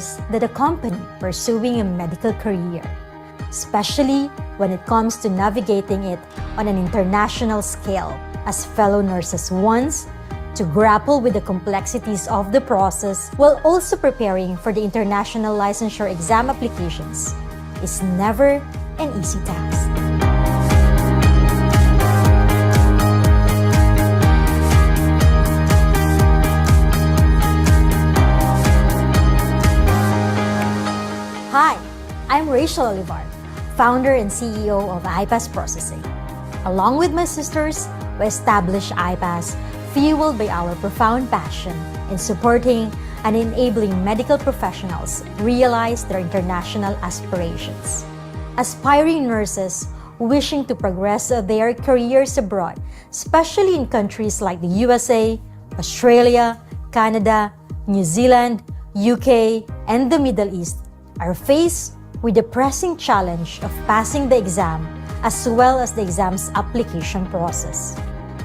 that accompany pursuing a medical career, especially when it comes to navigating it on an international scale, as fellow nurses wants to grapple with the complexities of the process while also preparing for the international licensure exam applications is never an easy task. Hi, I'm Rachel Olivar, founder and CEO of iPass Processing. Along with my sisters, we established iPass fueled by our profound passion in supporting and enabling medical professionals realize their international aspirations. Aspiring nurses wishing to progress their careers abroad, especially in countries like the USA, Australia, Canada, New Zealand, UK, and the Middle East, are faced with the pressing challenge of passing the exam as well as the exam's application process.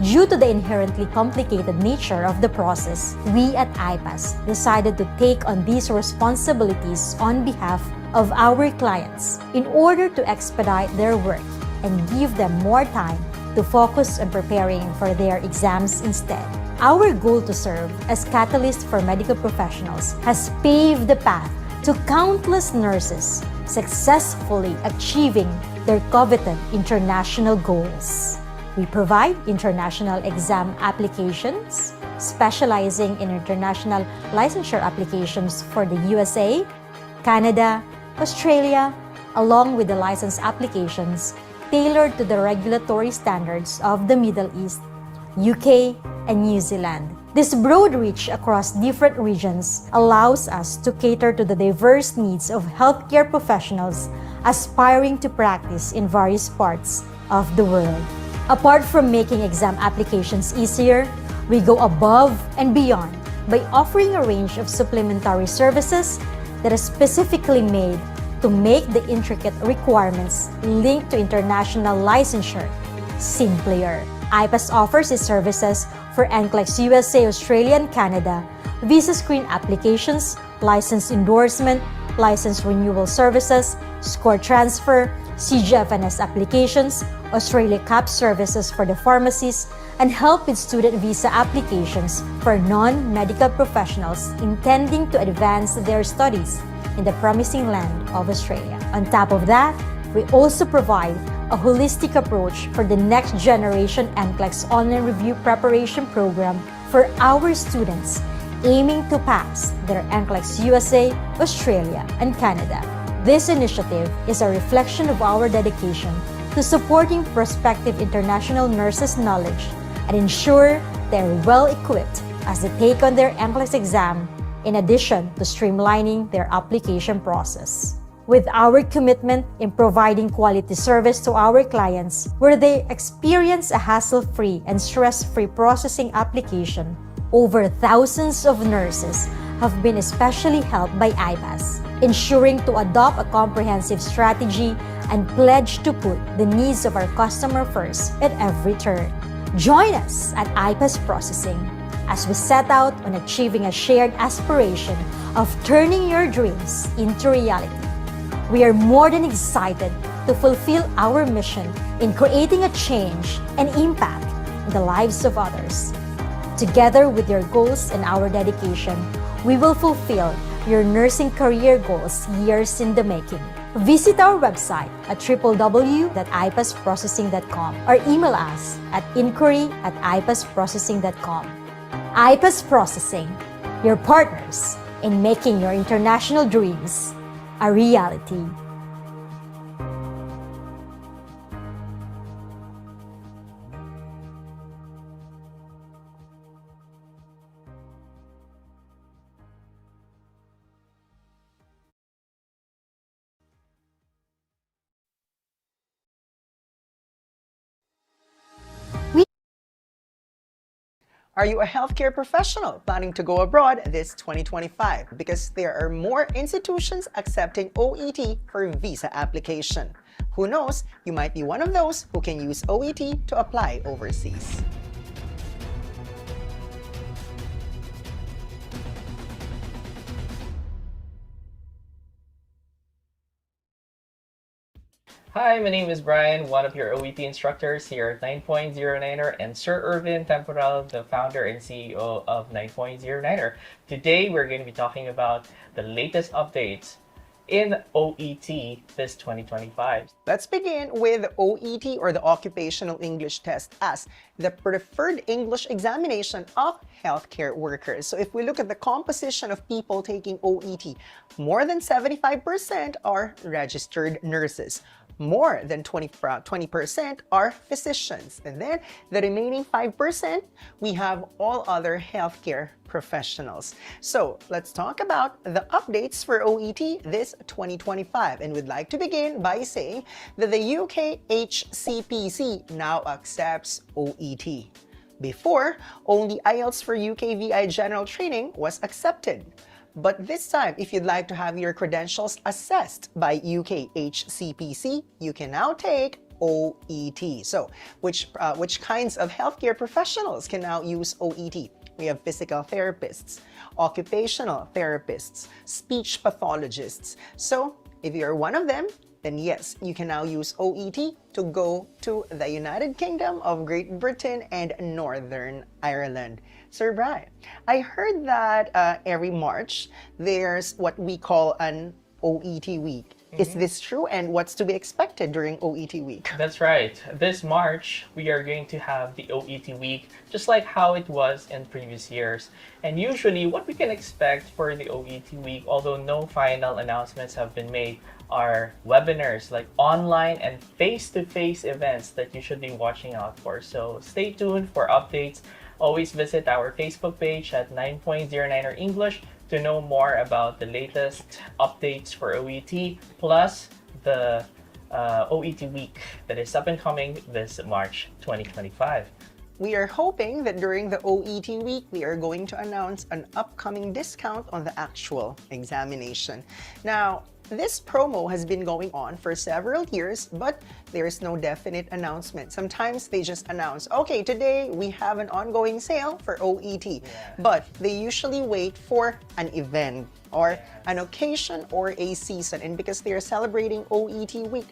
Due to the inherently complicated nature of the process, we at iPass decided to take on these responsibilities on behalf of our clients in order to expedite their work and give them more time to focus on preparing for their exams instead. Our goal to serve as catalyst for medical professionals has paved the path to countless nurses successfully achieving their coveted international goals. We provide international exam applications, specializing in international licensure applications for the USA, Canada, Australia, along with the license applications tailored to the regulatory standards of the Middle East, UK, and New Zealand. This broad reach across different regions allows us to cater to the diverse needs of healthcare professionals aspiring to practice in various parts of the world. Apart from making exam applications easier, we go above and beyond by offering a range of supplementary services that are specifically made to make the intricate requirements linked to international licensure simpler. iPass offers its services for NCLEX USA, Australia, and Canada, visa screen applications, license endorsement, license renewal services, score transfer, CGFNS applications, Australia CAP services for the pharmacies, and help with student visa applications for non-medical professionals intending to advance their studies in the promising land of Australia. On top of that, we also provide a holistic approach for the next generation NCLEX online review preparation program for our students aiming to pass their NCLEX USA, Australia, and Canada. This initiative is a reflection of our dedication to supporting prospective international nurses' knowledge and ensure they are well equipped as they take on their NCLEX exam, in addition to streamlining their application process. With our commitment in providing quality service to our clients where they experience a hassle-free and stress-free processing application, over thousands of nurses have been especially helped by iPass, ensuring to adopt a comprehensive strategy and pledge to put the needs of our customer first at every turn. Join us at iPass Processing as we set out on achieving a shared aspiration of turning your dreams into reality. We are more than excited to fulfill our mission in creating a change and impact in the lives of others. Together with your goals and our dedication, we will fulfill your nursing career goals years in the making. Visit our website at www.ipassprocessing.com or email us at inquiry@ipassprocessing.com. iPass Processing, your partners in making your international dreams a reality. Are you a healthcare professional planning to go abroad this 2025? Because there are more institutions accepting OET for visa application. Who knows, you might be one of those who can use OET to apply overseas. Hi, my name is Brian, one of your OET instructors here at 9.09er, and Sir Irvin Temporal, the founder and CEO of 9.09er. Today, we're going to be talking about the latest updates in OET this 2025. Let's begin with OET, or the Occupational English Test, as the preferred English examination of healthcare workers. So if we look at the composition of people taking OET, more than 75% are registered nurses. More than 20% are physicians. And then the remaining 5%, we have all other healthcare professionals. So let's talk about the updates for OET this 2025. And we'd like to begin by saying that the UK HCPC now accepts OET. Before, only IELTS for UKVI General Training was accepted. But this time, if you'd like to have your credentials assessed by UK HCPC, you can now take OET. So, which kinds of healthcare professionals can now use OET? We have physical therapists, occupational therapists, speech pathologists. So, if you're one of them, then yes, you can now use OET to go to the United Kingdom of Great Britain and Northern Ireland. Sir Brian, I heard that every March there's what we call an OET week. Is this true? And what's to be expected during OET week? That's right. This March, we are going to have the OET week, just like how it was in previous years. And usually, what we can expect for the OET week, although no final announcements have been made, are webinars, like online and face-to-face events that you should be watching out for. So stay tuned for updates. Always visit our Facebook page at 9.09er English to know more about the latest updates for OET, plus the OET week that is up and coming this March 2025. We are hoping that during the OET week, we are going to announce an upcoming discount on the actual examination. Now, this promo has been going on for several years, but there is no definite announcement. Sometimes they just announce, okay, today we have an ongoing sale for OET, but they usually wait for an event or an occasion or a season. And because they are celebrating OET week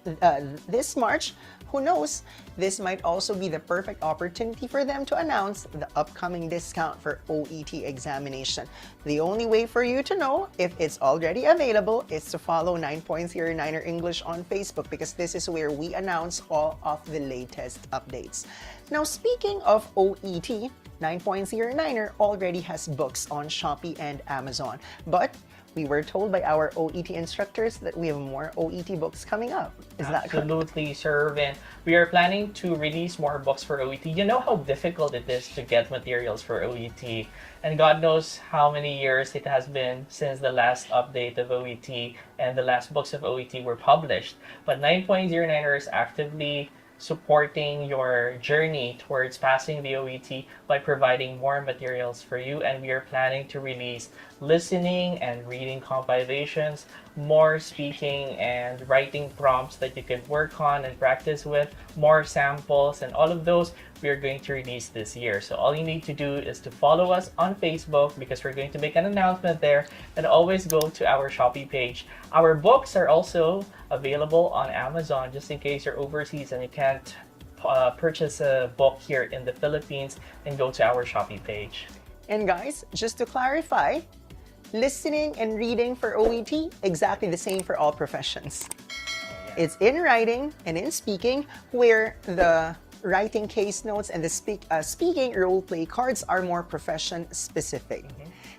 this March, who knows, this might also be the perfect opportunity for them to announce the upcoming discount for OET examination. The only way for you to know if it's already available is to follow 9.09er English on Facebook, because this is where we announce all of the latest updates. Now, speaking of OET, 9.09er already has books on Shopee and Amazon, but we were told by our OET instructors that we have more OET books coming up. Is that correct? Absolutely, sir. And we are planning to release more books for OET. You know how difficult it is to get materials for OET. And God knows how many years it has been since the last update of OET and the last books of OET were published. But 9.09er is actively supporting your journey towards passing the OET by providing more materials for you, and we are planning to release listening and reading compilations, more speaking and writing prompts that you can work on and practice with, more samples, and all of those we are going to release this year. So all you need to do is to follow us on Facebook, because we're going to make an announcement there, and always go to our Shopee page. Our books are also available on Amazon, just in case you're overseas and you can't purchase a book here in the Philippines, and go to our Shopee page. And guys, just to clarify, listening and reading for OET, exactly the same for all professions. It's in writing and in speaking, where the writing case notes and the speaking role play cards are more profession specific.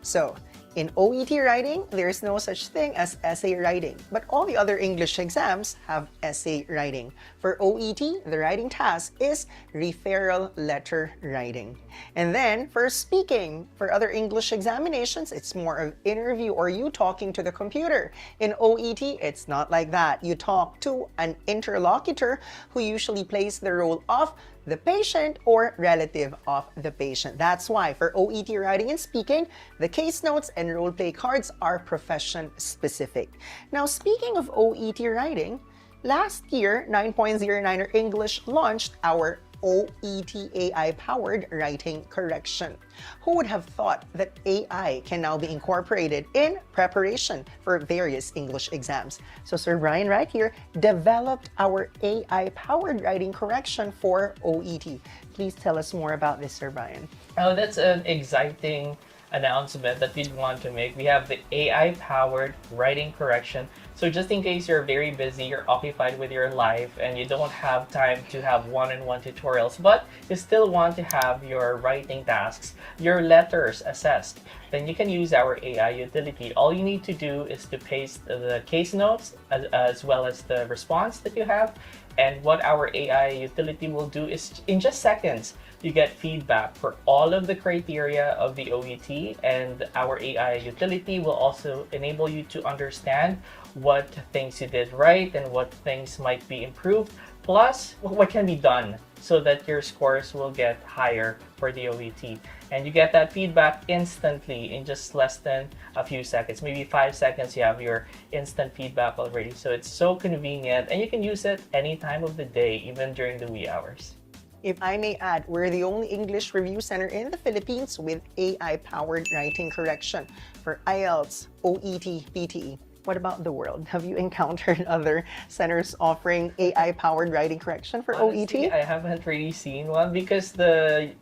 So in OET writing, there's no such thing as essay writing, but all the other English exams have essay writing. For OET, the writing task is referral letter writing. And then for speaking, for other English examinations, it's more of interview or you talking to the computer. In OET, it's not like that. You talk to an interlocutor who usually plays the role of the patient or relative of the patient. That's why for OET writing and speaking, the case notes and role play cards are profession specific. Now, speaking of OET writing, last year, 9.09er English launched our OET AI-powered writing correction. Who would have thought that AI can now be incorporated in preparation for various English exams? So Sir Brian right here developed our AI-powered writing correction for OET. Please tell us more about this, Sir Brian. Oh, that's an exciting announcement that we'd want to make. We have the AI-powered writing correction. So just in case you're very busy, you're occupied with your life, and you don't have time to have one-on-one tutorials, but you still want to have your writing tasks, your letters assessed, then you can use our AI utility. All you need to do is to paste the case notes as well as the response that you have. And what our AI utility will do is, in just seconds, you get feedback for all of the criteria of the OET, and our AI utility will also enable you to understand what things you did right and what things might be improved, plus what can be done so that your scores will get higher for the OET. And you get that feedback instantly in just less than a few seconds, maybe 5 seconds, you have your instant feedback already. So it's so convenient, and you can use it any time of the day, even during the wee hours. If I may add, we're the only English review center in the Philippines with AI-powered writing correction for IELTS, OET, PTE. What about the world? Have you encountered other centers offering AI-powered writing correction for Honestly, OET? I haven't really seen one because the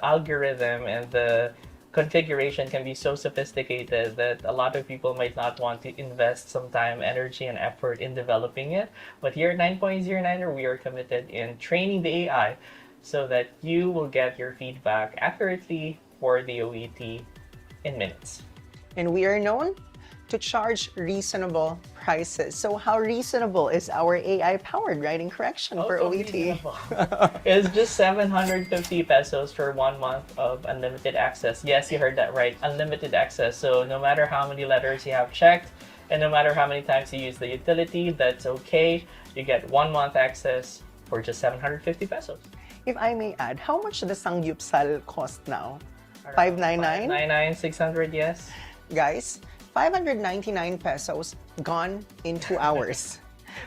algorithm and the configuration can be so sophisticated that a lot of people might not want to invest some time, energy, and effort in developing it. But here at 9.09er, we are committed in training the AI so that you will get your feedback accurately for the OET in minutes. And we are known to charge reasonable prices. So how reasonable is our AI-powered writing correction for Also OET? reasonable. It's just 750 pesos for 1 month of unlimited access. Yes, you heard that right. Unlimited access. So no matter how many letters you have checked, and no matter how many times you use the utility, that's okay. You get 1 month access for just 750 pesos. If I may add, how much does Sangyupsal cost now? 599? 599, 600, yes. Guys, 599 pesos gone in 2 hours.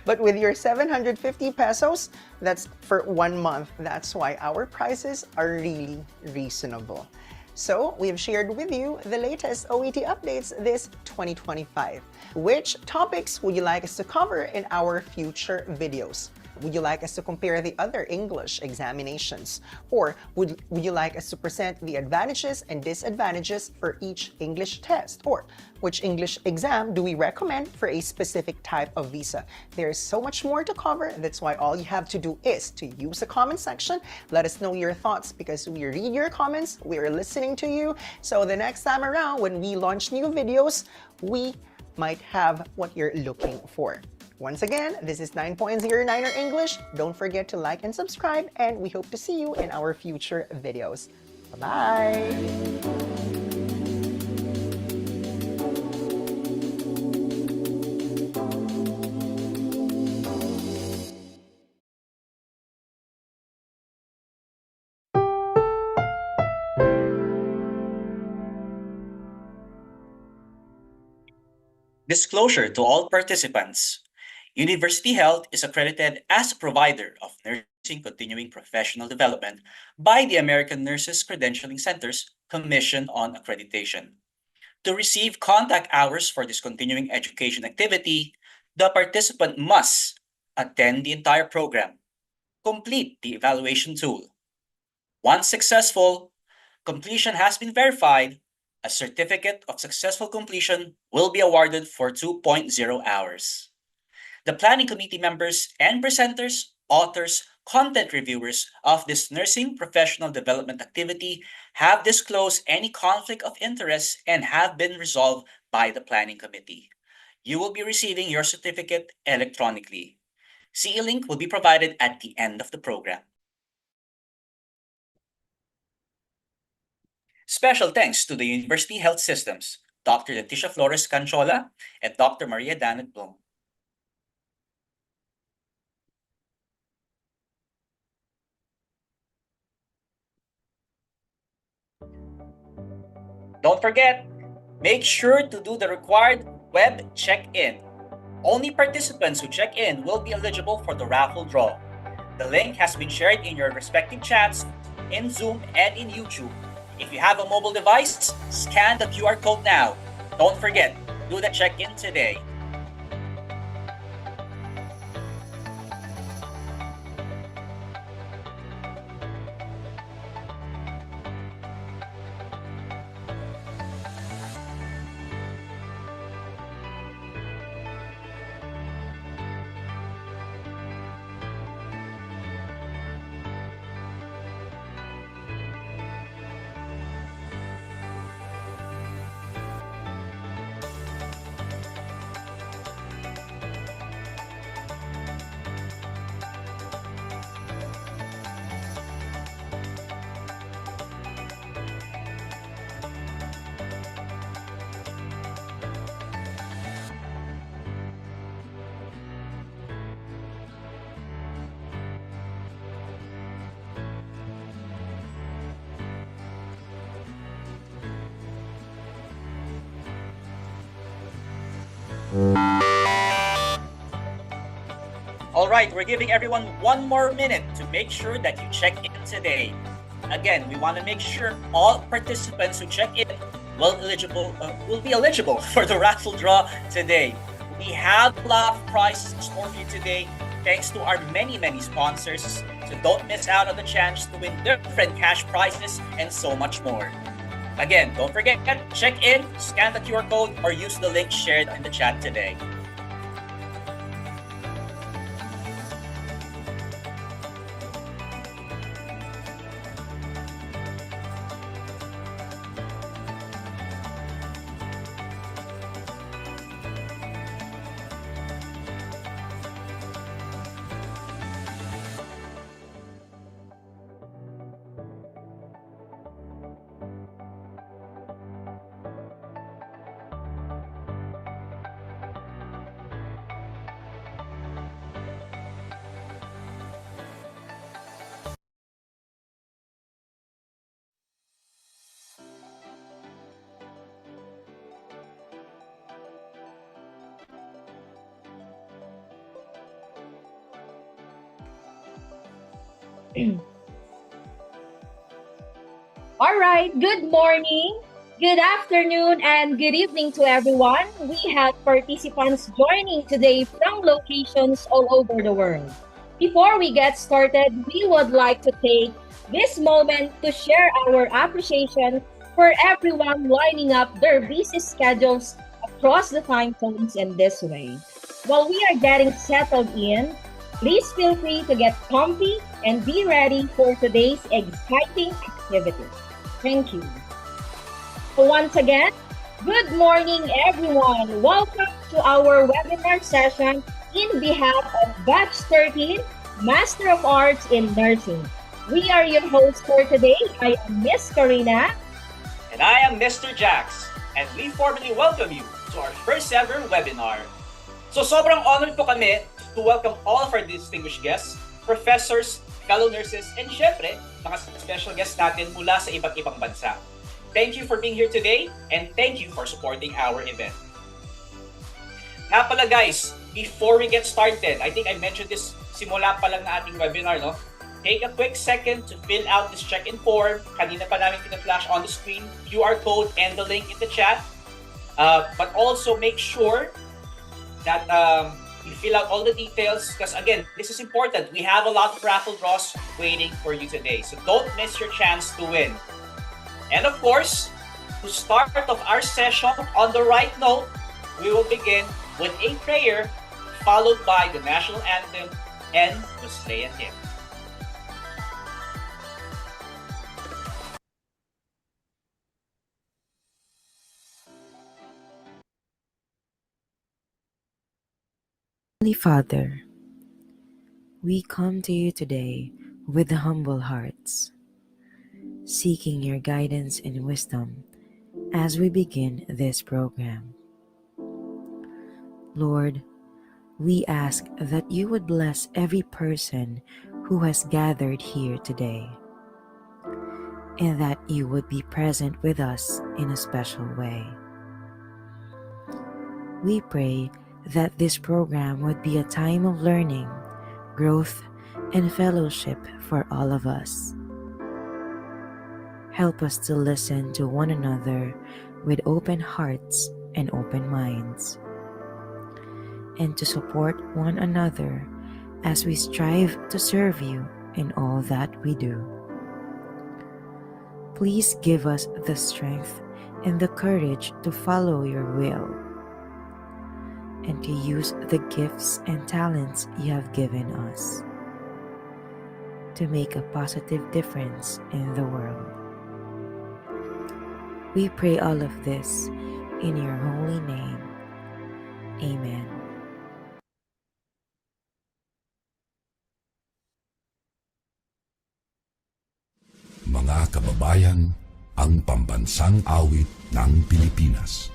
But with your 750 pesos, that's for 1 month. That's why our prices are really reasonable. So we've shared with you the latest OET updates this 2025. Which topics would you like us to cover in our future videos? Would you like us to compare the other English examinations? Or would you like us to present the advantages and disadvantages for each English test? Or which English exam do we recommend for a specific type of visa? There's so much more to cover. That's why all you have to do is to use the comment section. Let us know your thoughts because we read your comments. We are listening to you. So the next time around when we launch new videos, we might have what you're looking for. Once again, this is 9.09er English. Don't forget to like and subscribe, and we hope to see you in our future videos. Bye-bye! Disclosure to all participants. University Health is accredited as a provider of nursing continuing professional development by the American Nurses Credentialing Center's Commission on Accreditation. To receive contact hours for this continuing education activity, the participant must attend the entire program, complete the evaluation tool. Once successful, completion has been verified, a certificate of successful completion will be awarded for 2.0 hours. The planning committee members and presenters, authors, content reviewers of this nursing professional development activity have disclosed any conflict of interest and have been resolved by the planning committee. You will be receiving your certificate electronically. CE link will be provided at the end of the program. Special thanks to the University Health Systems, Dr. Leticia Flores Canchola and Dr. Maria Danet Blum. Don't forget, make sure to do the required web check-in. Only participants who check in will be eligible for the raffle draw. The link has been shared in your respective chats in Zoom and in YouTube. If you have a mobile device, scan the QR code now. Don't forget, do the check-in today. All right, we're giving everyone 1 more minute to make sure that you check in today. Again, we want to make sure all participants who check in will be eligible for the raffle draw today. We have a lot of prizes in store for you today, thanks to our many sponsors. So don't miss out on the chance to win different cash prizes and so much more. Again, don't forget, check in, scan the QR code, or use the link shared in the chat today. All right, good morning, good afternoon, and good evening to everyone. We have participants joining today from locations all over the world. Before we get started, we would like to take this moment to share our appreciation for everyone lining up their busy schedules across the time zones in this way. While we are getting settled in, please feel free to get comfy and be ready for today's exciting activity. Thank you. So once again, good morning everyone. Welcome to our webinar session in behalf of Batch 13, Master of Arts in Nursing. We are your hosts for today. I am Miss Karina. And I am Mr. Jax, and we formally welcome you to our first ever webinar. So sobrang honored po kami to welcome all of our distinguished guests, professors, fellow nurses, and syempre, mga special guests natin mula sa iba't ibang bansa. Thank you for being here today, and thank you for supporting our event. Nga pala guys, before we get started, I think I mentioned this simula pa lang na ating webinar, no? Take a quick second to fill out this check-in form. Kanina pa namin pina-flash on the screen, QR code and the link in the chat. But also make sure that you fill out all the details because again, this is important. We have a lot of raffle draws waiting for you today. So don't miss your chance to win. And of course, to start off our session on the right note, we will begin with a prayer followed by the national anthem and the Slay and Hymn. Holy Father, we come to you today with humble hearts, seeking your guidance and wisdom as we begin this program. Lord, we ask that you would bless every person who has gathered here today, and that you would be present with us in a special way. We pray that this program would be a time of learning, growth, and fellowship for all of us. Help us to listen to one another with open hearts and open minds, and to support one another as we strive to serve you in all that we do. Please give us the strength and the courage to follow your will and to use the gifts and talents you have given us to make a positive difference in the world. We pray all of this in your holy name. Amen. Mga kababayan, ang pambansang awit ng Pilipinas.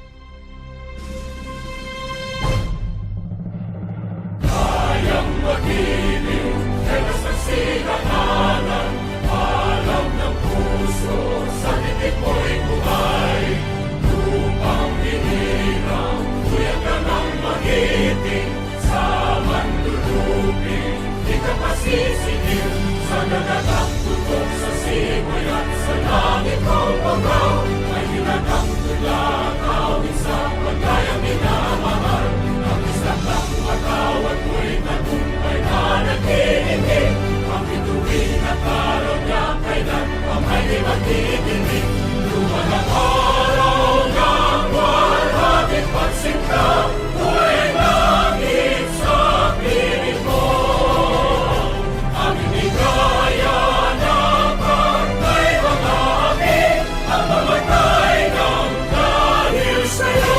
Kayang magiliw, helas ng sinakanan, alam ng puso, sa titik mo'y buhay. Lupang hinirang, tuyag ka ng magiting, sa manluluping, di ka pasisingil, sa nagagang tutok sa simoy at sa langit kong pagaw, ay hinagang tula, kawin sa pagkayang minamahal, ang isang ng matawad mo'y tagumpay na nag-iindig, ang bituin at araw niya kailan pamay di magdidinig, luma ng araw ng walhating pagsinta, mo'y langit sa piling mo. Aming bigaya na pagkay mga amin, ang mamatay ng dahil sa'yo.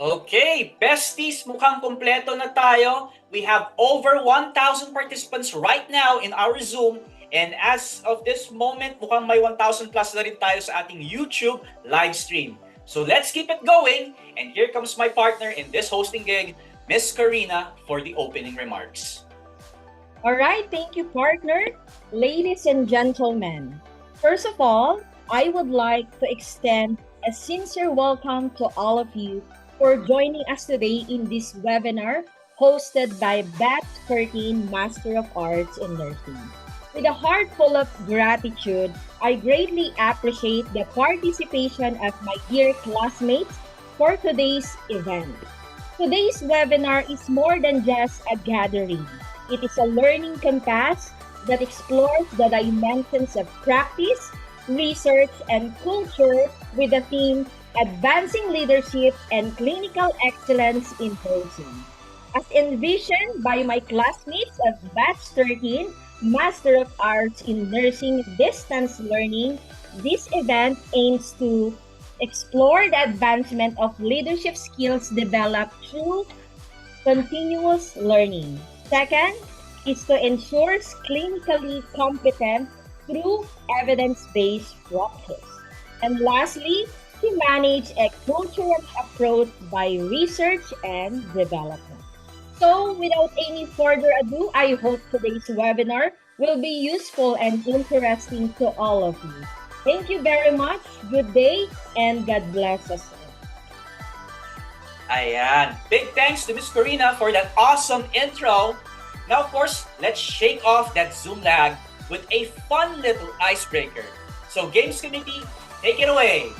Okay, besties, mukhang kumpleto na tayo. We have over 1,000 participants right now in our Zoom. And as of this moment, mukhang may 1,000 plus na rin tayo sa ating YouTube live stream. So let's keep it going. And here comes my partner in this hosting gig, Miss Karina, for the opening remarks. All right, thank you, partner. Ladies and gentlemen, first of all, I would like to extend a sincere welcome to all of you for joining us today in this webinar hosted by Bat Curtin, Master of Arts in Nursing. With a heart full of gratitude, I greatly appreciate the participation of my dear classmates for today's event. Today's webinar is more than just a gathering. It is a learning compass that explores the dimensions of practice, research, and culture with the theme Advancing Leadership and Clinical Excellence in Person. As envisioned by my classmates of Batch 13, Master of Arts in Nursing Distance Learning, this event aims to explore the advancement of leadership skills developed through continuous learning. Second is to ensure clinically competent through evidence-based practice. And lastly, to manage a cultural approach by research and development. So, without any further ado, I hope today's webinar will be useful and interesting to all of you. Thank you very much. Good day and God bless us all. Ayan. Big thanks to Miss Corina for that awesome intro. Now, of course, let's shake off that Zoom lag with a fun little icebreaker. So, Games Committee, take it away.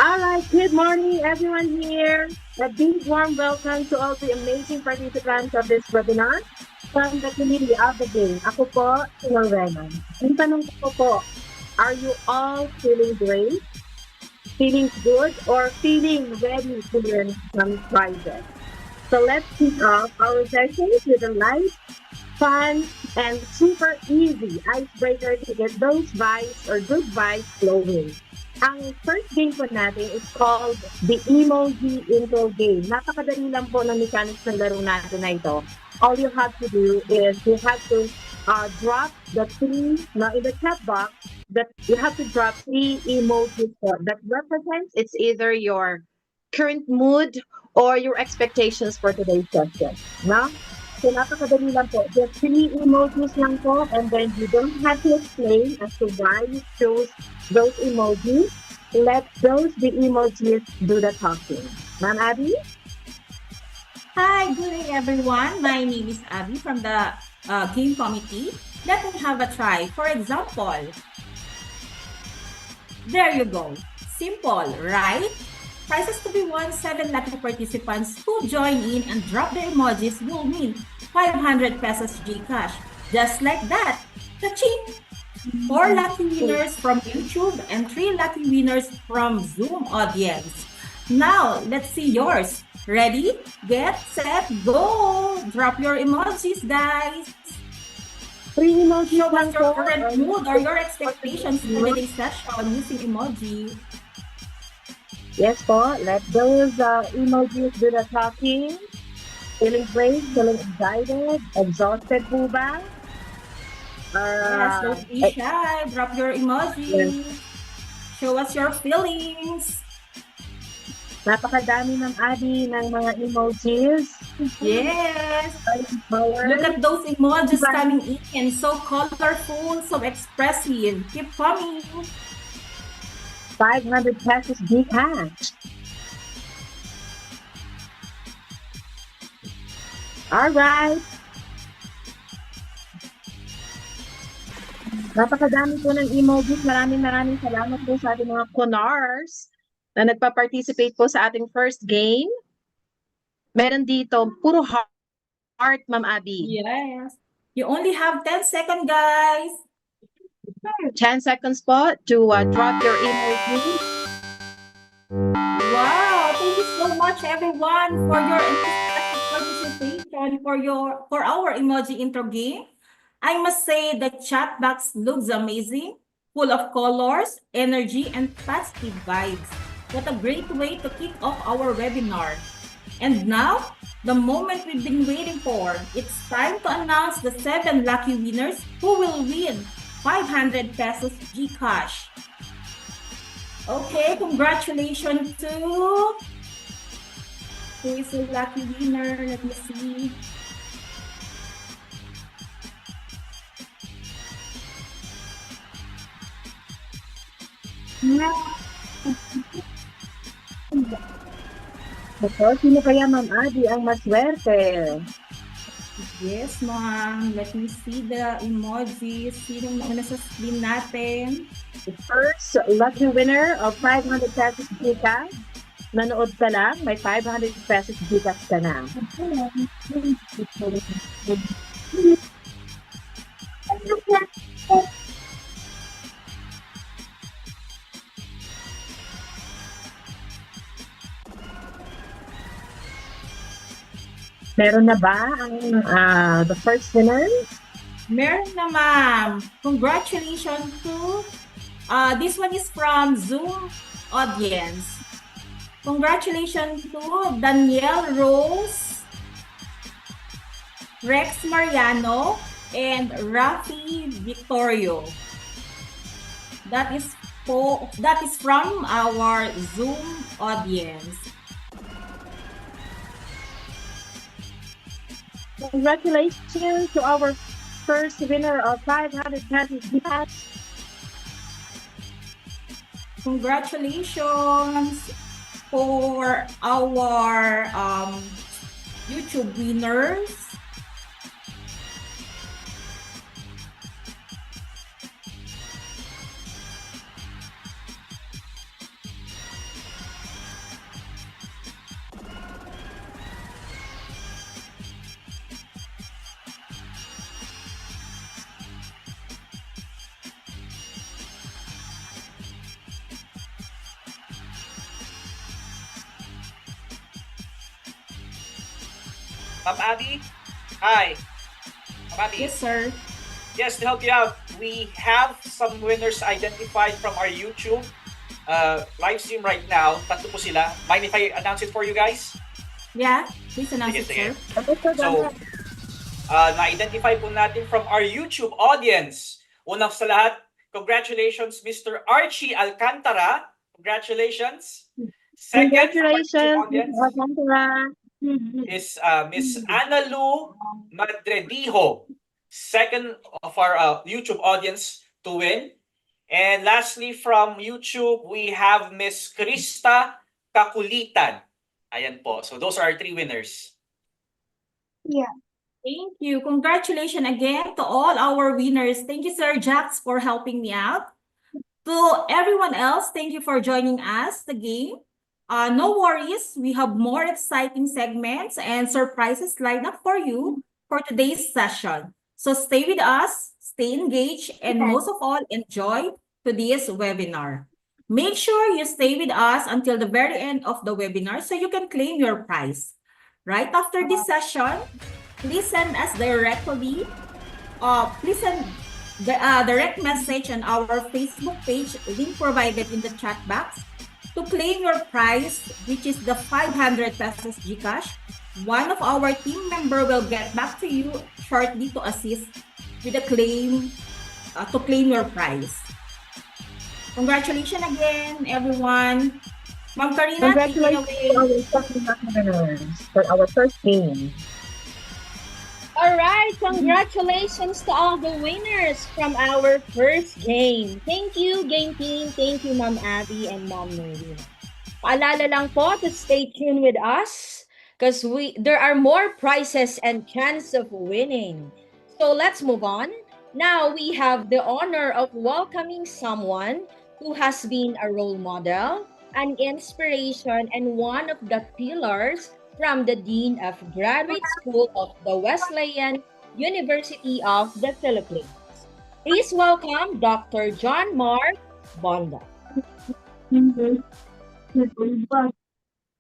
All right, good morning everyone here. A big warm welcome to all the amazing participants of this webinar from the committee of the game. Ako po, si Lorena. Ang tanong ko po, are you all feeling great, feeling good, or feeling ready to learn some prizes? So let's kick off our sessions with a light, fun, and super easy icebreaker to get those vibes or good vibes flowing. Ang first game po natin is called the Emoji Intro Game. Napakadali lang po ng mechanics ng laro natin na ito. All you have to do is you have to drop the three, now in the chat box, that you have to drop 3 emojis that represents it's either your current mood or your expectations for today's session. No? So napakadali lang po. Just 3 emojis lang po, and then you don't have to explain as to why you chose those emojis. Let the emojis do the talking. Ma'am Abby? Hi, good day everyone. My name is Abby from the game committee. Let me have a try. For example, there you go. Simple, right? Prizes to be won. 7 lucky participants who join in and drop their emojis will win 500 pesos Gcash. Just like that. Ka-ching! 4 lucky winners from YouTube and 3 lucky winners from Zoom audience. Now, let's see yours. Ready, get, set, go! Drop your emojis, guys! 3 emojis Show lang us your po. current mood or your expectations for today's session using emoji. Yes po, let those emojis do the talking. Feeling great, feeling excited, exhausted po ba? Yes, don't be shy. Drop your emoji. Yes. Show us your feelings. Napakadami ng Abby ng mga emojis. Yes. Look Look at those emojis coming in. So colorful, so expressive. Keep coming. 500 pesos Gcash. All right. Napakadami po ng emojis. Maraming salamat po sa ating mga Conars na nagpa-participate po sa ating first game. Meron dito, puro heart, Ma'am Abby. Yes. You only have 10 seconds, guys. 10 seconds po to drop your emoji. Wow, thank you so much everyone for your enthusiastic participation for our emoji intro game. I must say the chat box looks amazing, full of colors, energy, and positive vibes. What a great way to kick off our webinar. And now, the moment we've been waiting for. It's time to announce the 7 lucky winners who will win 500 pesos Gcash. Okay, congratulations to who is the lucky winner? Let me see. Ito, sino kaya Ma'am Adi ang maswerte? Yes, ma'am. Let me see the emojis. Sinong nauna sa screen natin? The first lucky winner of 500 pesos Gcash. Nanood ka lang, may 500 pesos Gcash ka na. Meron na ba ang the first winner? Meron na, ma'am. Congratulations to, this one is from Zoom audience. Congratulations to Danielle Rose, Rex Mariano, and Rafi Victorio. That is from our Zoom audience. Congratulations to our first winner of 500 pesos Gcash. Congratulations for our YouTube winners. Ma'am Abby? Hi. Ma'am Abby? Yes, sir. Yes, to help you out, we have some winners identified from our YouTube live stream right now. Tatlo po sila. Mind if I announce it for you guys? Yeah, please announce it, Sige, sir. So, na-identify po natin from our YouTube audience. Unang sa lahat, congratulations, Mr. Archie Alcantara. Congratulations. Second, Congratulations, audience Mr. Alcantara. is Miss Ana Lu Madredijo, second of our YouTube audience to win. And lastly, from YouTube, we have Miss Krista Kakulitan. Ayan po. So those are our three winners. Yeah. Thank you. Congratulations again to all our winners. Thank you, Sir Jax, for helping me out. To everyone else, thank you for joining us the game. No worries, we have more exciting segments and surprises lined up for you for today's session. So stay with us, stay engaged, and most of all, enjoy today's webinar. Make sure you stay with us until the very end of the webinar so you can claim your prize. Right after this session, please send us directly, please send the direct message on our Facebook page, link provided in the chat box, to claim your prize, which is the 500 pesos Gcash. One of our team member will get back to you shortly to assist with the claim, to claim your prize. Congratulations again, everyone. Ma'am Karina, take it away. Congratulations for our first game. All right, congratulations to all the winners from our first game. Thank you, game team. Thank you, Ma'am Abby and Ma'am Noreen. Paalala lang po to stay tuned with us because there are more prizes and chance of winning. So let's move on. Now we have the honor of welcoming someone who has been a role model, an inspiration, and one of the pillars from the Dean of Graduate School of the Wesleyan University of the Philippines. Please welcome Dr. John Mark Bonda.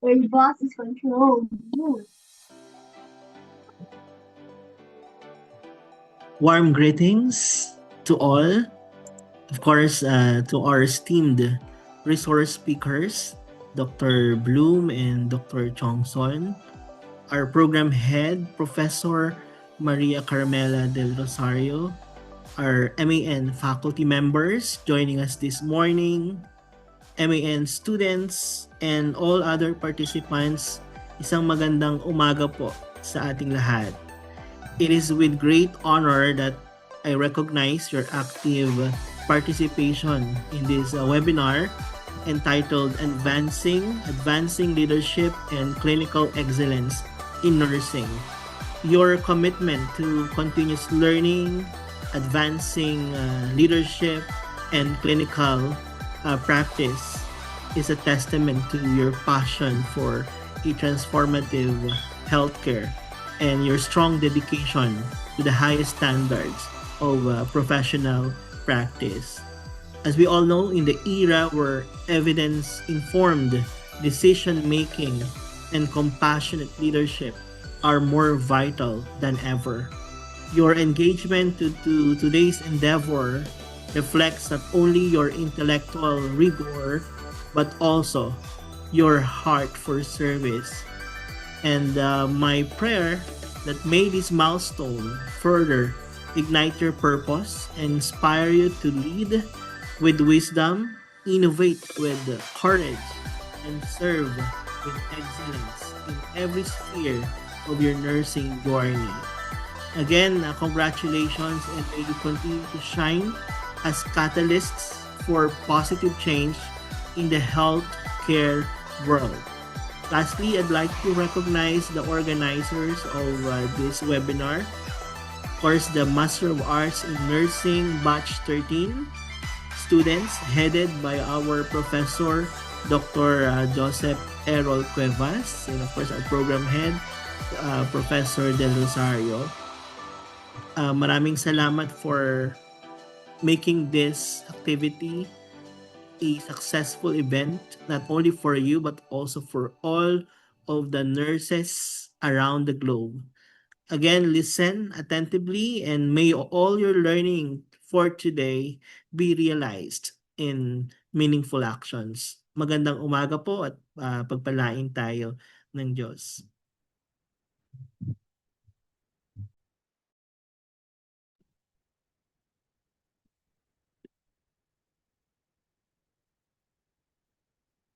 Where the boss is controlled. Warm greetings to all. Of course, to our esteemed resource speakers, Dr. Bloom and Dr. Chongson, our program head, Professor Maria Carmela del Rosario, our MAN faculty members joining us this morning, MAN students, and all other participants, isang magandang umaga po sa ating lahat. It is with great honor that I recognize your active participation in this webinar entitled Advancing Leadership and Clinical Excellence in Nursing. Your commitment to continuous learning, advancing leadership, and clinical practice is a testament to your passion for a transformative healthcare and your strong dedication to the highest standards of professional practice. As we all know, in the era where evidence-informed decision-making and compassionate leadership are more vital than ever, your engagement to today's endeavor reflects not only your intellectual rigor, but also your heart for service. And my prayer that may this milestone further ignite your purpose and inspire you to lead with wisdom, innovate with courage, and serve with excellence in every sphere of your nursing journey. Again, congratulations, and may you continue to shine as catalysts for positive change in the healthcare world. Lastly, I'd like to recognize the organizers of this webinar. Of course, the Master of Arts in Nursing Batch 13 students headed by our Professor Dr. Joseph Errol Cuevas, and of course our program head, Professor Del Rosario. Maraming salamat for making this activity a successful event, not only for you, but also for all of the nurses around the globe. Again, listen attentively and may all your learning for today be realized in meaningful actions. Magandang umaga po at pagpalain tayo ng Diyos.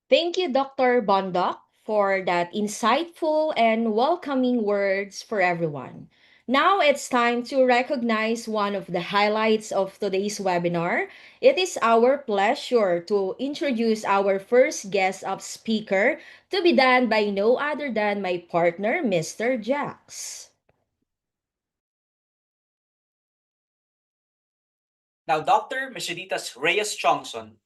Thank you, Dr. Bondoc, for that insightful and welcoming words for everyone. Now it's time to recognize one of the highlights of today's webinar. It is our pleasure to introduce our first guest of speaker, to be done by no other than my partner, Mr. Jax. Now, Dr. Merceditas Reyes Chongson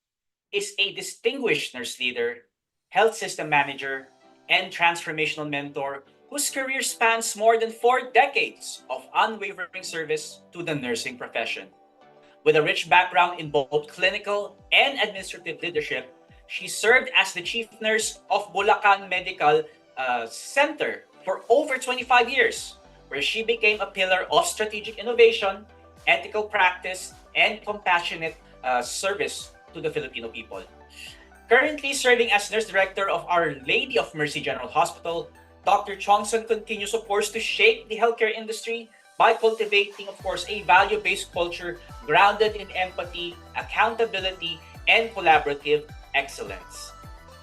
is a distinguished nurse leader, health system manager, and transformational mentor whose career spans more than 4 decades of unwavering service to the nursing profession. With a rich background in both clinical and administrative leadership, she served as the chief nurse of Bulacan Medical Center for over 25 years, where she became a pillar of strategic innovation, ethical practice, and compassionate service to the Filipino people. Currently serving as Nurse Director of Our Lady of Mercy General Hospital, Dr. Chongson continues, of course, to shape the healthcare industry by cultivating, of course, a value-based culture grounded in empathy, accountability, and collaborative excellence.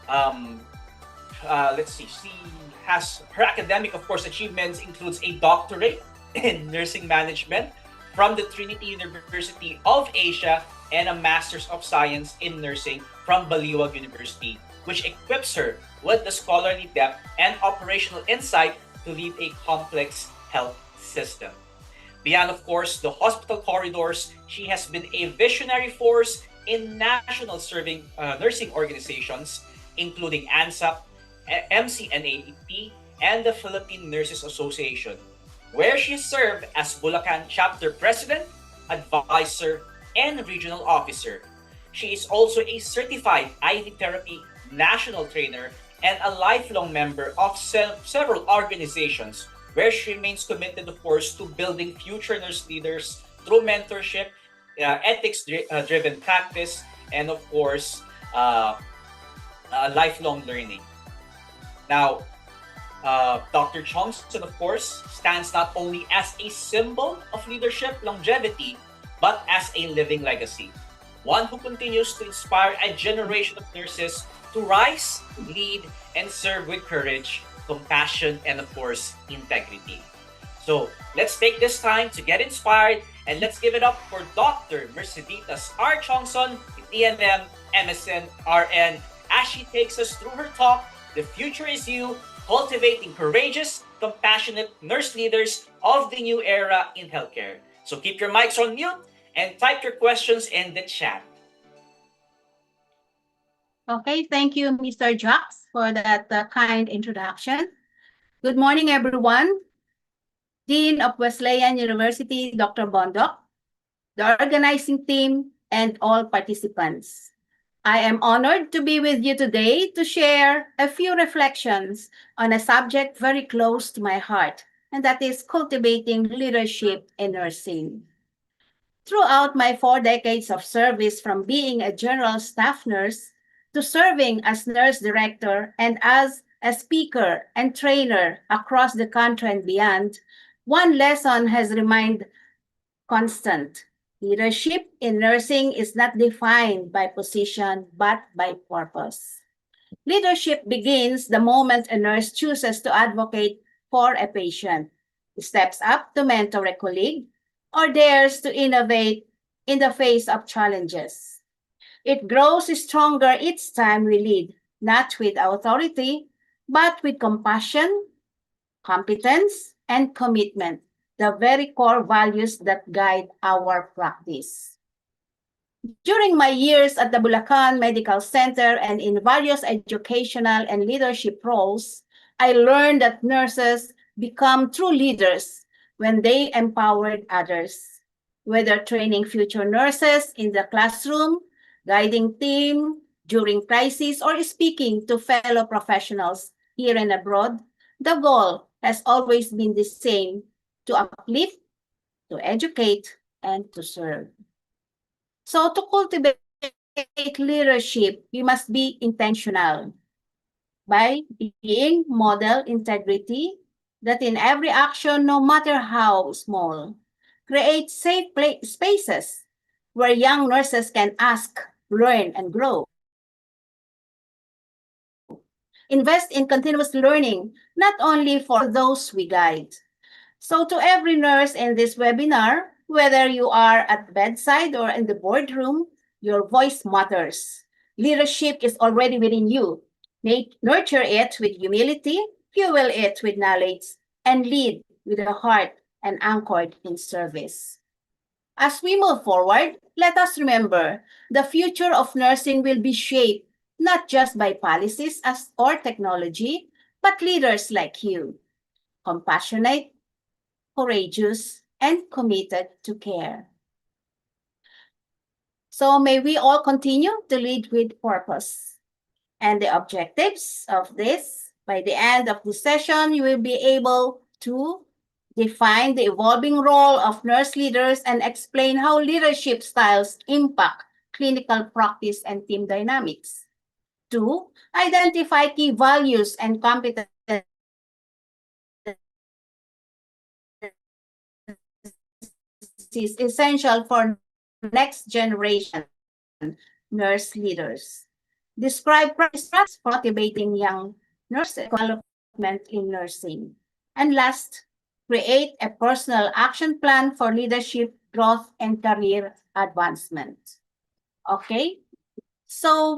Let's see, she has her academic, of course, achievements includes a doctorate in nursing management from the Trinity University of Asia and a Master's of Science in Nursing from Baliwag University, which equips her with the scholarly depth and operational insight to lead a complex health system. Beyond, of course, the hospital corridors, she has been a visionary force in national serving nursing organizations, including ANSAP, MCNAP, and the Philippine Nurses Association, where she served as Bulacan Chapter President, Advisor, and Regional Officer. She is also a certified IV therapy national trainer and a lifelong member of several organizations, where she remains committed, of course, to building future nurse leaders through mentorship, ethics-driven practice, and of course, lifelong learning. Now, Dr. Chongson, of course, stands not only as a symbol of leadership longevity, but as a living legacy. One who continues to inspire a generation of nurses to rise, lead, and serve with courage, compassion, and of course, integrity. So, Let's take this time to get inspired and let's give it up for Dr. Merceditas R. Chongson, DNM, MSN, RN, as she takes us through her talk, The Future is You, Cultivating Courageous, Compassionate Nurse Leaders of the New Era in Healthcare. So keep your mics on mute and type your questions in the chat. Okay, thank you, Mr. Jax, for that kind introduction. Good morning, everyone. Dean of Wesleyan University, Dr. Bondok, the organizing team, and all participants. I am honored to be with you today to share a few reflections on a subject very close to my heart, and that is cultivating leadership in nursing. Throughout my 4 decades of service, from being a general staff nurse to serving as nurse director and as a speaker and trainer across the country and beyond, one lesson has remained constant. Leadership in nursing is not defined by position, but by purpose. Leadership begins the moment a nurse chooses to advocate for a patient, steps up to mentor a colleague, or dares to innovate in the face of challenges. It grows stronger each time we lead, not with authority, but with compassion, competence, and commitment, the very core values that guide our practice. During my years at the Bulacan Medical Center and in various educational and leadership roles, I learned that nurses become true leaders when they empowered others, whether training future nurses in the classroom, guiding team during crisis, or speaking to fellow professionals here and abroad. The goal has always been the same: to uplift, to educate, and to serve. So to cultivate leadership, we must be intentional by being model integrity, that in every action, no matter how small, create safe spaces where young nurses can ask, learn, and grow. Invest in continuous learning, not only for those we guide. So to every nurse in this webinar, whether you are at bedside or in the boardroom, your voice matters. Leadership is already within you. Nurture it with humility, fuel it with knowledge, and lead with a heart and anchored in service. As we move forward, let us remember the future of nursing will be shaped not just by policies or technology, but leaders like you, compassionate, courageous, and committed to care. So may we all continue to lead with purpose. And the objectives of this, by the end of the session, you will be able to define the evolving role of nurse leaders and explain how leadership styles impact clinical practice and team dynamics. 2, identify key values and competencies essential for next generation nurse leaders. Describe practices for motivating young nurses development in nursing. And last, create a personal action plan for leadership, growth, and career advancement. Okay? So,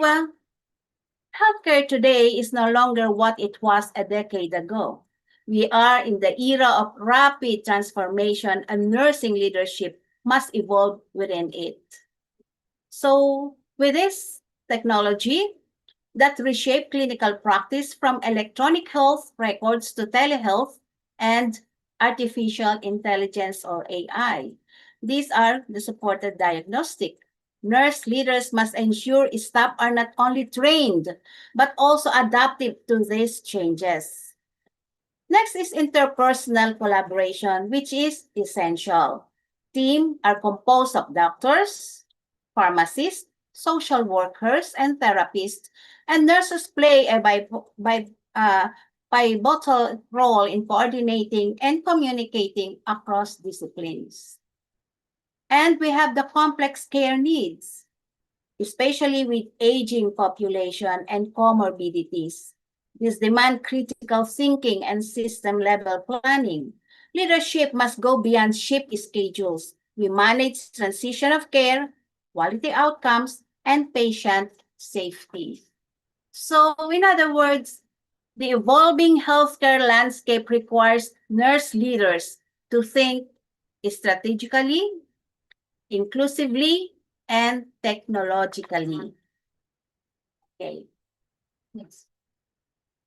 healthcare today is no longer what it was a decade ago. We are in the era of rapid transformation, and nursing leadership must evolve within it. So, with this technology that reshape clinical practice from electronic health records to telehealth and artificial intelligence or AI, these are the supported diagnostic. Nurse leaders must ensure staff are not only trained, but also adaptive to these changes. Next is interpersonal collaboration, which is essential. Teams are composed of doctors, pharmacists, social workers, and therapists, and nurses play a pivotal role in coordinating and communicating across disciplines. And we have the complex care needs, especially with aging population and comorbidities. These demand critical thinking and system-level planning. Leadership must go beyond shift schedules. We manage transition of care, quality outcomes, and patient safety. So, in other words, the evolving healthcare landscape requires nurse leaders to think strategically, inclusively, and technologically. Okay.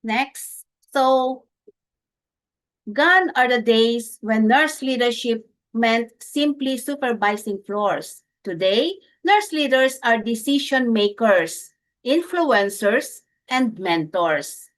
Next. So, gone are the days when nurse leadership meant simply supervising floors. Today, nurse leaders are decision makers, influencers, and mentors.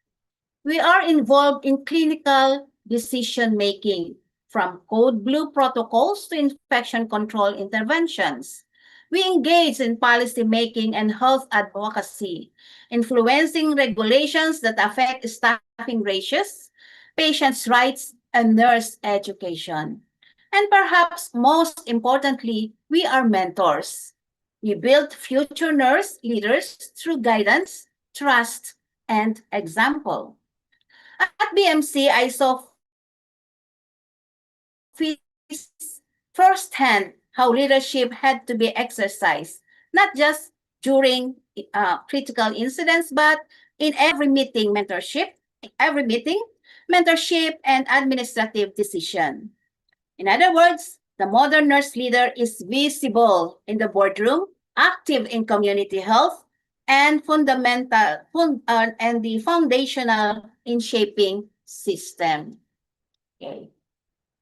We are involved in clinical decision making, from code blue protocols to infection control interventions. We engage in policy making and health advocacy, influencing regulations that affect staffing ratios, patients' rights, and nurse education. And perhaps most importantly, we are mentors. We build future nurse leaders through guidance, trust, and example. At BMC, I saw firsthand how leadership had to be exercised, not just during critical incidents, but in every meeting, mentorship, and administrative decision. In other words, the modern nurse leader is visible in the boardroom, active in community health, and the foundational in shaping system. Okay.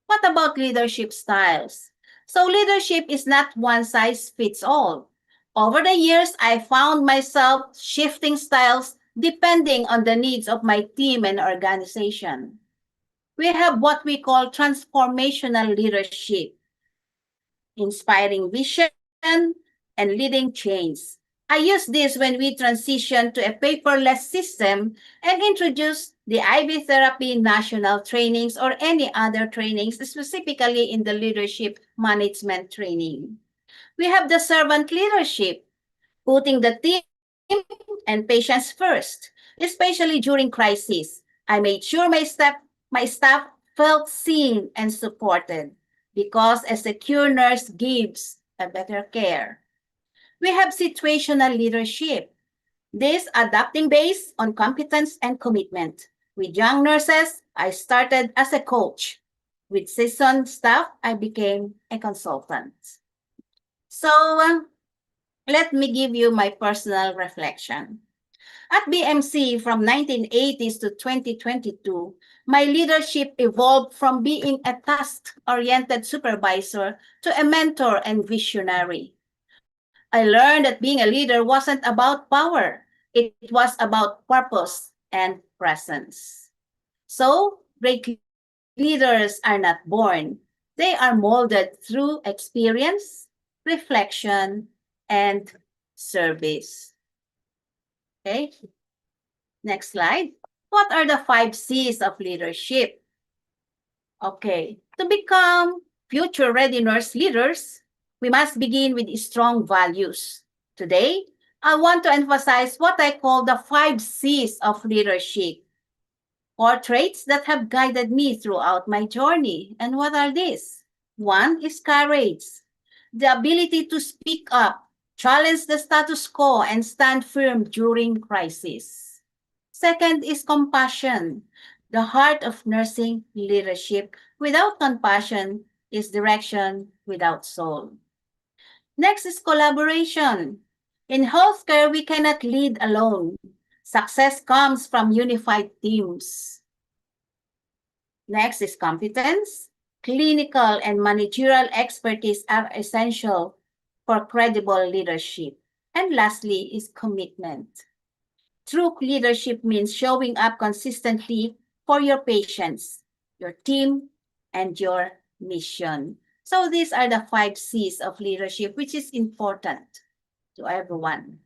What about leadership styles? So leadership is not one size fits all. Over the years, I found myself shifting styles depending on the needs of my team and organization. We have what we call transformational leadership, inspiring vision, and leading change. I use this when we transition to a paperless system and introduce the IV therapy national trainings or any other trainings, specifically in the leadership management training. We have the servant leadership, putting the team and patients first, especially during crises. I made sure my staff felt seen and supported because a secure nurse gives a better care. We have situational leadership. This adapting based on competence and commitment. With young nurses, I started as a coach. With seasoned staff, I became a consultant. So, let me give you my personal reflection. At BMC from 1980s to 2022, my leadership evolved from being a task-oriented supervisor to a mentor and visionary. I learned that being a leader wasn't about power. It was about purpose and presence. So, great leaders are not born. They are molded through experience, reflection, and service. Okay, next slide. What are the 5 C's of leadership? Okay, to become future-ready nurse leaders, we must begin with strong values. Today, I want to emphasize what I call the 5 C's of leadership, or traits that have guided me throughout my journey. And what are these? 1 is courage, the ability to speak up, challenge the status quo, and stand firm during crisis. 2nd is compassion, the heart of nursing leadership. Without compassion is direction without soul. Next is collaboration. In healthcare, we cannot lead alone. Success comes from unified teams. Next is competence. Clinical and managerial expertise are essential for credible leadership. And lastly is commitment. True leadership means showing up consistently for your patients, your team, and your mission. So these are the 5 C's of leadership, which is important to everyone.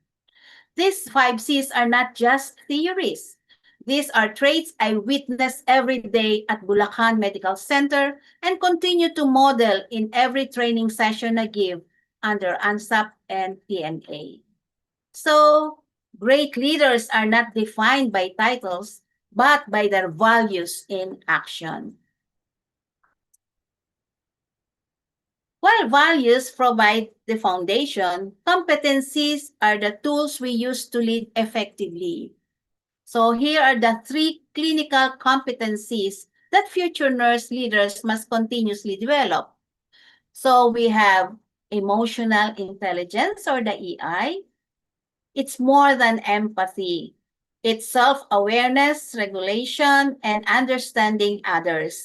These 5 C's are not just theories. These are traits I witness every day at Bulacan Medical Center and continue to model in every training session I give under ANSAP and PNA. So, great leaders are not defined by titles, but by their values in action. While values provide the foundation, competencies are the tools we use to lead effectively. So here are the 3 clinical competencies that future nurse leaders must continuously develop. So we have emotional intelligence, or the EI. It's more than empathy. It's self-awareness, regulation, and understanding others.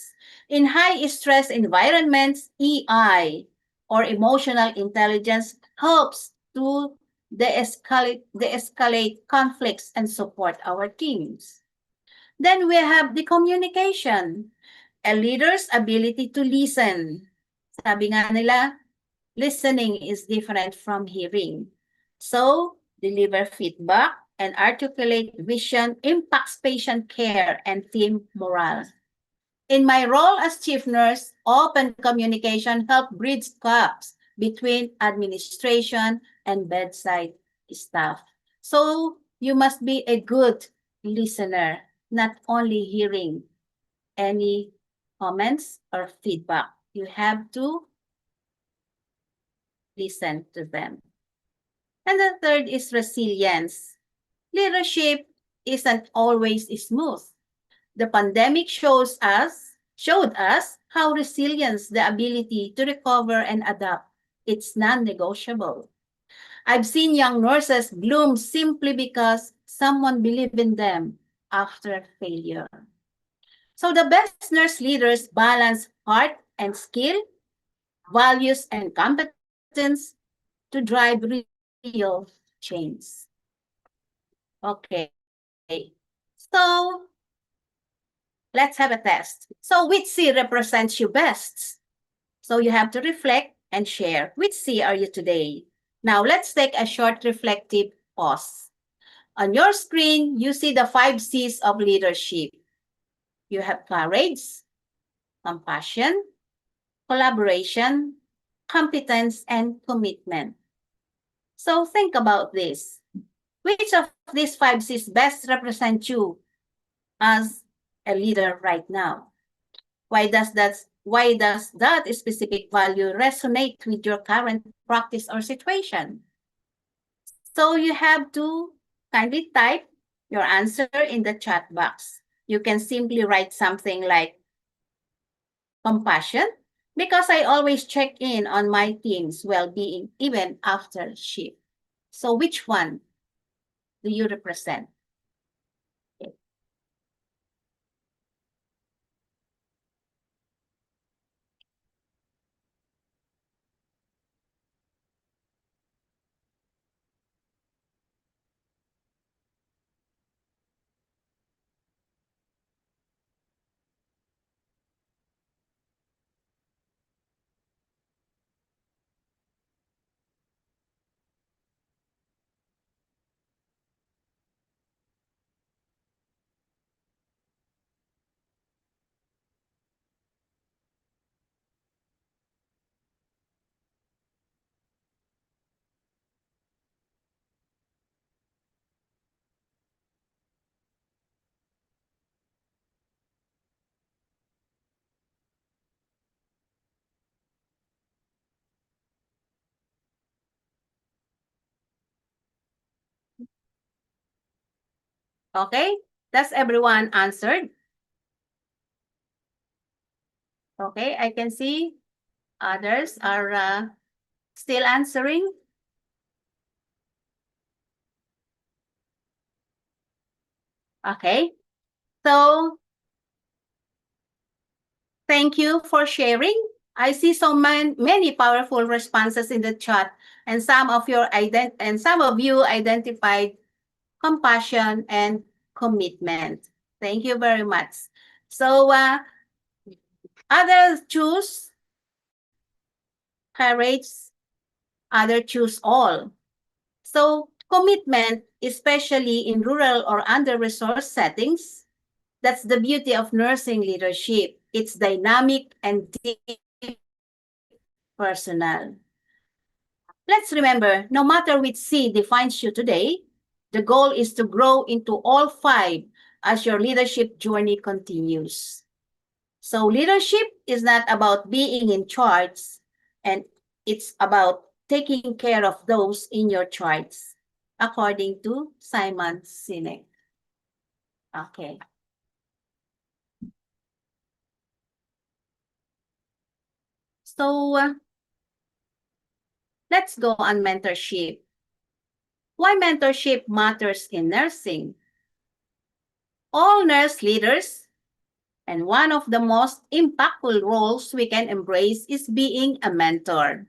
In high-stress environments, EI, or emotional intelligence, helps to de-escalate conflicts and support our teams. Then we have the communication, a leader's ability to listen. Sabi nga nila, listening is different from hearing. So, deliver feedback and articulate vision impacts patient care and team morale. In my role as chief nurse, open communication helps bridge gaps between administration and bedside staff. So, you must be a good listener, not only hearing any comments or feedback. You have to listen to them. And the third is resilience. Leadership isn't always smooth. The pandemic showed us how resilience, the ability to recover and adapt, it's non-negotiable. I've seen young nurses bloom simply because someone believed in them after failure. So the best nurse leaders balance heart and skill, values and competence to drive real change. Okay, so let's have a test. So which C represents you best? So you have to reflect and share. Which C are you today? Now let's take a short reflective pause. On your screen, you see the 5 C's of leadership. You have courage, compassion, collaboration, competence, and commitment. So think about this. Which of these 5 C's best represent you as a leader right now? Why does that specific value resonate with your current practice or situation? So you have to kindly type your answer in the chat box. You can simply write something like compassion, because I always check in on my team's well-being even after shift. So which one do you represent? Okay, does everyone answered? Okay, I can see others are still answering. Okay, so thank you for sharing. I see so many powerful responses in the chat, and some of you identified compassion and commitment. Thank you very much. So others choose courage, others choose all. So commitment, especially in rural or under-resourced settings, that's the beauty of nursing leadership. It's dynamic and deep personal. Let's remember, no matter which C defines you today, the goal is to grow into all 5 as your leadership journey continues. So leadership is not about being in charge. And it's about taking care of those in your charts, according to Simon Sinek. Okay. So let's go on mentorship. Why mentorship matters in nursing? All nurse leaders, and one of the most impactful roles we can embrace is being a mentor.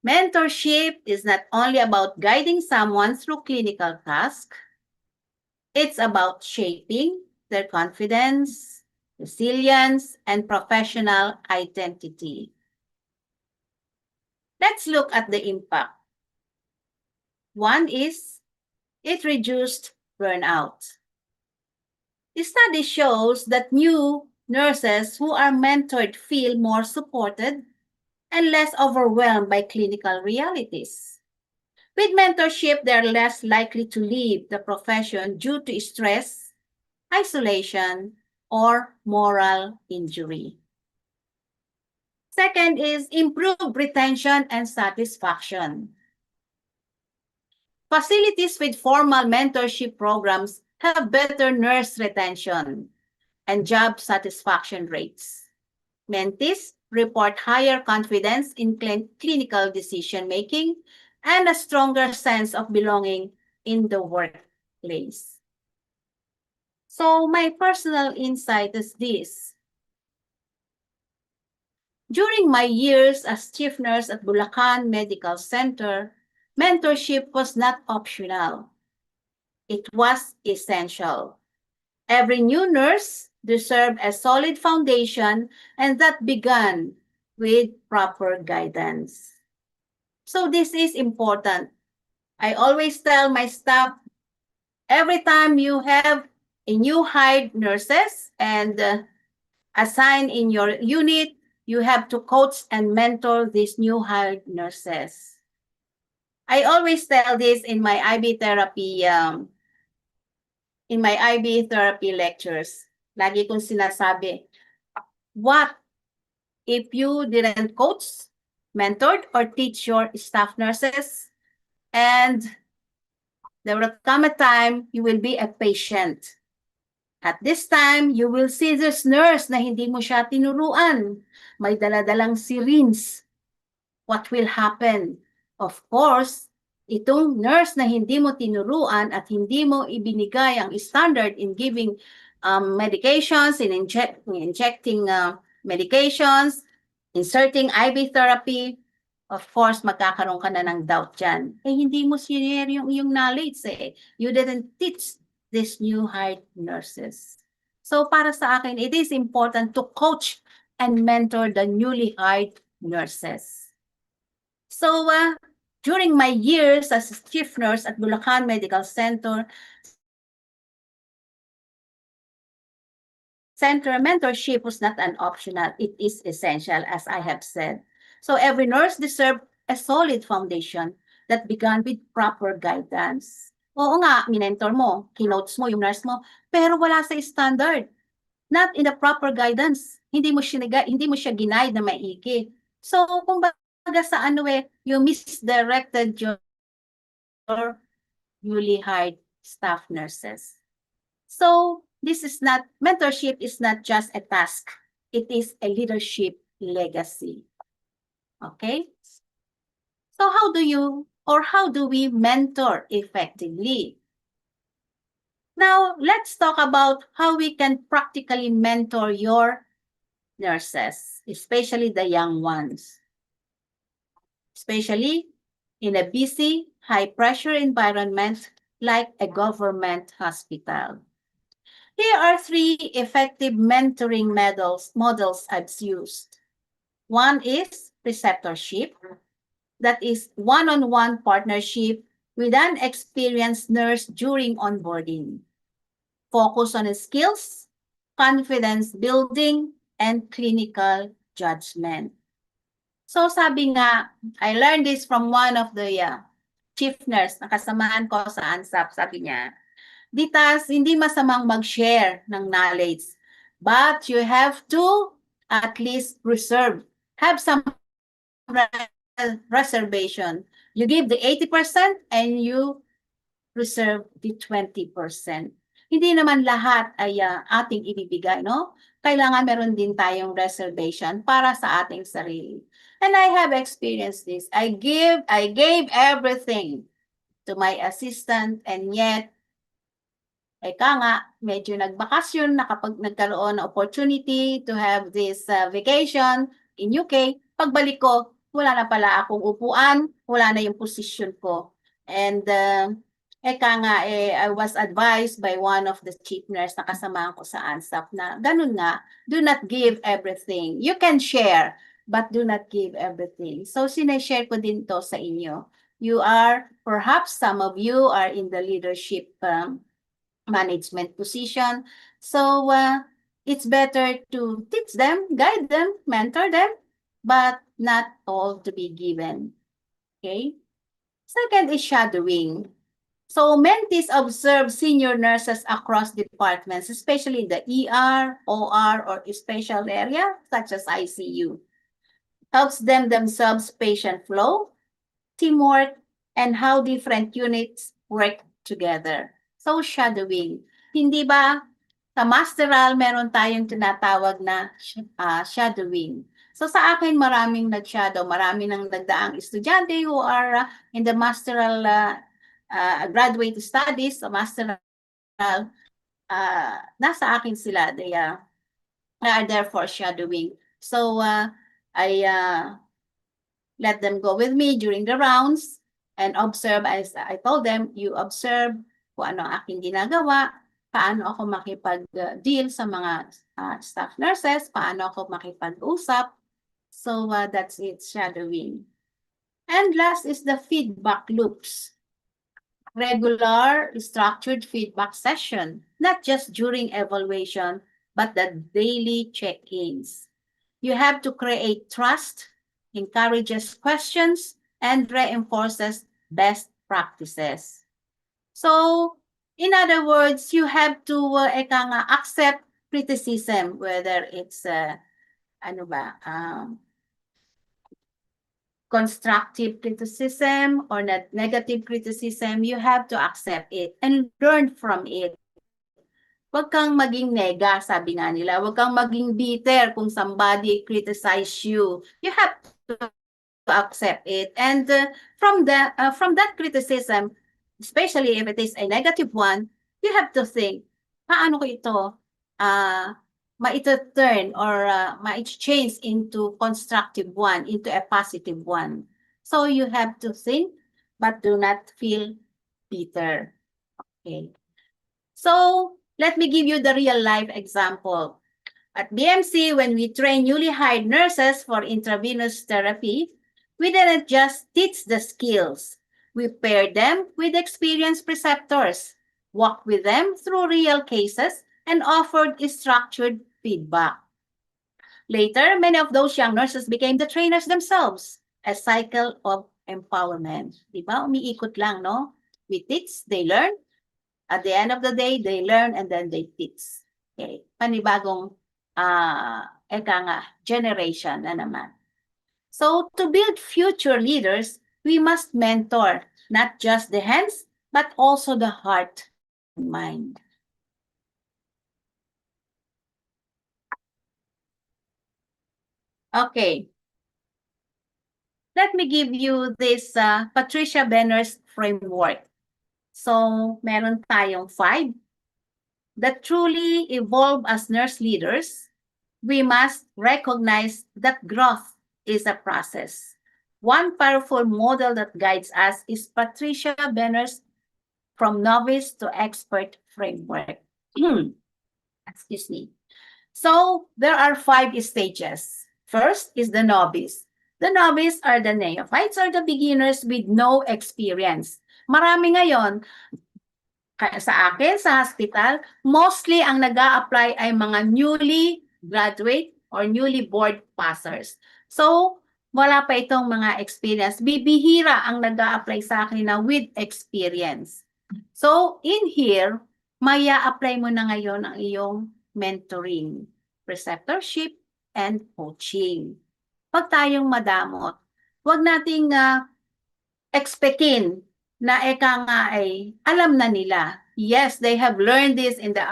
Mentorship is not only about guiding someone through clinical tasks, it's about shaping their confidence, resilience, and professional identity. Let's look at the impact. One is it reduced burnout. The study shows that new nurses who are mentored feel more supported and less overwhelmed by clinical realities. With mentorship, they are less likely to leave the profession due to stress, isolation, or moral injury. Second is improved retention and satisfaction. Facilities with formal mentorship programs have better nurse retention and job satisfaction rates. Mentees report higher confidence in clinical decision-making and a stronger sense of belonging in the workplace. So my personal insight is this. During my years as chief nurse at Bulacan Medical Center, mentorship was not optional. It was essential. Every new nurse deserved a solid foundation, and that began with proper guidance. So this is important. I always tell my staff, every time you have a new hired nurses and assigned in your unit, you have to coach and mentor these new hired nurses. I always tell this in my IB therapy lectures. Lagi kong sinasabi, what if you didn't coach, mentored, or teach your staff nurses? And there will come a time you will be a patient. At this time, you will see this nurse na hindi mo siya tinuruan. May daladalang syringe. What will happen? Of course, itong nurse na hindi mo tinuruan at hindi mo ibinigay ang standard in giving medications, in injecting medications, inserting IV therapy, of course, magkakaroon ka na ng doubt dyan. Eh, hindi mo sinare yung knowledge eh. You didn't teach these new hired nurses. So, para sa akin, it is important to coach and mentor the newly hired nurses. So, during my years as chief nurse at Bulacan Medical Center, mentorship was not an optional. It is essential, as I have said. So every nurse deserved a solid foundation that began with proper guidance. Oo nga, minentor mo, kinotes mo yung nurse mo, pero wala sa standard. Not in the proper guidance. Hindi mo siya ginaid na maigi. So, kumbaga sa you misdirected your newly hired staff nurses. So, mentorship is not just a task. It is a leadership legacy. Okay? So how do we mentor effectively? Now, let's talk about how we can practically mentor your nurses, especially the young ones. Especially in a busy, high-pressure environment like a government hospital. Here are 3 effective mentoring models I've used. One is preceptorship, that is one-on-one partnership with an experienced nurse during onboarding. Focus on skills, confidence building, and clinical judgment. So sabi nga, I learned this from one of the chief nurse na kasamahan ko sa ANSAP. Sabi niya, Ditas, hindi masamang mag-share ng knowledge, but you have to at least have some reservation. You give the 80% and you reserve the 20%. Hindi naman lahat ay ating ibibigay, no? Kailangan meron din tayong reservation para sa ating sarili. And I have experienced this. I gave everything to my assistant, and yet eka nga, medyo nagbakasyon na kapag nagkaroon ng opportunity to have this vacation in UK, pagbalik ko, wala na pala akong upuan, wala na yung position ko. And eka nga, I was advised by one of the chief nurse na kasamahan ko sa ANSAP na ganun nga, do not give everything. You can share, but do not give everything. So, sinashare ko din to sa inyo. You are, perhaps some of you are in the leadership management position. So it's better to teach them, guide them, mentor them, but not all to be given. Okay? Second is shadowing. So mentees observe senior nurses across departments, especially in the ER, OR, or special area such as ICU. Helps them themselves patient flow, teamwork, and how different units work together. So, shadowing. Hindi ba sa masteral meron tayong tinatawag na shadowing? So, sa akin, maraming nag-shadow, marami nang nagdaang estudyante who are in the masteral graduate studies, sa masteral, nasa akin sila. They are there for shadowing. So, I let them go with me during the rounds and observe. As I told them, you observe kung ano ang aking ginagawa, paano ako makipag-deal sa mga staff nurses, paano ako makipag-usap. So that's it, shadowing. And last is the feedback loops. Regular, structured feedback session, not just during evaluation, but the daily check-ins. You have to create trust, encourages questions, and reinforces best practices. So, in other words, you have to accept criticism, whether it's constructive criticism or negative criticism. You have to accept it and learn from it. Huwag kang maging nega, sabi nga nila. Huwag kang maging bitter kung somebody criticize you. You have to accept it. And from that criticism, especially if it is a negative one, you have to think, paano ko ito ma-turn or ma-change into constructive one, into a positive one. So you have to think, but do not feel bitter. Okay. So, let me give you the real life example. At BMC, when we train newly hired nurses for intravenous therapy, we didn't just teach the skills. We paired them with experienced preceptors, walked with them through real cases, and offered structured feedback. Later, many of those young nurses became the trainers themselves, a cycle of empowerment. Diba? Umiikot lang, no? We teach, they learn. At the end of the day, they learn and then they teach. Okay. Panibagong generation na naman. So, to build future leaders, we must mentor not just the hands, but also the heart and mind. Okay. Let me give you this Patricia Benner's framework. So, meron tayong 5 that truly evolve as nurse leaders. We must recognize that growth is a process. One powerful model that guides us is Patricia Benner's From Novice to Expert framework. Excuse me. So, there are 5 stages. First is the novice. The novice are the neophytes or the beginners with no experience. Marami ngayon, sa akin, sa hospital, mostly ang nag-a-apply ay mga newly graduate or newly board passers. So, wala pa itong mga experience. Bibihira ang nag-a-apply sa akin na with experience. So, in here, maya-apply mo na ngayon ang iyong mentoring, preceptorship, and coaching. Huwag tayong madamot. Huwag nating expectin na eka nga ay alam na nila. Yes, they have learned this in the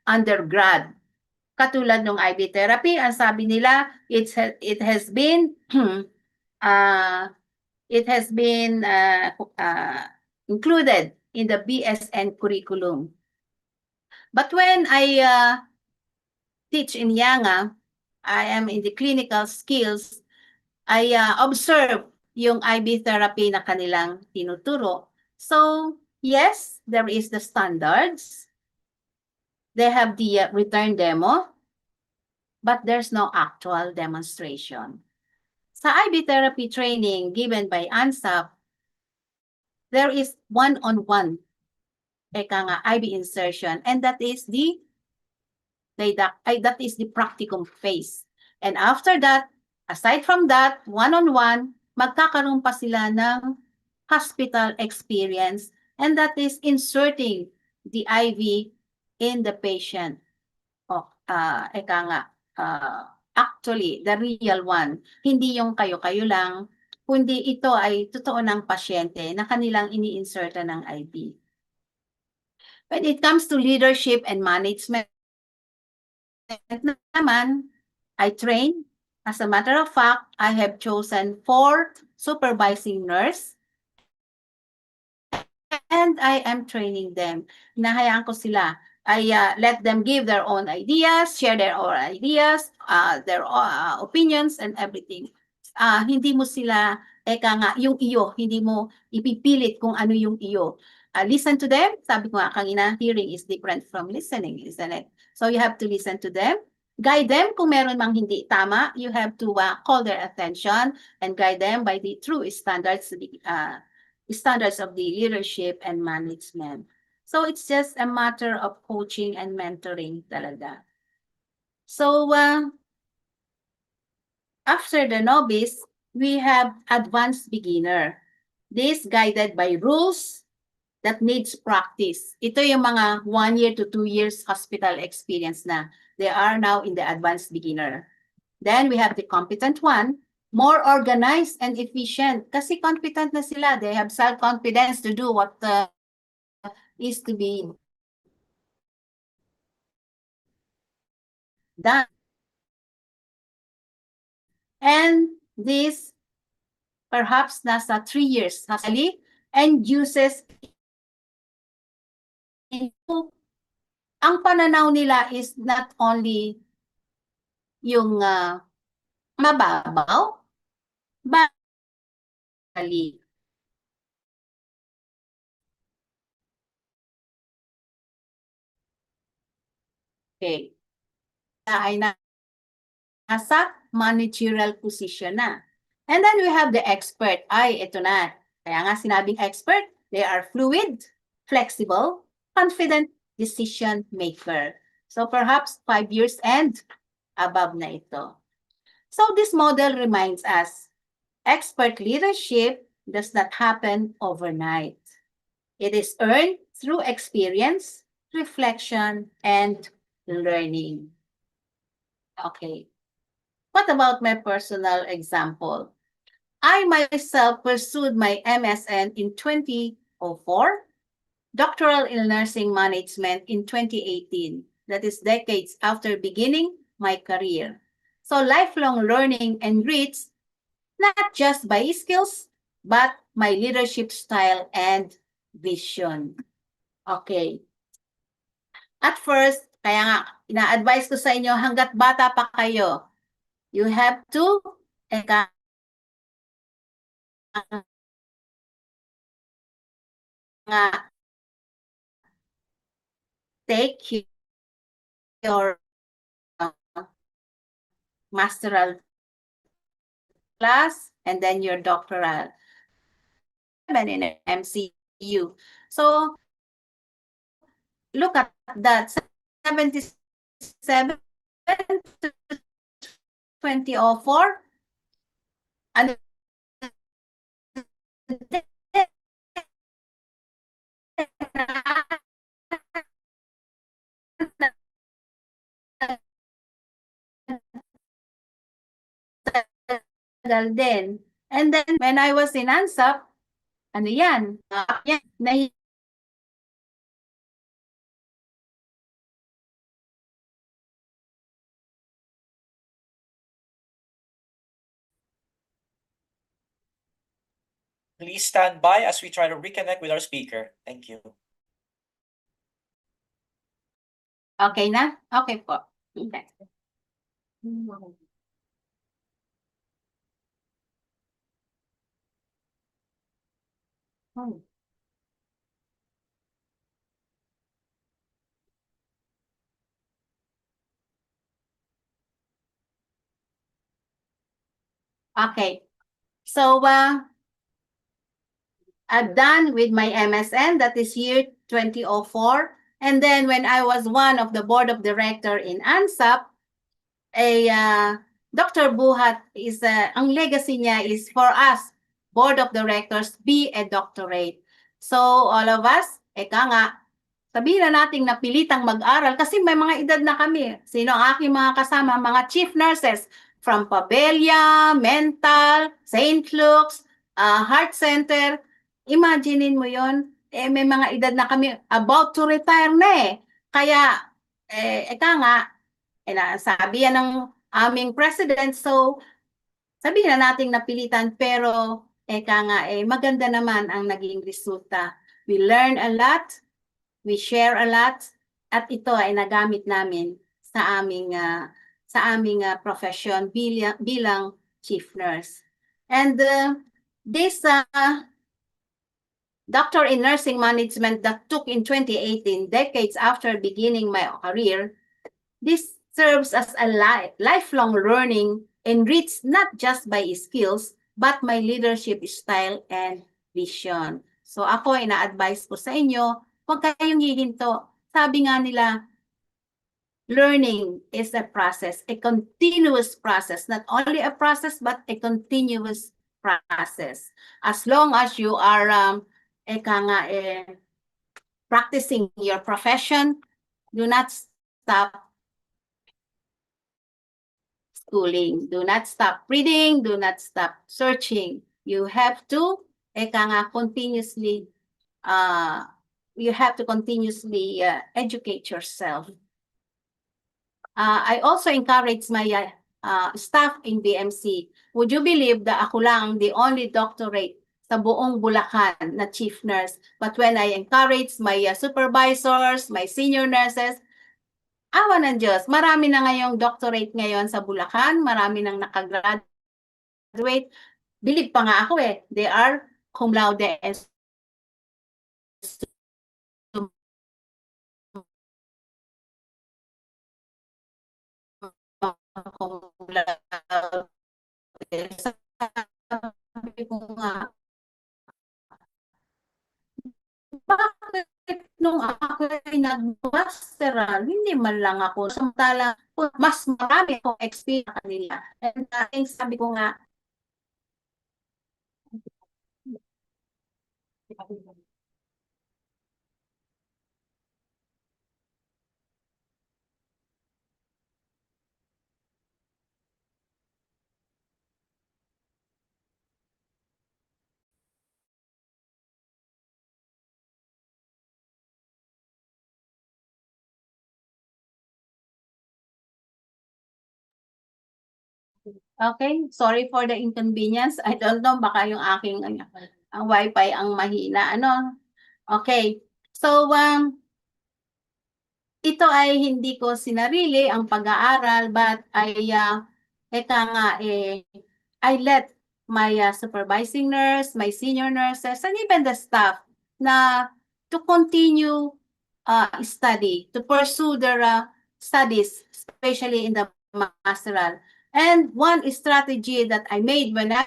undergrad. Katulad ng IV therapy, ang sabi nila, it has been included in the BSN curriculum. But when I teach in Yanga, I am in the clinical skills, I observe yung IV therapy na kanilang tinuturo. So, yes, there is the standards. They have the return demo, but there's no actual demonstration. Sa IV therapy training given by ANSAP, there is one-on-one IV insertion, and that is the practicum phase. And after that, aside from that, one-on-one, magkakaroon pa sila ng hospital experience, and that is inserting the IV in the patient. Actually, the real one, hindi yung kayo-kayo lang, kundi ito ay totoo ng pasyente na kanilang ini-insertan ng IV. When it comes to leadership and management naman, I train. As a matter of fact, I have chosen 4 supervising nurse and I am training them. Hinahayaan ko sila. I let them give their own ideas, share their own ideas, their opinions and everything. Hindi mo sila, yung iyo, hindi mo ipipilit kung ano yung iyo. Listen to them. Sabi ko nga kanina, hearing is different from listening, isn't it? So you have to listen to them. Guide them kung meron mang hindi tama. You have to call their attention and guide them by the true standards of the leadership and management. So it's just a matter of coaching and mentoring talaga. So after the novice, we have advanced beginner. This guided by rules that needs practice. Ito yung mga 1 year to 2 years hospital experience na. They are now in the advanced beginner. Then we have the competent one, more organized and efficient. Kasi competent na sila. They have self-confidence to do what is to be done. And this perhaps nasa 3 years and uses ang pananaw nila is not only yung mababaw, but okay. Ay nasa managerial position na. And then we have the expert. Ay, ito na. Kaya nga sinabing expert, they are fluid, flexible, confident decision maker. So perhaps 5 years and above na ito. So this model reminds us, expert leadership does not happen overnight. It is earned through experience, reflection, and learning. Okay. What about my personal example? I myself pursued my MSN in 2004, doctoral in nursing management in 2018. That is decades after beginning my career. So lifelong learning enriched not just by skills, but my leadership style and vision. Okay. At first, kaya nga, ina-advise ko sa inyo, hanggat bata pa kayo, you have to take your masteral class and then your doctoral in MCU. So look at that, 77 to 2004. And din And then when I was in ANSAP, ano yan, Please stand by as we try to reconnect with our speaker. Thank you. Okay na? Okay po. Okay. Okay. So, I'm done with my MSN, that is year 2004. And then when I was one of the board of director in ANSAP, Dr. Buhat is, ang legacy niya is for us, board of directors, be a doctorate. So all of us, nga, sabihin na nating napilitang mag-aral kasi may mga edad na kami. Sino ang aking mga kasama? Mga chief nurses from Pabelia, Mental, St. Luke's, Heart Center. Imaginein mo yon, may mga edad na kami about to retire na eh. Kaya, nga, sabi yan ng aming president, so sabihin na nating napilitan, pero nga, maganda naman ang naging resulta. We learn a lot, we share a lot, at ito ay nagamit namin sa aming profession bilang chief nurse. And this doctor in nursing management that took in 2018, decades after beginning my career, this serves as a lifelong learning, enriched not just by skills, but my leadership style and vision. So ako, ina-advise ko sa inyo, huwag kayong hihinto. Sabi nga nila, learning is a process, a continuous process, not only a process, but a continuous process. As long as you are practicing your profession, do not stop schooling. Do not stop reading. Do not stop searching. You have to continuously educate yourself. I also encourage my staff in BMC. Would you believe that ako lang the only doctorate sa buong Bulacan na chief nurse? But when I encourage my supervisors, my senior nurses, awa ng Diyos, marami na ngayong doctorate ngayon sa Bulacan, marami nang nakagraduate. Believe pa nga ako eh, they are cum laude and cum laude. Sabi ko nga, bakit nung ako ay nag-masteral, hindi man lang ako, samantala, mas marami akong experience kanila. And sabi ko nga, okay, sorry for the inconvenience. I don't know, baka yung aking ang wifi ang mahina. Okay, so ito ay hindi ko sinarili ang pag-aaral, but I let my supervising nurse, my senior nurses, and even the staff na to continue study, to pursue their studies, especially in the masteral. And one strategy that I made when I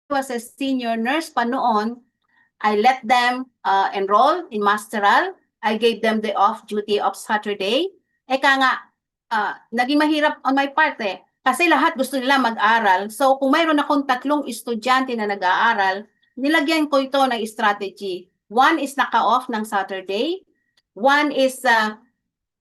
was a senior nurse pa noon, I let them enroll in masteral. I gave them the off duty of Saturday. Naging mahirap on my part eh. Kasi lahat gusto nila mag-aral. So kung mayroon akong 3 estudyante na nag-aaral, nilagyan ko ito ng strategy. One is naka-off ng Saturday. One is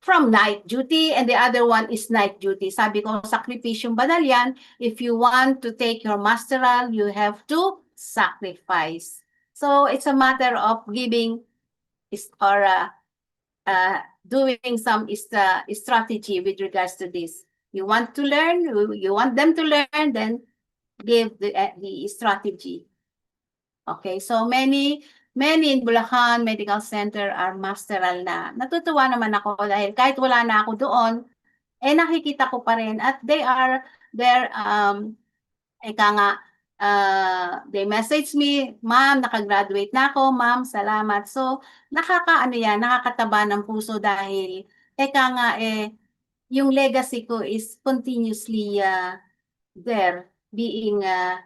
from night duty, and the other one is night duty. Sabi ko, sakripisyong banal yan. If you want to take your masteral, you have to sacrifice. So it's a matter of giving or doing some strategy with regards to this. You want to learn, you want them to learn, then give the strategy. Okay, so many in Bulacan Medical Center are masteral na. Natutuwa naman ako dahil kahit wala na ako doon, nakikita ko pa rin at they're ika nga, they message me, ma'am, nakagraduate na ako, ma'am, salamat. So, nakakataba ng puso dahil, nga, yung legacy ko is continuously there, being, a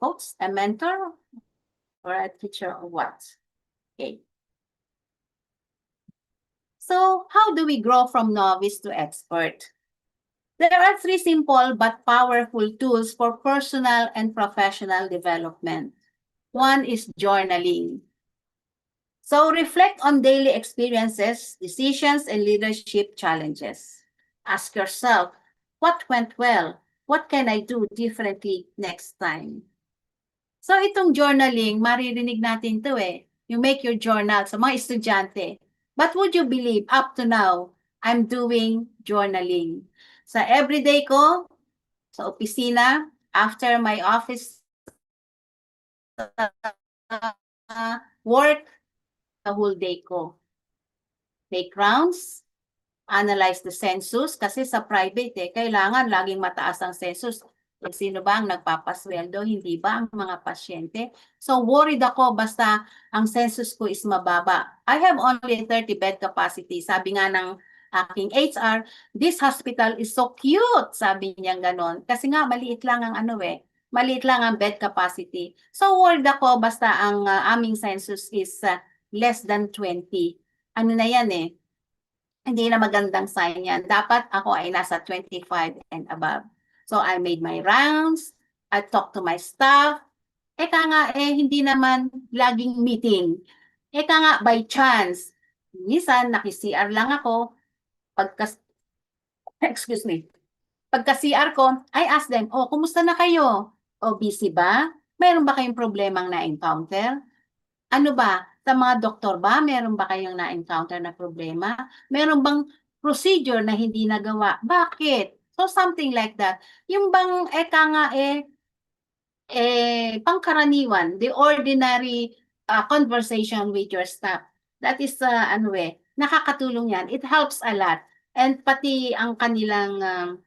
coach, a mentor, or a teacher or what. Okay. So, how do we grow from novice to expert? There are 3 simple but powerful tools for personal and professional development. One is journaling. So reflect on daily experiences, decisions, and leadership challenges. Ask yourself, what went well? What can I do differently next time? So itong journaling, maririnig natin to You make your journal sa mga estudyante. But would you believe, up to now, I'm doing journaling. Sa everyday ko, sa opisina, after my office work, the whole day ko. Make rounds, analyze the census, kasi sa private kailangan laging mataas ang census. Sino ba ang nagpapasweldo? Hindi ba ang mga pasyente? So worried ako basta ang census ko is mababa. I have only 30 bed capacity. Sabi nga ng aking HR, this hospital is so cute, sabi niya ganon. Kasi nga maliit lang ang maliit lang ang bed capacity. So worried ako basta ang aming census is less than 20. Ano na yan hindi na magandang sign yan. Dapat ako ay nasa 25 and above. So I made my rounds, I talked to my staff. Hindi naman laging meeting. By chance, minsan naki-CR lang ako. Excuse me. Pagka-CR ko, I ask them, kumusta na kayo? Busy ba? Meron ba kayong problemang na-encounter? Ano ba? Sa mga doktor ba, meron ba kayong na-encounter na problema? Meron bang procedure na hindi nagawa? Bakit? So something like that. Yung bang pangkaraniwan, the ordinary conversation with your staff. That is nakakatulong yan. It helps a lot. And pati ang kanilang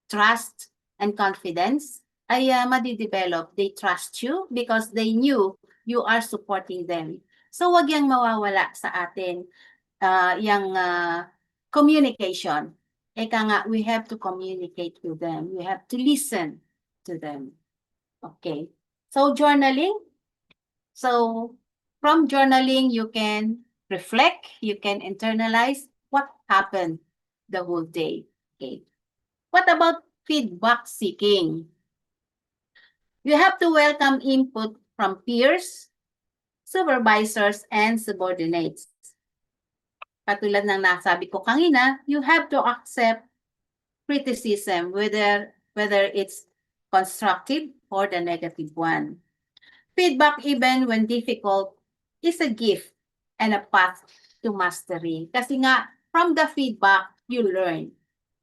trust and confidence ay madidevelop. They trust you because they knew you are supporting them. So wag yang mawawala sa atin yung communication. We have to communicate with them. We have to listen to them. Okay. So journaling. So from journaling, you can reflect, you can internalize what happened the whole day. Okay. What about feedback seeking? You have to welcome input from peers, supervisors, and subordinates. Katulad ng nasabi ko kanina, you have to accept criticism, whether it's constructive or the negative one. Feedback, even when difficult, is a gift and a path to mastery. Kasi nga, from the feedback, you learn.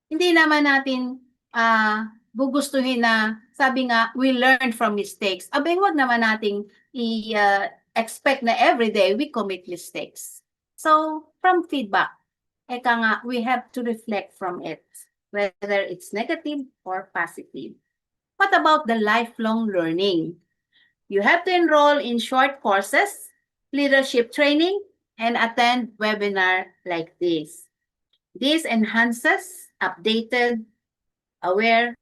Hindi naman natin gugustuhin na, sabi nga, we learn from mistakes. Abay, wag naman nating expect na everyday we commit mistakes. So, from feedback, we have to reflect from it, whether it's negative or positive. What about the lifelong learning? You have to enroll in short courses, leadership training, and attend webinar like this. This enhances updated, aware,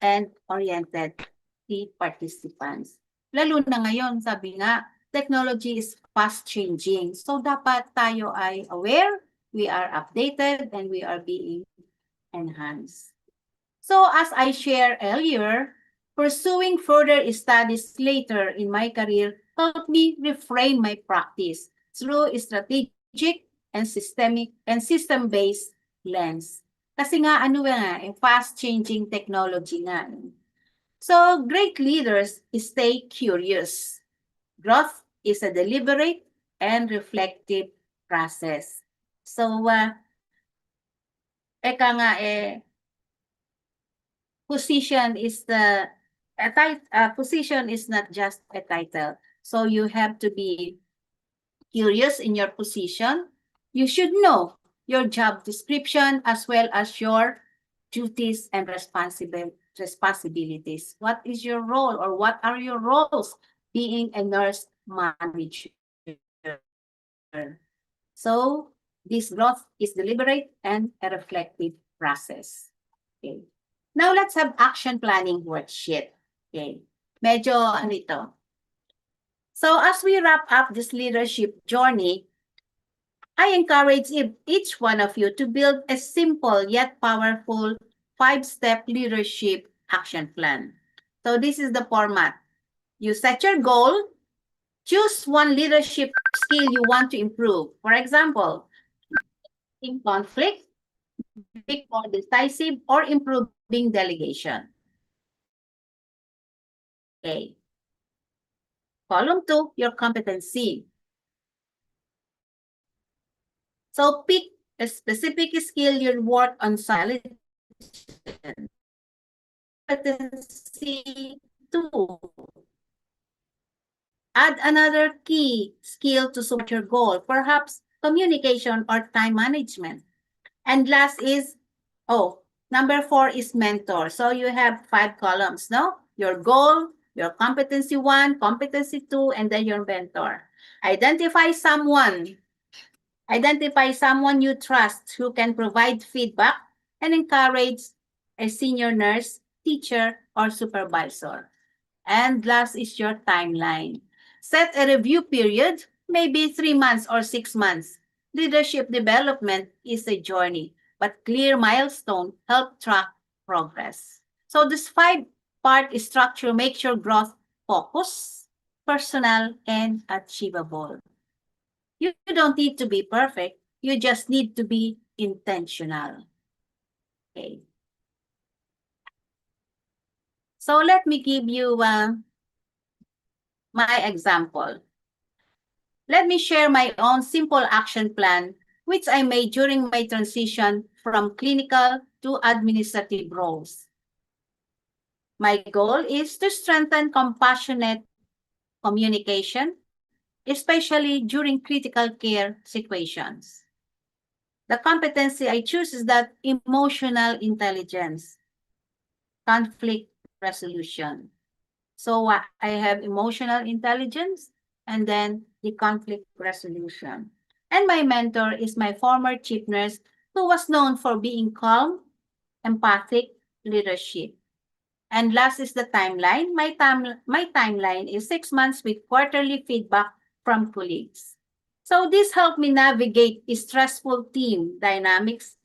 and oriented the participants. Lalo na ngayon, sabi nga, technology is fast changing. So dapat tayo ay aware, we are updated, and we are being enhanced. So as I shared earlier, pursuing further studies later in my career helped me reframe my practice through strategic and system-based lens. Kasi nga, fast-changing technology nga. So, great leaders stay curious. Growth is a deliberate and reflective process. So, position is position is not just a title. So you have to be curious in your position. You should know your job description as well as your duties and responsibilities. What is your role or what are your roles being a nurse manager? So this growth is deliberate and a reflective process. Okay. Now let's have action planning worksheet. Okay. Medyo ano ito. So as we wrap up this leadership journey, I encourage each one of you to build a simple yet powerful 5-step leadership action plan. So this is the format. You set your goal, choose one leadership skill you want to improve. For example, in conflict, being more decisive, or improving delegation. Okay. Column 2, your competency. So pick a specific skill you'll work on solid. Competency 2. Add another key skill to support your goal, perhaps communication or time management. And last is, number 4 is mentor. So you have 5 columns, no? Your goal, your competency 1, competency 2, and then your mentor. Identify someone you trust who can provide feedback and encourage a senior nurse, teacher, or supervisor. And last is your timeline. Set a review period, maybe 3 months or 6 months. Leadership development is a journey, but clear milestones help track progress. So this 5-part structure makes your growth focused, personal, and achievable. You don't need to be perfect. You just need to be intentional. Okay. So let me give you my example. Let me share my own simple action plan, which I made during my transition from clinical to administrative roles. My goal is to strengthen compassionate communication, especially during critical care situations. The competency I choose is that emotional intelligence, conflict resolution. So I have emotional intelligence and then the conflict resolution. And my mentor is my former chief nurse who was known for being calm, empathic leadership. And last is the timeline. My timeline is 6 months with quarterly feedback from colleagues. So this helped me navigate stressful team dynamics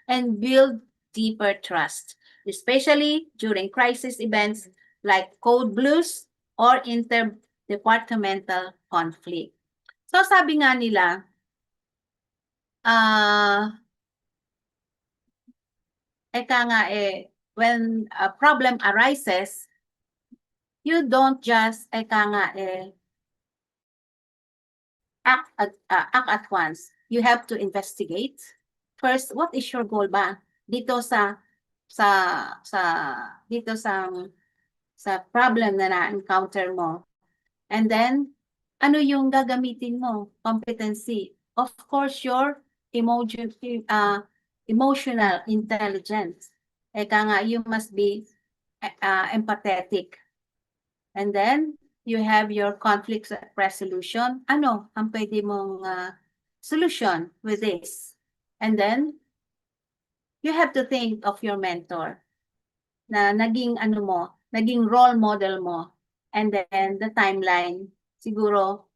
and build deeper trust, especially during crisis events like code blues or interdepartmental conflict. So sabi nga nila, when a problem arises, you don't just act at once. You have to investigate. First, what is your goal ba dito sa problem na na-encounter mo? And then, ano yung gagamitin mo? Competency. Of course, your emotional intelligence. You must be empathetic. And then, you have your conflict resolution. Ano ang pwede mong solution with this? And then, you have to think of your mentor na naging role model mo. And then, the timeline, siguro,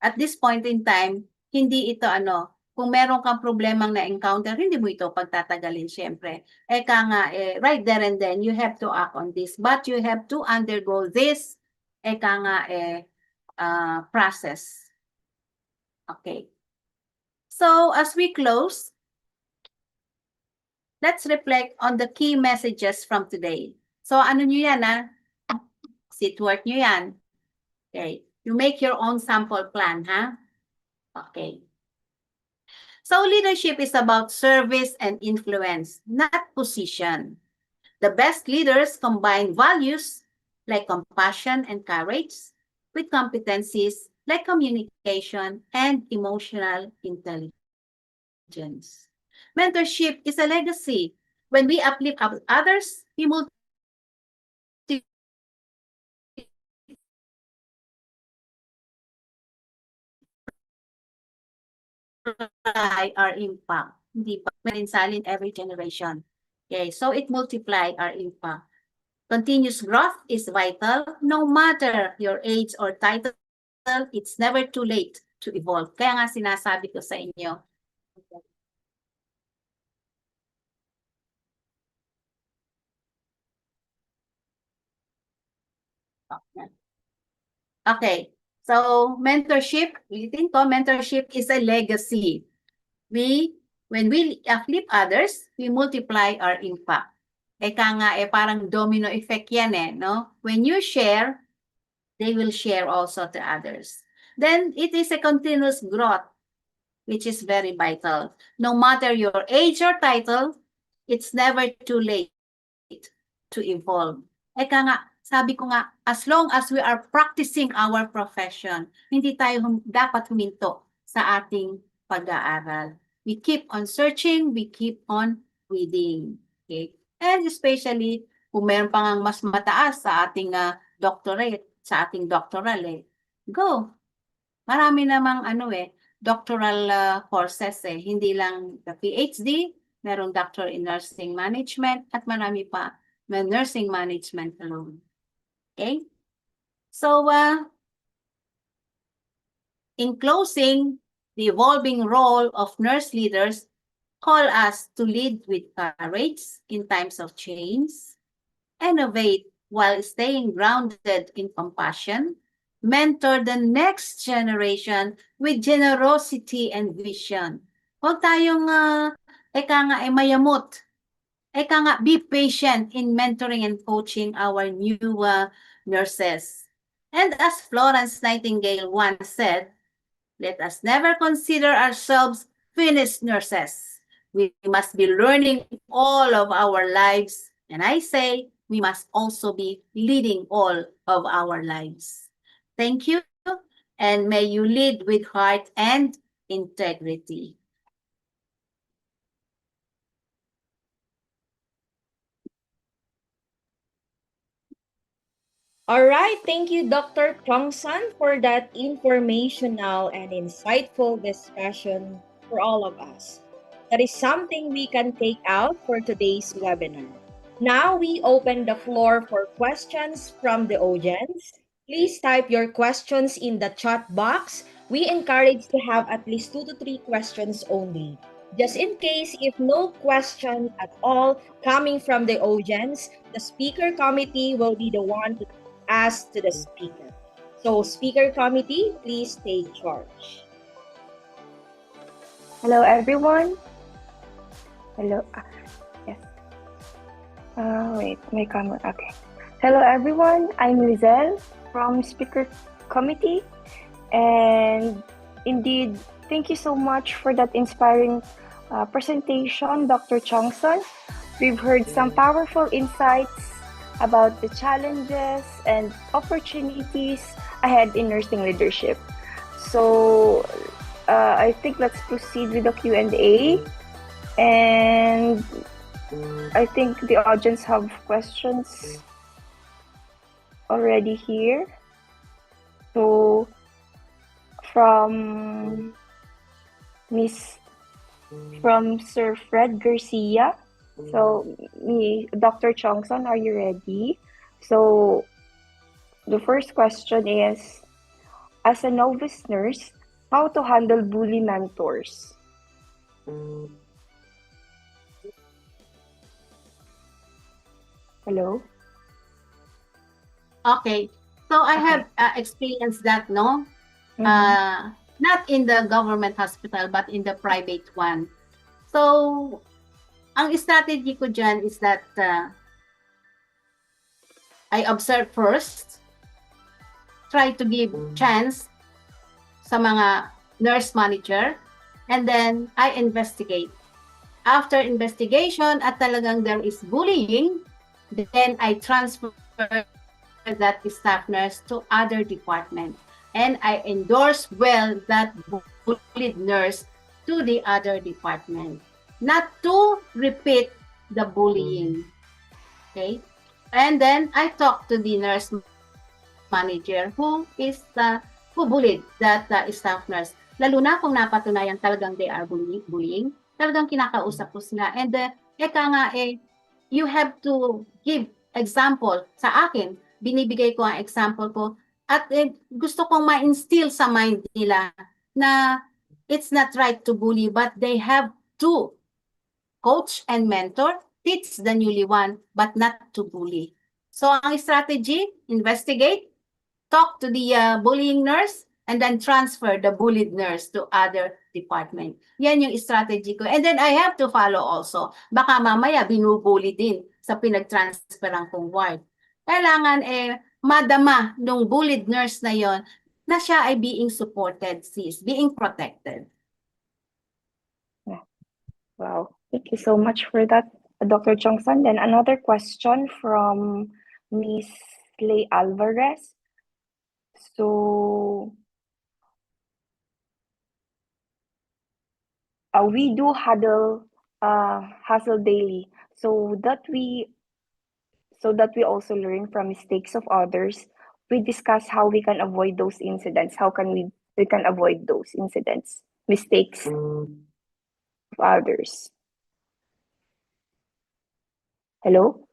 at this point in time, hindi ito kung meron kang problemang na-encounter, hindi mo ito pagtatagalin, syempre. Right there and then, you have to act on this. But you have to undergo this, process. Okay. So as we close, let's reflect on the key messages from today. So ano nyo yan Sit work nyo yan. Okay. You make your own sample plan, ha? Okay. So leadership is about service and influence, not position. The best leaders combine values like compassion and courage with competencies like communication and emotional intelligence. Mentorship is a legacy. When we uplift others, we multiply our impact. Hindi ba? In every generation. Okay, so it multiply our impact. Continuous growth is vital. No matter your age or title, it's never too late to evolve. Kaya nga sinasabi ko sa inyo. Okay, so mentorship, ulitin ko, mentorship is a legacy. When we uplift others, we multiply our impact. Eka nga, parang domino effect yan no? When you share, they will share also to others. Then it is a continuous growth, which is very vital. No matter your age or title, it's never too late to evolve. Eka nga, sabi ko nga, as long as we are practicing our profession, hindi tayo dapat huminto sa ating pag-aaral. We keep on searching, we keep on reading. Okay? And especially, kung meron pa nga mas mataas sa ating doctorate, sa ating doctoral, go. Marami namang doctoral courses hindi lang the PhD, merong Doctor in Nursing Management, at marami pa na nursing management alone. Okay? So, in closing, the evolving role of nurse leaders call us to lead with courage in times of change, innovate while staying grounded in compassion, mentor the next generation with generosity and vision. Huwag tayong, mayamot. Be patient in mentoring and coaching our new nurses. And as Florence Nightingale once said, let us never consider ourselves finished nurses. We must be learning all of our lives. And I say, we must also be leading all of our lives. Thank you, and may you lead with heart and integrity. All right, thank you, Dr. Chongsan, for that informational and insightful discussion for all of us. That is something we can take out for today's webinar. Now we open the floor for questions from the audience. Please type your questions in the chat box. We encourage to have at least 2 to 3 questions only. Just in case if no question at all coming from the audience, the speaker committee will be the one to ask to the speaker. So speaker committee, please take charge. Hello, everyone. Hello. Yes. Wait, my camera. Okay. Hello, everyone. I'm Lizelle from Speaker Committee. And indeed, thank you so much for that inspiring presentation, Dr. Chongson. We've heard some powerful insights about the challenges and opportunities ahead in nursing leadership. So I think let's proceed with the Q&A. And I think the audience have questions already here. So from Sir Fred Garcia. So, Dr. Chongson, are you ready? So, the first question is, as a novice nurse, how to handle bully mentors? Hello? Okay. So I have experienced that, no? not in the government hospital but in the private one. So, ang strategy ko dyan is that I observe first, try to give chance sa mga nurse manager, and then I investigate. After investigation at talagang there is bullying, then I transfer that staff nurse to other department. And I endorse well that bullied nurse to the other department. Not to repeat the bullying. Okay? And then I talk to the nurse manager who bullied that staff nurse. Lalo na kung napatunayan talagang they are bullying, talagang kinakausap ko sila. And you have to give example sa akin. Binibigay ko ang example ko. At gusto kong ma-instill sa mind nila na it's not right to bully, but they have to coach and mentor, teach the newly one, but not to bully. So ang strategy, investigate, talk to the bullying nurse, and then transfer the bullied nurse to other department. Yan yung strategy ko. And then I have to follow also. Baka mamaya binubully din sa pinag-transferan kong ward. Kailangan madama nung bullied nurse na yon na siya ay being supported, being protected. Wow, thank you so much for that, Dr. Chongson. Then another question from Miss Lay Alvarez. So, we do hustle daily, so that we also learn from mistakes of others. We discuss how we can avoid those incidents. How can we can avoid those incidents, mistakes of others. Hello?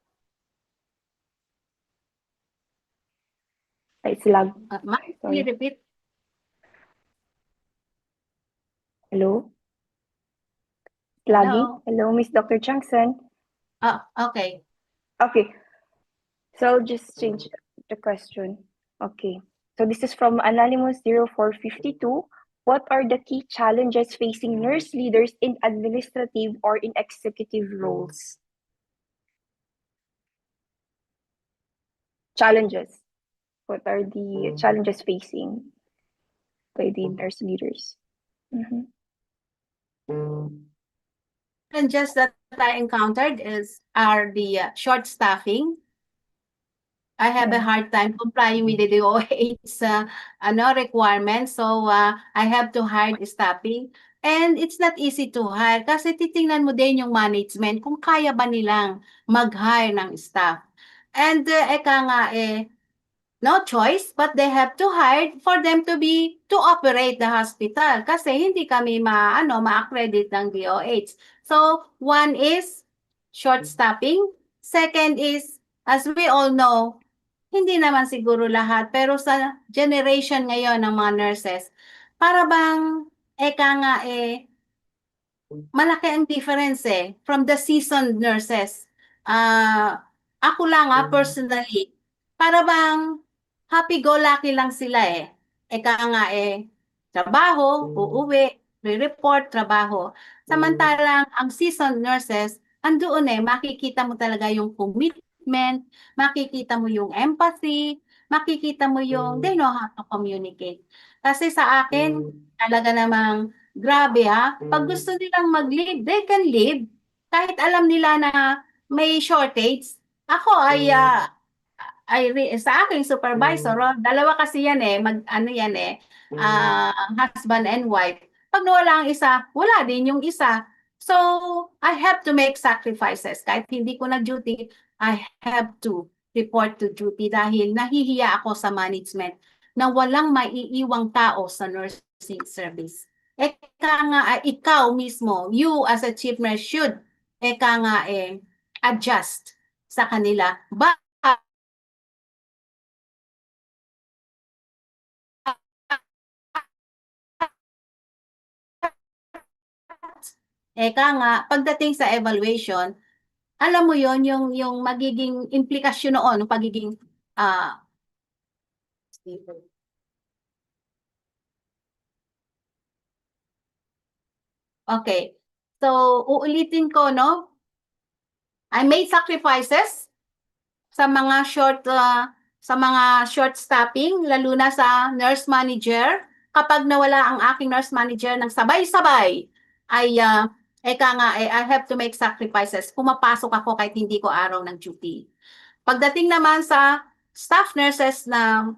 It's lag. Ma'am, can you repeat? Hello? Laggy? Hello? Hello, Miss Dr. Changson. Okay. Okay. So just change the question. Okay. So this is from Anonymous 0452. What are the key challenges facing nurse leaders in administrative or in executive roles? Challenges. What are the challenges facing by the nurse leaders? Mm-hmm. And just that I encountered are the short staffing. I have a hard time complying with the DOH's requirements. So I have to hire staffing. And it's not easy to hire kasi titingnan mo din yung management kung kaya ba nilang mag-hire ng staff. And no choice, but they have to hire for them to operate the hospital kasi hindi kami ma-accredit ng DOH. So, one is short staffing. Second is, as we all know, hindi naman siguro lahat, pero sa generation ngayon ng mga nurses, para bang, malaki ang difference from the seasoned nurses. Ako lang personally, para bang happy-go-lucky lang sila trabaho, uuwi, re-report, trabaho. Samantalang ang seasoned nurses, andoon makikita mo talaga yung commitment, makikita mo yung empathy, makikita mo yung they know how to communicate. Kasi sa akin, talaga namang grabe pag gusto nilang mag-leave, they can leave. Kahit alam nila na may shortage. Ako sa aking supervisor, dalawa kasi yan husband and wife. Pag nawala ang isa, wala din yung isa. So, I have to make sacrifices. Kahit hindi ko nag-duty, I have to report to duty dahil nahihiya ako sa management na walang maiiwang tao sa nursing service. Ikaw mismo, you as a chief nurse should adjust sa kanila. But pagdating sa evaluation, alam mo yon yung magiging implikasyon noon, yung pagiging Okay. So, uulitin ko, no? I made sacrifices sa mga short stopping, lalo na sa nurse manager. Kapag nawala ang aking nurse manager ng sabay-sabay, ay I have to make sacrifices. Pumapasok ako kahit hindi ko araw ng duty. Pagdating naman sa staff nurses na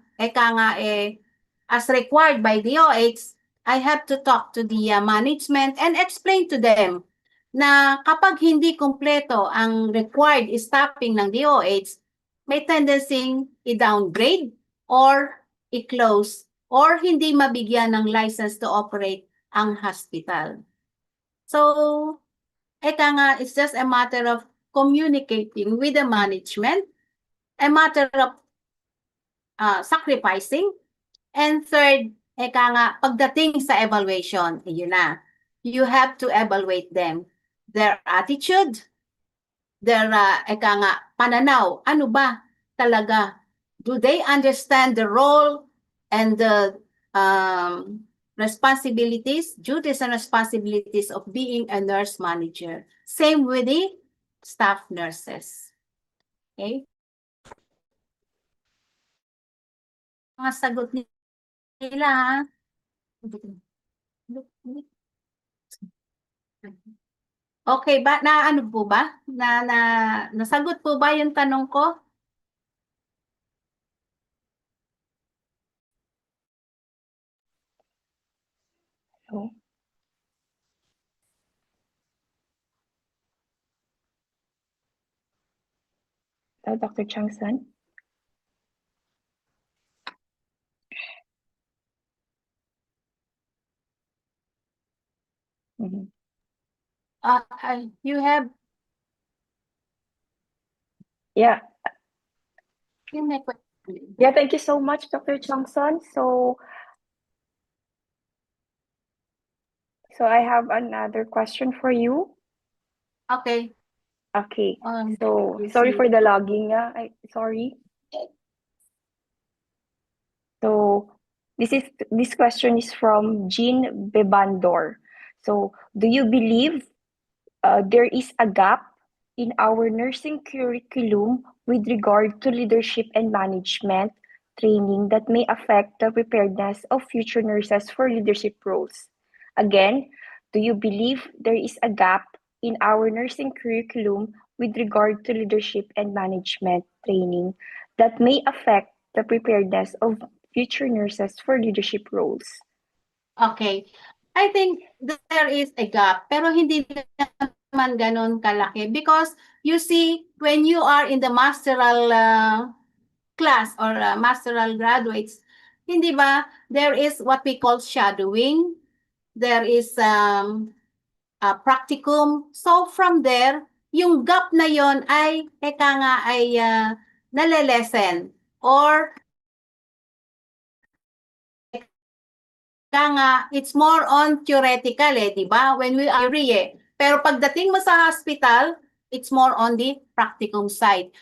as required by DOH, I have to talk to the management and explain to them na kapag hindi kumpleto ang required staffing ng DOH, may tendency i-downgrade or i-close or hindi mabigyan ng license to operate ang hospital. So, it's just a matter of communicating with the management, a matter of sacrificing, and third, pagdating sa evaluation, yun na, you have to evaluate them, their attitude, their pananaw, ano ba talaga? Do they understand the role and the responsibilities, duties and responsibilities of being a nurse manager? Same with the staff nurses. Okay? Mga sagot nila, ha? Okay ba? Ano po ba? Nasagot po ba yung tanong ko? Hello? Dr. Changson? Mm-hmm. You have... Yeah. Yeah, thank you so much, Dr. Changson. So I have another question for you. Okay. Okay. So sorry for the logging. Sorry. So this question is from Jean Bebandor. So do you believe there is a gap in our nursing curriculum with regard to leadership and management training that may affect the preparedness of future nurses for leadership roles? Again, do you believe there is a gap in our nursing curriculum with regard to leadership and management training that may affect the preparedness of future nurses for leadership roles? Okay. I think there is a gap, pero hindi naman ganun kalaki. Because you see, when you are in the masteral class or masteral graduates, hindi ba, there is what we call shadowing. There is practicum. So from there, yung gap na yon ay, nalelesen. Or it's more on theoretical di ba? When we are theory Pero pagdating mo sa hospital, it's more on the practicum side.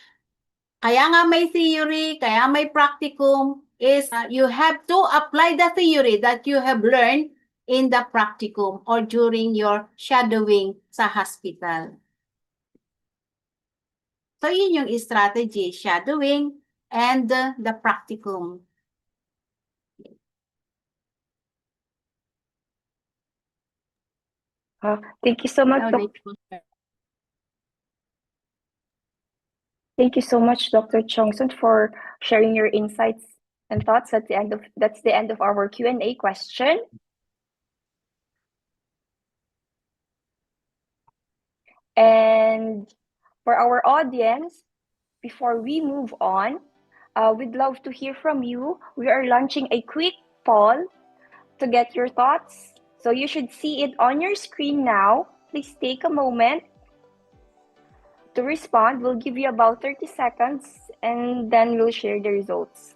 Kaya nga may theory, kaya may practicum, is you have to apply the theory that you have learned in the practicum or during your shadowing sa hospital. So yun yung strategy, shadowing and the practicum. Thank you so much, Thank you so much, Dr. Chongson, for sharing your insights and thoughts. That's the end of our Q&A question. And for our audience, before we move on, we'd love to hear from you. We are launching a quick poll to get your thoughts. So you should see it on your screen now. Please take a moment to respond. We'll give you about 30 seconds and then we'll share the results.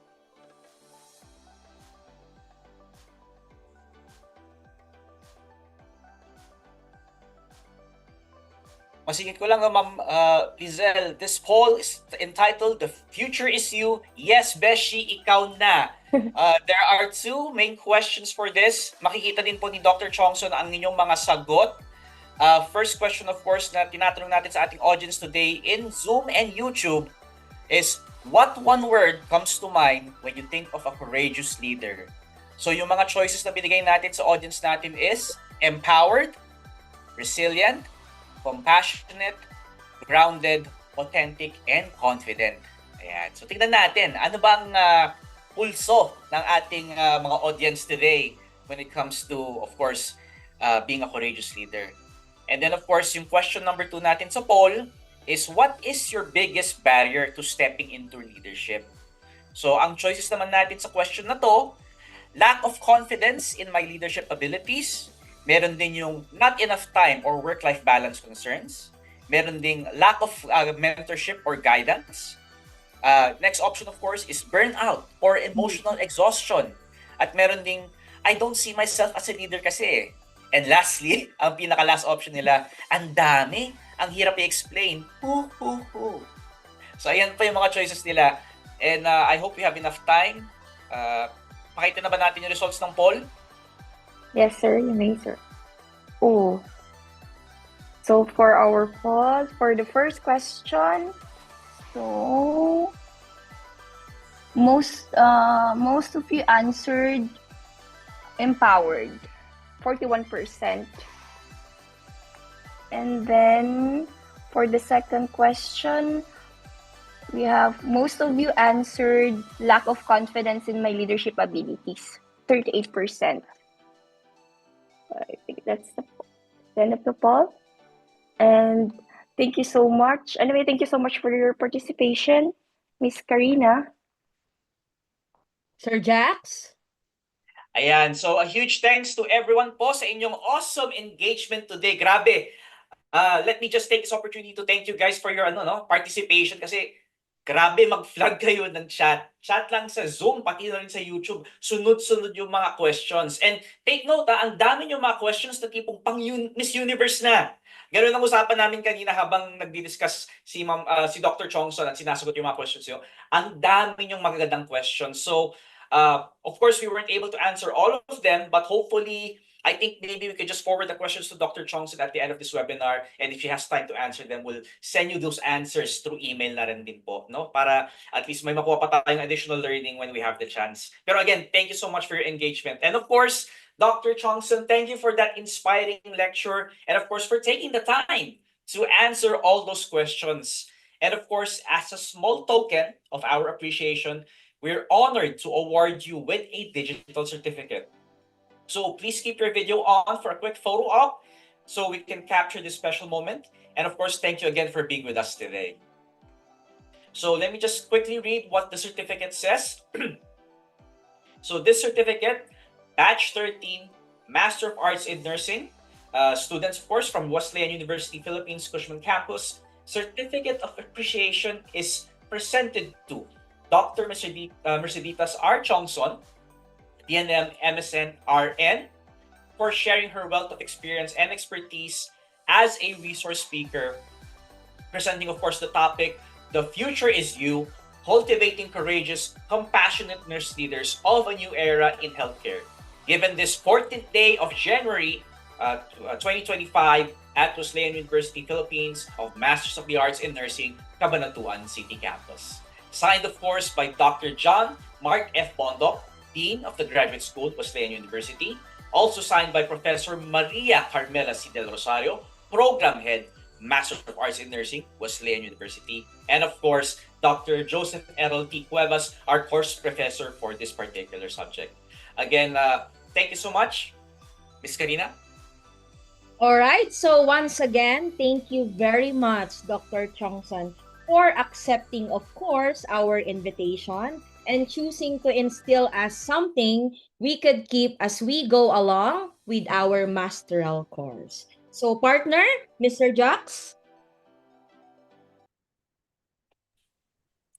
Masigit ko lang, Ma'am Lizelle, this poll is entitled The Future is You. Yes, Beshi, ikaw na. There are two main questions for this. Makikita din po ni Dr. Chongson ang inyong mga sagot. First question, of course, na tinatanong natin sa ating audience today in Zoom and YouTube is, what one word comes to mind when you think of a courageous leader? So yung mga choices na binigay natin sa audience natin is empowered, resilient, compassionate, grounded, authentic, and confident. Ayan. So tingnan natin, ano bang pulso ng ating mga audience today when it comes to, of course, being a courageous leader. And then, of course, yung question number 2 natin sa poll is, what is your biggest barrier to stepping into leadership? So ang choices naman natin sa question na to, lack of confidence in my leadership abilities. Meron din yung not enough time or work-life balance concerns. Meron ding lack of mentorship or guidance. Next option, of course, is burnout or emotional exhaustion. At meron ding, I don't see myself as a leader kasi. And lastly, ang pinaka-last option nila, ang dami, ang hirap i-explain. So ayan pa yung mga choices nila. And I hope we have enough time. Pakita na ba natin yung results ng poll? Yes, sir. You may, sir. Oh. So for our poll, for the first question, so most of you answered empowered, 41%. And then for the second question, we have most of you answered lack of confidence in my leadership abilities, 38%. I think that's the end of the poll. And thank you so much. Anyway, thank you so much for your participation, Miss Karina. Sir Jax? Ayan, so a huge thanks to everyone po sa inyong awesome engagement today. Grabe. Let me just take this opportunity to thank you guys for your participation kasi grabe mag-flag kayo ng chat. Chat lang sa Zoom, pati na rin sa YouTube. Sunod-sunod yung mga questions. And take note, ang dami yung mga questions na tipong pang Miss Universe na. Ganun ang usapan namin kanina habang nagdi-discuss si Dr. Chongson at sinasagot yung mga questions nyo. Ang dami yung magagandang questions. So, of course, we weren't able to answer all of them, but hopefully, I think maybe we could just forward the questions to Dr. Chongson at the end of this webinar, and if she has time to answer them, we'll send you those answers through email na rin din po, no? Para at least may makuha pa tayong additional learning when we have the chance. Pero again, thank you so much for your engagement. And of course, Dr. Chongson, thank you for that inspiring lecture, and of course, for taking the time to answer all those questions. And of course, as a small token of our appreciation, we're honored to award you with a digital certificate. So please keep your video on for a quick photo op so we can capture this special moment. And of course, thank you again for being with us today. So let me just quickly read what the certificate says. So this certificate, Batch 13, Master of Arts in Nursing, students, of course, from Wesleyan University, Philippines, Cushman Campus, Certificate of Appreciation is presented to Dr. Merceditas R. Chongson, DNM MSN RN, for sharing her wealth of experience and expertise as a resource speaker, presenting, of course, the topic, The Future is You, Cultivating Courageous, Compassionate Nurse Leaders of a New Era in Healthcare. Given this 14th day of January 2025 at Wesleyan University, Philippines, of Masters of the Arts in Nursing, Cabanatuan City Campus. Signed, of course, by Dr. John Mark F. Bondoc, Dean of the Graduate School, Wesleyan University. Also signed by Professor Maria Carmela C. Del Rosario, Program Head, Master of Arts in Nursing, Wesleyan University. And of course, Dr. Joseph Errol T. Cuevas, our course professor for this particular subject. Again, thank you so much, Ms. Karina. All right. So once again, thank you very much, Dr. Chongson, for accepting, of course, our invitation and choosing to instill us something we could keep as we go along with our masteral course. So partner, Mr. Jax?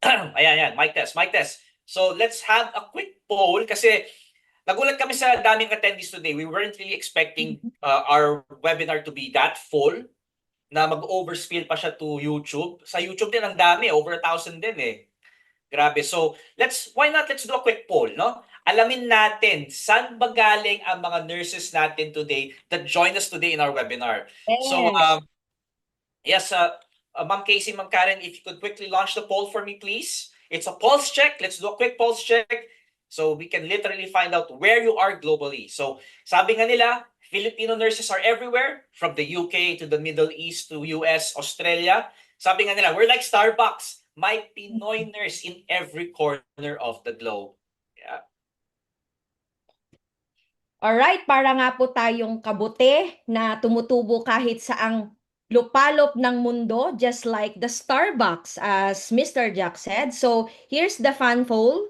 Ayan, mic test. So let's have a quick poll kasi nagulat kami sa daming attendees today. We weren't really expecting our webinar to be that full. na mag-overspill pa siya to YouTube. Sa YouTube din ang dami, over 1,000 din eh. Grabe. So, why not let's do a quick poll, no? Alamin natin saan ba galing ang mga nurses natin today that joined us today in our webinar. So, Yes. yes, Ma'am Casey, Ma'am Karen, if you could quickly launch the poll for me, please. It's a pulse check. Let's do a quick pulse check so we can literally find out where you are globally. So, sabi nga nila, Filipino nurses are everywhere, from the UK to the Middle East to US, Australia. Sabi nga nila, we're like Starbucks. May Pinoy nurse in every corner of the globe. Yeah. Alright, para nga po tayong kabute na tumutubo kahit saang lupalop ng mundo, just like the Starbucks, as Mr. Jack said. So, here's the fun poll.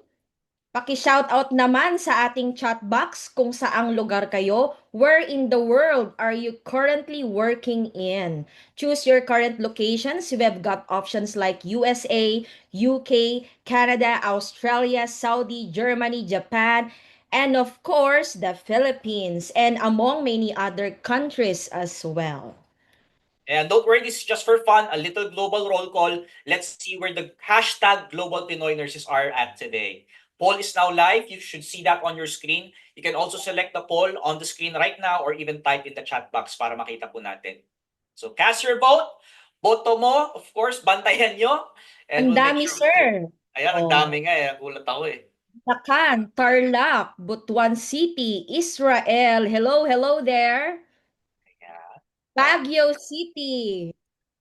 Paki-shoutout naman sa ating chat box kung saang lugar kayo. Where in the world are you currently working in? Choose your current locations. We've got options like USA, UK, Canada, Australia, Saudi, Germany, Japan, and of course, the Philippines, and among many other countries as well. And don't worry, this is just for fun, a little global roll call. Let's see where the hashtag Global Pinoy Nurses are at today. Poll is now live. You should see that on your screen. You can also select the poll on the screen right now or even type in the chat box para makita po natin. So cast your vote. Boto mo, of course, bantayan nyo. And Ang dami, sir. Ayan, ang dami nga eh. Gulat ako eh. Takan, Tarlac, Butuan City, Israel. Hello there. Baguio City.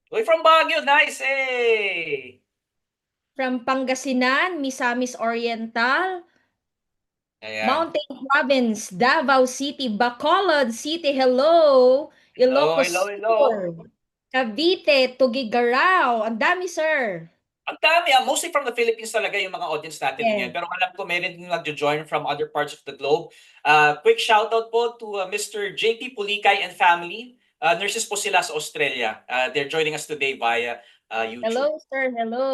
Uy, from Baguio, nice eh. From Pangasinan, Misamis Oriental. Ayan. Mountain Province, Davao City, Bacolod City. Hello. Ilocos Sur. Cavite, Tugigaraw. Ang dami, sir. Ang dami, mostly from the Philippines talaga yung mga audience natin ngayon. Pero alam ko meron din nagjo-join from other parts of the globe. Quick shoutout po to Mr. JP Pulikay and family. Nurses po sila sa Australia. They're joining us today via YouTube. Hello, sir. Hello.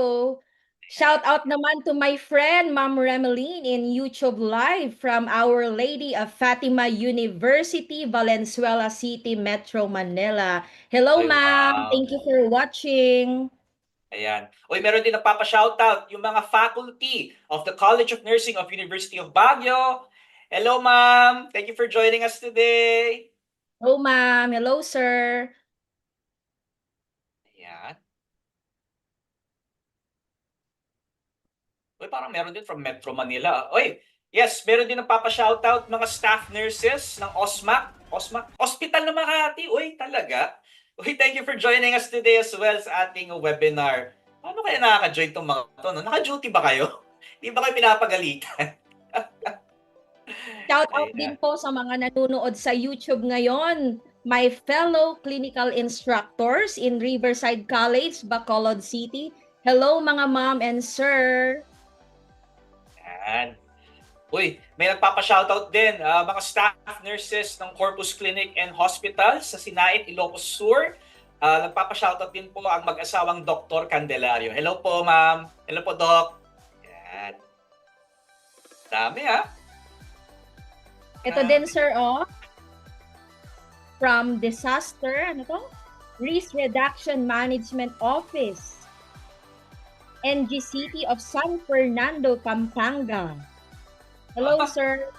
Shout out naman to my friend, Ma'am Remeline in YouTube Live from Our Lady of Fatima University, Valenzuela City, Metro Manila. Hello, ma'am. Wow. Thank you for watching. Ayan. Uy, meron din nagpapa-shoutout yung mga faculty of the College of Nursing of University of Baguio. Hello, ma'am. Thank you for joining us today. Hello, ma'am. Hello, sir. Ayan. Uy, parang meron din from Metro Manila. Uy, yes, meron din nagpapa-shoutout mga staff nurses ng OSMAC. Hospital ng Makati. Uy, talaga. Uy, thank you for joining us today as well sa ating webinar. Paano kaya nakaka-join itong mga ito? No? Naka-duty ba kayo? Hindi ba kayo pinapagalitan? Shout out din po sa mga nanonood sa YouTube ngayon. My fellow clinical instructors in Riverside College, Bacolod City. Hello mga ma'am and sir. Yan. Uy, may nagpapa-shoutout din, mga staff nurses ng Corpus Clinic and Hospital sa Sinait, Ilocos Sur. Nagpapa-shoutout din po ang mag-asawang Dr. Candelario. Hello po, ma'am. Hello po, Doc. Yan. Dami, ha? Ito din, sir, oh. From Disaster, ano to? Risk Reduction Management Office. NGCT of San Fernando, Pampanga. Hello, sir.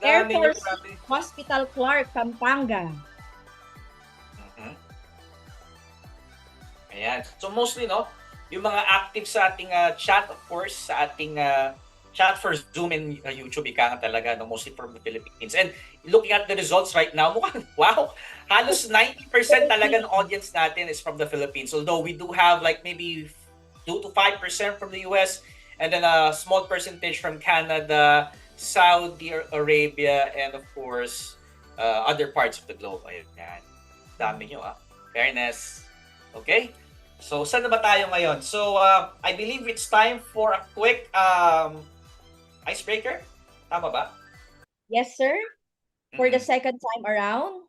Air Force Hospital Clark, Pampanga. Ayan. So mostly, no, yung mga active sa ating chat, of course, sa ating chat for Zoom and YouTube, ika nga talaga, no, mostly from the Philippines. And looking at the results right now, mukhang, wow, halos 90% talaga ng audience natin is from the Philippines. Although we do have like maybe 2 to 5% from the US, and then a small percentage from Canada, Saudi Arabia, and of course, other parts of the globe. Ayan. Dami nyo, Fairness. Okay? So, saan na ba tayo ngayon? So, I believe it's time for a quick icebreaker. Tama ba? Yes, sir. For the second time around,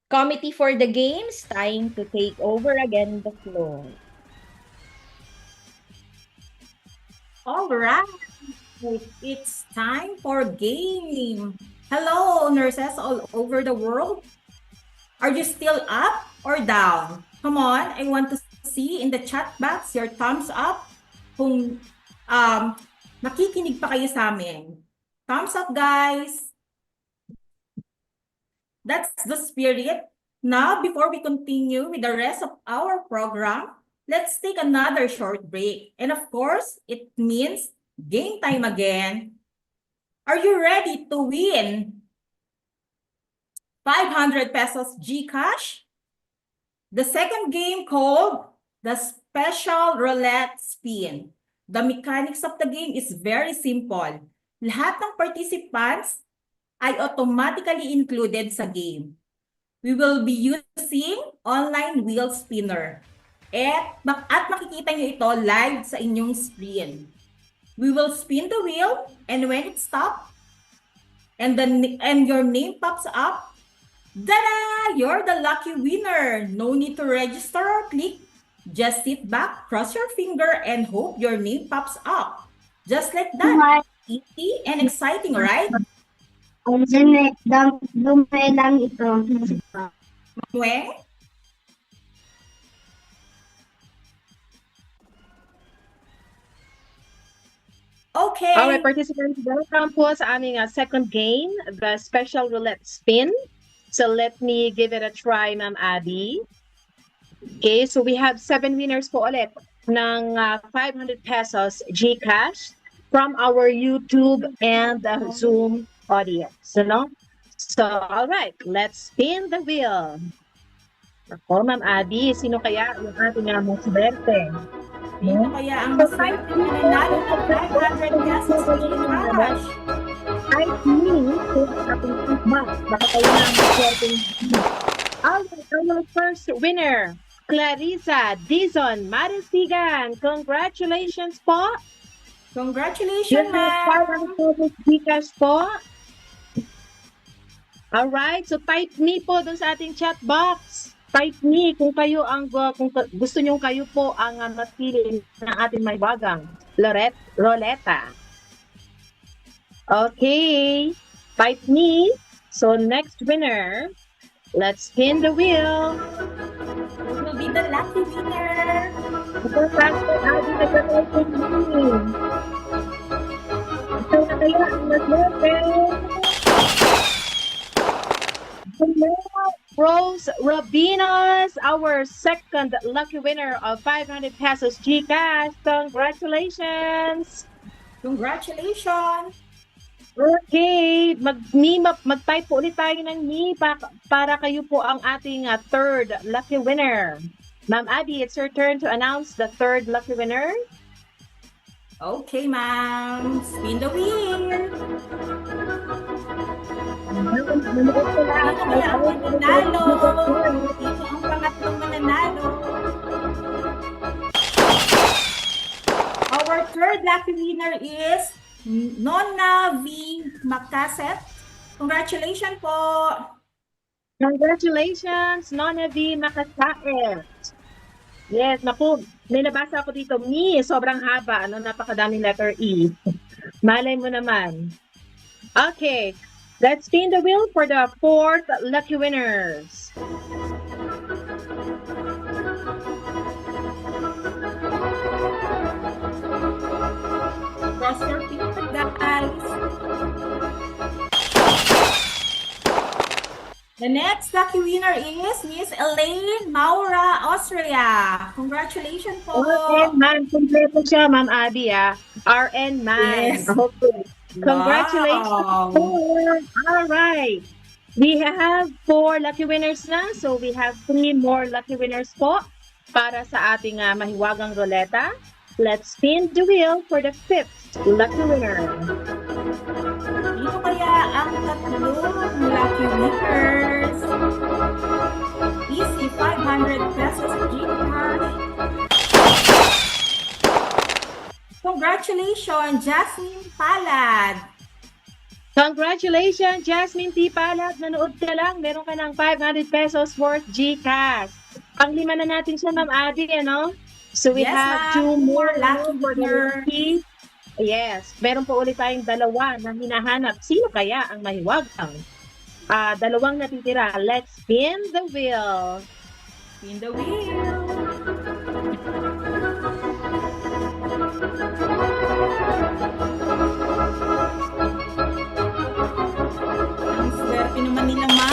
Committee for the Games, time to take over again the floor. All right, it's time for game. Hello, nurses all over the world. Are you still up? or down? Come on, I want to see in the chat box your thumbs up kung nakikinig pa kayo sa amin. Thumbs up, guys. That's the spirit. Now, before we continue with the rest of our program, let's take another short break. And of course, it means game time again. Are you ready to win 500 pesos GCash? The second game called the Special Roulette Spin. The mechanics of the game is very simple. Lahat ng participants ay automatically included sa game. We will be using online wheel spinner. At makikita nyo ito live sa inyong screen. We will spin the wheel, and when it stops, and your name pops up, tada! You're the lucky winner. No need to register or click. Just sit back, cross your finger, and hope your name pops up. Just like that. Easy and exciting, right? Dumay lang ito. Weng? Okay. Alright, participants, welcome po sa aming second game, the Special Roulette Spin. So let me give it a try, Ma'am Abby. Okay, so we have 7 winners po ulit ng 500 pesos GCash from our YouTube and Zoom audience. No? So, alright, let's spin the wheel. Ako, Ma'am Abby, sino kaya yung ating maswerte? Sino kaya ang maswerte na nanalo ng 500 pesos GCash? Ay, me, kung ating feedback, baka kayo na maswerte. Our first winner, Clarissa Dizon Marisigan. Congratulations po! Congratulations, ma'am! Parang GCash po. Alright, so type me po dun sa ating chat box. Type me kung kayo ang kung gusto niyo kayo po ang mapili ng ating may bagang Roleta. Okay, type me. So next winner, let's spin the wheel. Who will be the lucky winner? Ito pastor Adi nag-type me. Ito na kaya ang maswerte. Rose Rabinos, our second lucky winner of 500 pesos GCash. Congratulations! Congratulations! Okay, mag-type po ulit tayo ng me para kayo po ang ating third lucky winner. Ma'am Abby, it's your turn to announce the third lucky winner. Okay, ma'am. Spin the wheel. Sino kaya ang mananalo? Sino ang pangatlong mananalo? Our third lucky winner is Nonna V. Makaset. Congratulations po! Congratulations, Nonna V. Makaset. Yes, naku, may nabasa ako dito. Me, sobrang haba. Napakadaming letter E. Malay mo naman. Okay, let's spin the wheel for the fourth lucky winners. Cross your fingers, guys. The next lucky winner is Miss Elaine Maura, Austria. Congratulations po. RN Man, kompleto siya, Ma'am Abby, RN Man. Yes. Okay. Congratulations. Wow. All right. We have 4 lucky winners na. So we have 3 more lucky winners po para sa ating mahiwagang roleta. Let's spin the wheel for the 5th lucky winner. Sino kaya ang tatlong lucky winners? Easy 500 pesos GCash. Congratulations, Jasmine Palad. Congratulations, Jasmine T. Palad. Nanood ka lang. Meron ka ng 500 pesos worth GCash. Pang-5 na natin siya, Ma'am Abby, ano? So we Yes, have ma'am. 2 more Lucky for the winner. lucky. Yes, meron po ulit tayong 2 na hinahanap. Sino kaya ang mahiwagang? 2 natitira. Let's spin the wheel. Spin the wheel. Ang swerte naman nila, ma'am.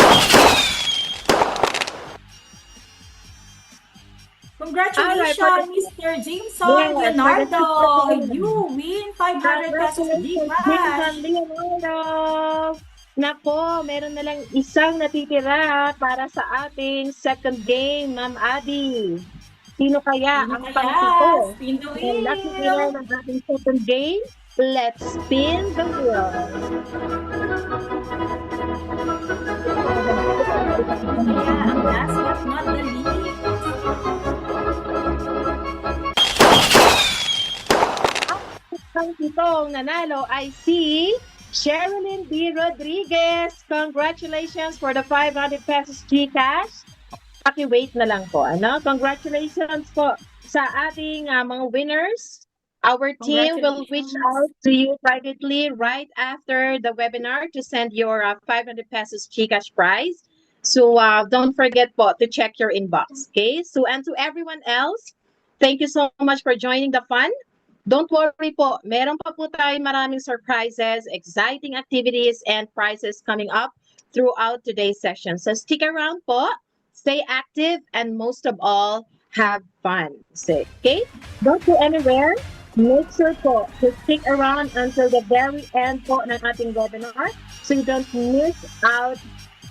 Congratulations, Mr. Jameson Leonardo! You win 500 pesos Congratulations, Gcash! Jason Leonardo! Nako, meron na lang isang natitira para sa ating second game, Ma'am Abby. Sino kaya Sino ang kaya? pang-pito? Spin the Ang lucky wheel! winner ng ating second game? Let's spin the wheel. Sino kaya ang last but not the least? Ang pitong nanalo ay si Sherilyn B. Rodriguez. Congratulations for the 500 pesos Gcash. Paki-wait na lang po. Congratulations po sa ating mga winners. Our team will reach out to you privately right after the webinar to send your 500 pesos Gcash prize. So don't forget po to check your inbox. Okay? So and to everyone else, thank you so much for joining the fun. Don't worry po, meron pa po tayo maraming surprises, exciting activities, and prizes coming up throughout today's session. So stick around po, stay active, and most of all, have fun. So, okay? Don't go anywhere. Make sure po to stick around until the very end po ng ating webinar so you don't miss out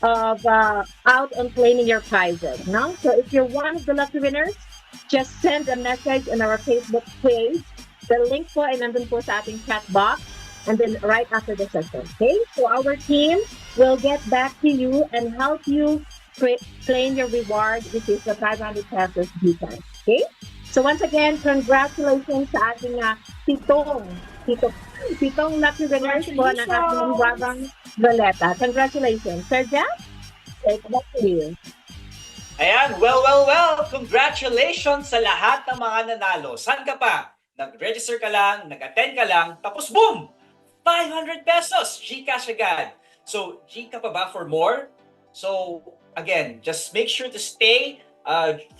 on claiming your prizes. No? So if you're one of the lucky winners, just send a message on our Facebook page. The link po ay nandun po sa ating chat box and then right after the session. Okay? So our team will get back to you and help you claim your reward, which is the 500 pesos Gcash. Okay? So once again, congratulations sa ating pitong lucky winners po ng ating Wabang Goleta. Congratulations. Sir Jack, take it back to you. Ayan, well. Congratulations sa lahat ng mga nanalo. Saan ka pa? Nag-register ka lang, nag-attend ka lang, tapos boom! 500 pesos! Gcash agad. So, Gcash pa ba for more? So, again, just make sure to stay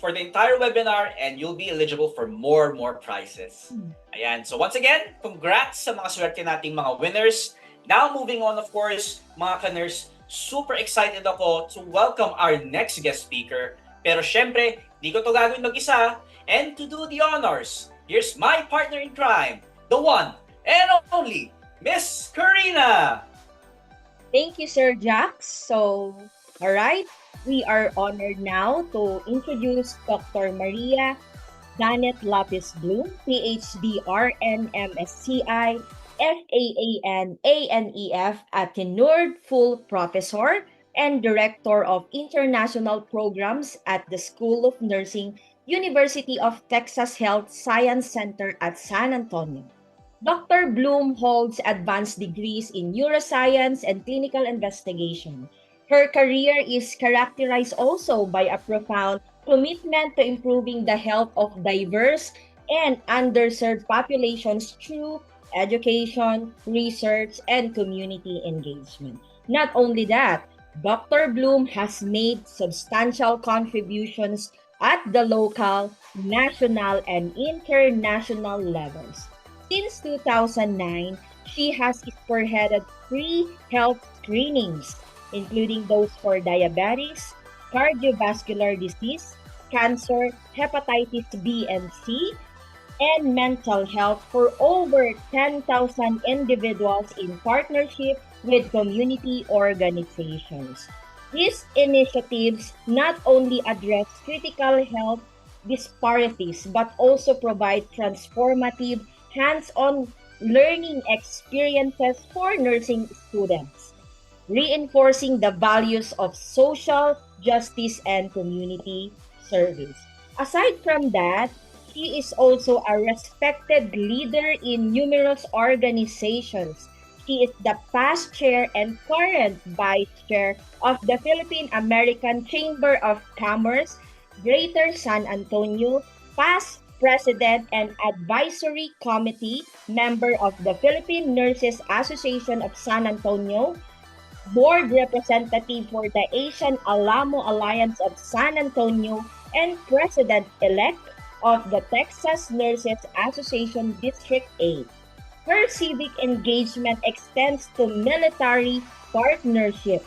for the entire webinar and you'll be eligible for more prizes. Ayan. So, once again, congrats sa mga swerte nating mga winners. Now, moving on, of course, mga ka-nurse, super excited ako to welcome our next guest speaker. Pero syempre, di ko to gagawin mag-isa. And to do the honors, here's my partner in crime, the one and only Miss Karina. Thank you, Sir Jax. So, all right, we are honored now to introduce Dr. Maria Janet Lapis Bloom, PhD RN MSCI FAAN ANEF at tenured full professor and Director of International Programs at the School of Nursing, University of Texas Health Science Center at San Antonio. Dr. Bloom holds advanced degrees in neuroscience and clinical investigation. Her career is characterized also by a profound commitment to improving the health of diverse and underserved populations through education, research, and community engagement. Not only that, Dr. Bloom has made substantial contributions at the local, national, and international levels. Since 2009, she has spearheaded free health screenings, including those for diabetes, cardiovascular disease, cancer, hepatitis B and C, and mental health for over 10,000 individuals in partnership with community organizations. These initiatives not only address critical health disparities but also provide transformative hands-on learning experiences for nursing students, reinforcing the values of social justice and community service. Aside from that, she is also a respected leader in numerous organizations. She is the past chair and current vice chair of the Philippine American Chamber of Commerce, Greater San Antonio, past president and advisory committee member of the Philippine Nurses Association of San Antonio, board representative for the Asian Alamo Alliance of San Antonio, and President-elect of the Texas Nurses Association District 8. Her civic engagement extends to military partnership,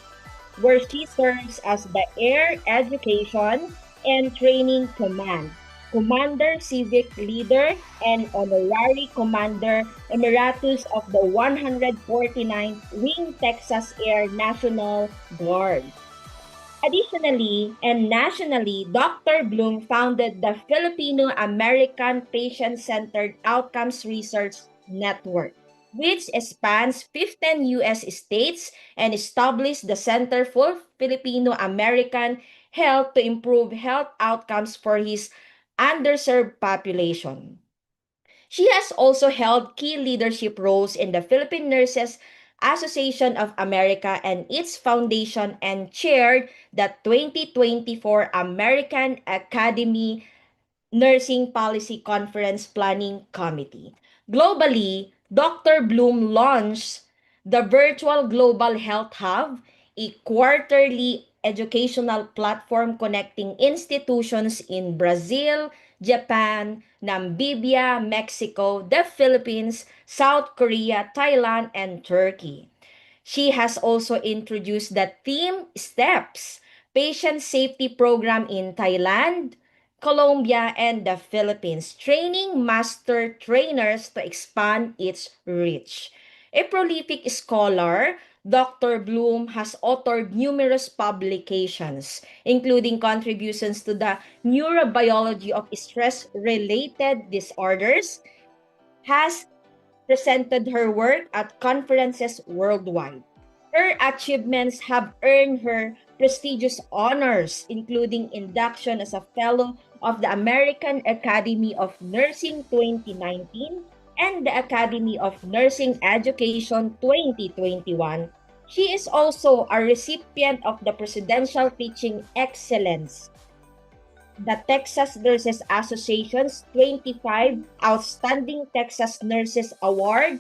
where she serves as the Air Education and Training Command, Commander Civic Leader, and Honorary Commander Emeritus of the 149th Wing Texas Air National Guard. Additionally and nationally, Dr. Bloom founded the Filipino American Patient Centered Outcomes Research Network, which spans 15 U.S. states and established the Center for Filipino American Health to improve health outcomes for his underserved population. She has also held key leadership roles in the Philippine Nurses Association of America and its foundation and chaired the 2024 American Academy Nursing Policy Conference Planning Committee. Globally, Dr. Bloom launched the Virtual Global Health Hub, a quarterly educational platform connecting institutions in Brazil, Japan, Namibia, Mexico, the Philippines, South Korea, Thailand, and Turkey. She has also introduced the Team Steps patient safety program in Thailand, Colombia, and the Philippines, training master trainers to expand its reach. A prolific scholar, Dr. Bloom has authored numerous publications, including contributions to the neurobiology of stress-related disorders, has presented her work at conferences worldwide. Her achievements have earned her prestigious honors, including induction as a Fellow of the American Academy of Nursing 2019 and the Academy of Nursing Education 2021. She is also a recipient of the Presidential Teaching Excellence, the Texas Nurses Association's 25 Outstanding Texas Nurses Award,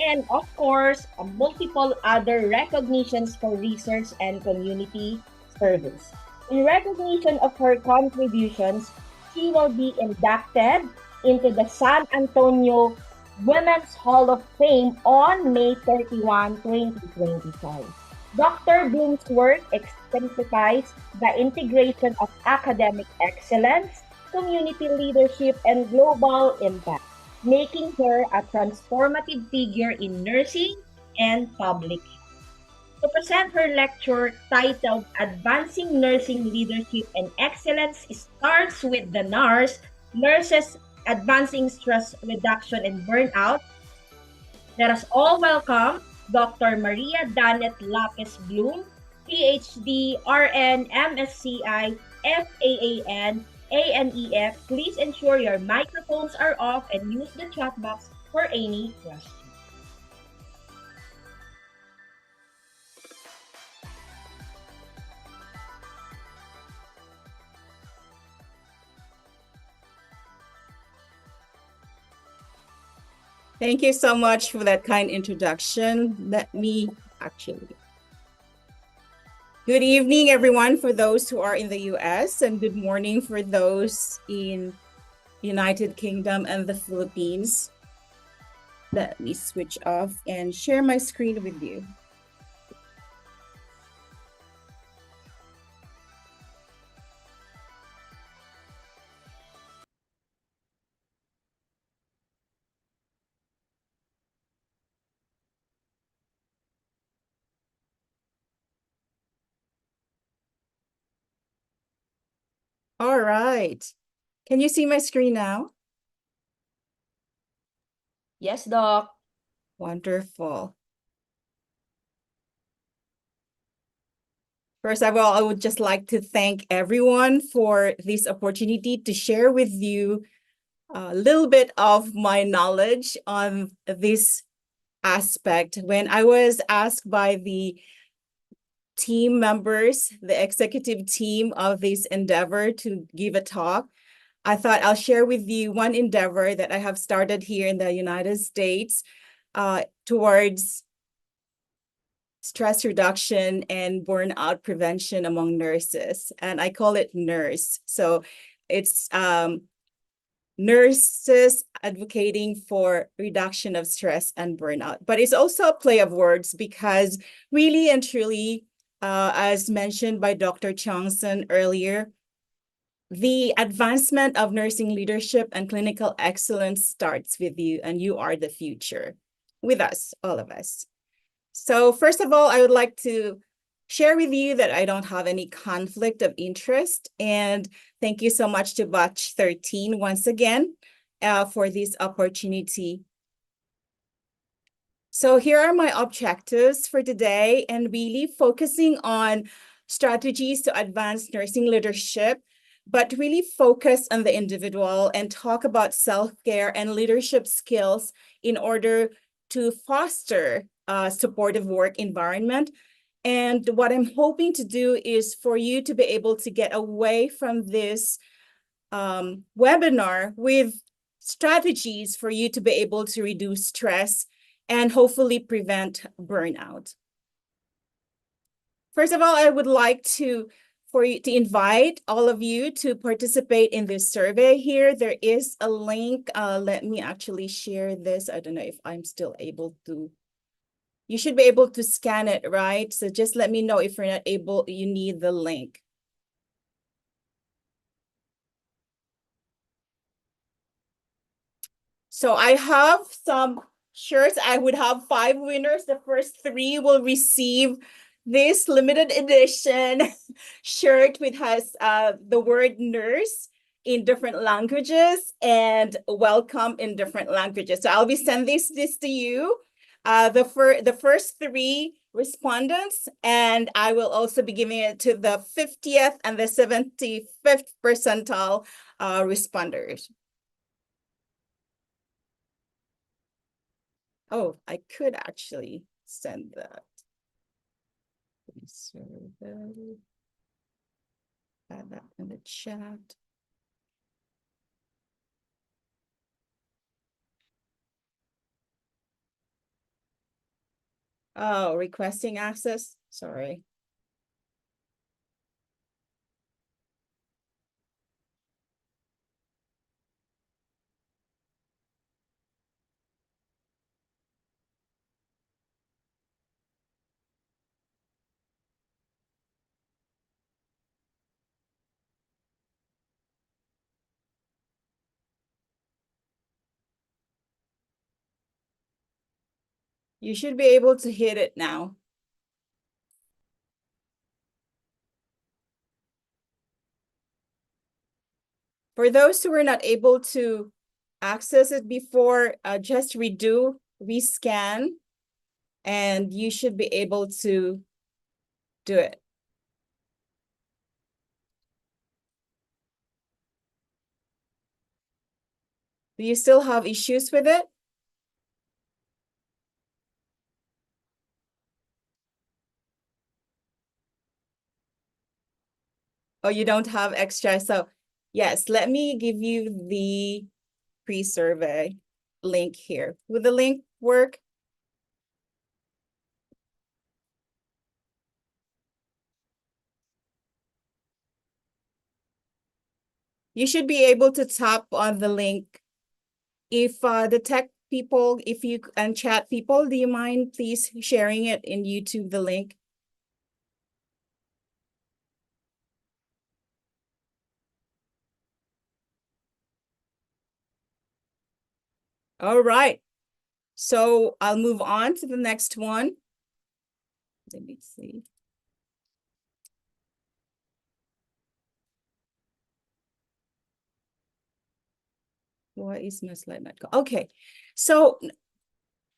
and of course, multiple other recognitions for research and community service. In recognition of her contributions, she will be inducted into the San Antonio Women's Hall of Fame on May 31, 2025. Dr. Bloom's work exemplifies the integration of academic excellence, community leadership, and global impact, making her a transformative figure in nursing and public health. To present her lecture titled Advancing Nursing Leadership and Excellence starts with the nurses advancing stress reduction and burnout. Let us all welcome Dr. Maria Danet Lapis Bloom, PhD, RN, MSCI, FAAN, ANEF. Please ensure your microphones are off and use the chat box for any questions. Thank you so much for that kind introduction. Let me actually. Good evening, everyone, for those who are in the US, and good morning for those in United Kingdom and the Philippines. Let me switch off and share my screen with you. All right. Can you see my screen now? Yes, Doc. Wonderful. First of all, I would just like to thank everyone for this opportunity to share with you a little bit of my knowledge on this aspect. When I was asked by the team members, the executive team of this endeavor to give a talk, I thought I'll share with you one endeavor that I have started here in the United States towards stress reduction and burnout prevention among nurses, and I call it NURSE. So it's nurses advocating for reduction of stress and burnout. But it's also a play of words because really and truly, as mentioned by Dr. Chongson earlier, the advancement of nursing leadership and clinical excellence starts with you, and you are the future with us, all of us. So first of all, I would like to share with you that I don't have any conflict of interest. And thank you so much to Batch 13 once again for this opportunity. So here are my objectives for today, and really focusing on strategies to advance nursing leadership, but really focus on the individual and talk about self-care and leadership skills in order to foster a supportive work environment. And what I'm hoping to do is for you to be able to get away from this webinar with strategies for you to be able to reduce stress and hopefully prevent burnout. First of all, I would like to invite all of you to participate in this survey here. There is a link. Let me actually share this. I don't know if I'm still able to. You should be able to scan it, right? So just let me know if you're not able, you need the link. So I have some shirts. I would have 5 winners. The first 3 will receive this limited edition shirt which has the word nurse in different languages and welcome in different languages. So I'll be sending this to you, the first 3 respondents, and I will also be giving it to the 50th and the 75th percentile responders. Oh, I could actually send that. Survey. Add that in the chat. Oh, requesting access. Sorry. You should be able to hit it now. For those who were not able to access it before, just rescan, and you should be able to do it. Do you still have issues with it? Oh, you don't have extra. So yes, let me give you the pre-survey link here. Will the link work? You should be able to tap on the link. If the tech people, if you and chat people, do you mind please sharing it in YouTube, the link? All right. So I'll move on to the next one. Let me see. Why is my slide not go? Okay. So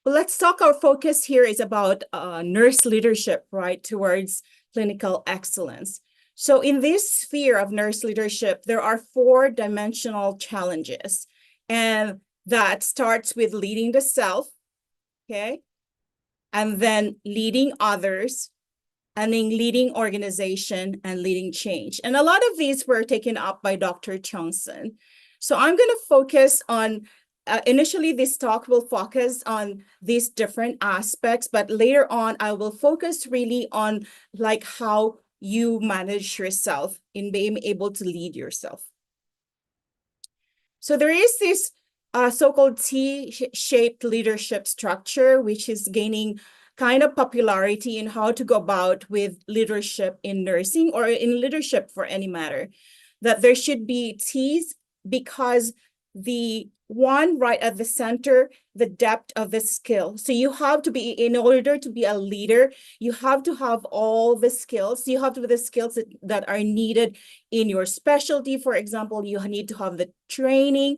let's talk. Our focus here is about nurse leadership, right, towards clinical excellence. So in this sphere of nurse leadership, there are 4-dimensional challenges, and that starts with leading the self, okay, and then leading others, and then leading organization and leading change. And a lot of these were taken up by Dr. Chongson. So I'm going to focus on initially this talk will focus on these different aspects, but later on I will focus really on like how you manage yourself in being able to lead yourself. So there is this so-called T-shaped leadership structure, which is gaining kind of popularity in how to go about with leadership in nursing or in leadership for any matter. That there should be T's because the one right at the center, the depth of the skill. So you have to be, in order to be a leader, you have to have all the skills. You have to have the skills that are needed in your specialty. For example, you need to have the training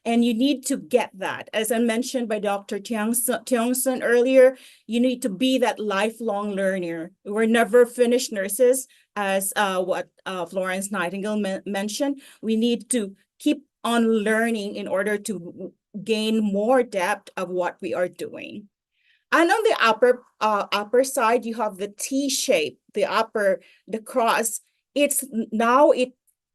and you need to get that. As I mentioned by Dr. Tiongson earlier, you need to be that lifelong learner. We're never finished nurses, as what Florence Nightingale mentioned. We need to keep on learning in order to gain more depth of what we are doing. And on the upper side, you have the T shape, the cross. It's now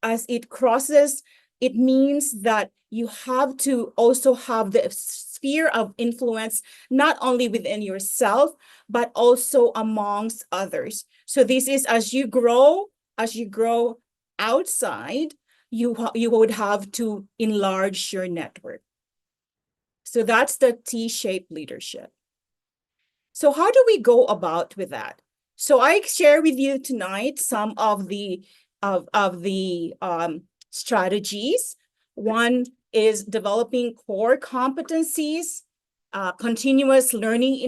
as it crosses, it means that you have to also have the sphere of influence, not only within yourself, but also amongst others. So this is as you grow outside, you would have to enlarge your network. So that's the T-shaped leadership. So how do we go about with that? So I share with you tonight some of the strategies. One is developing core competencies, continuous learning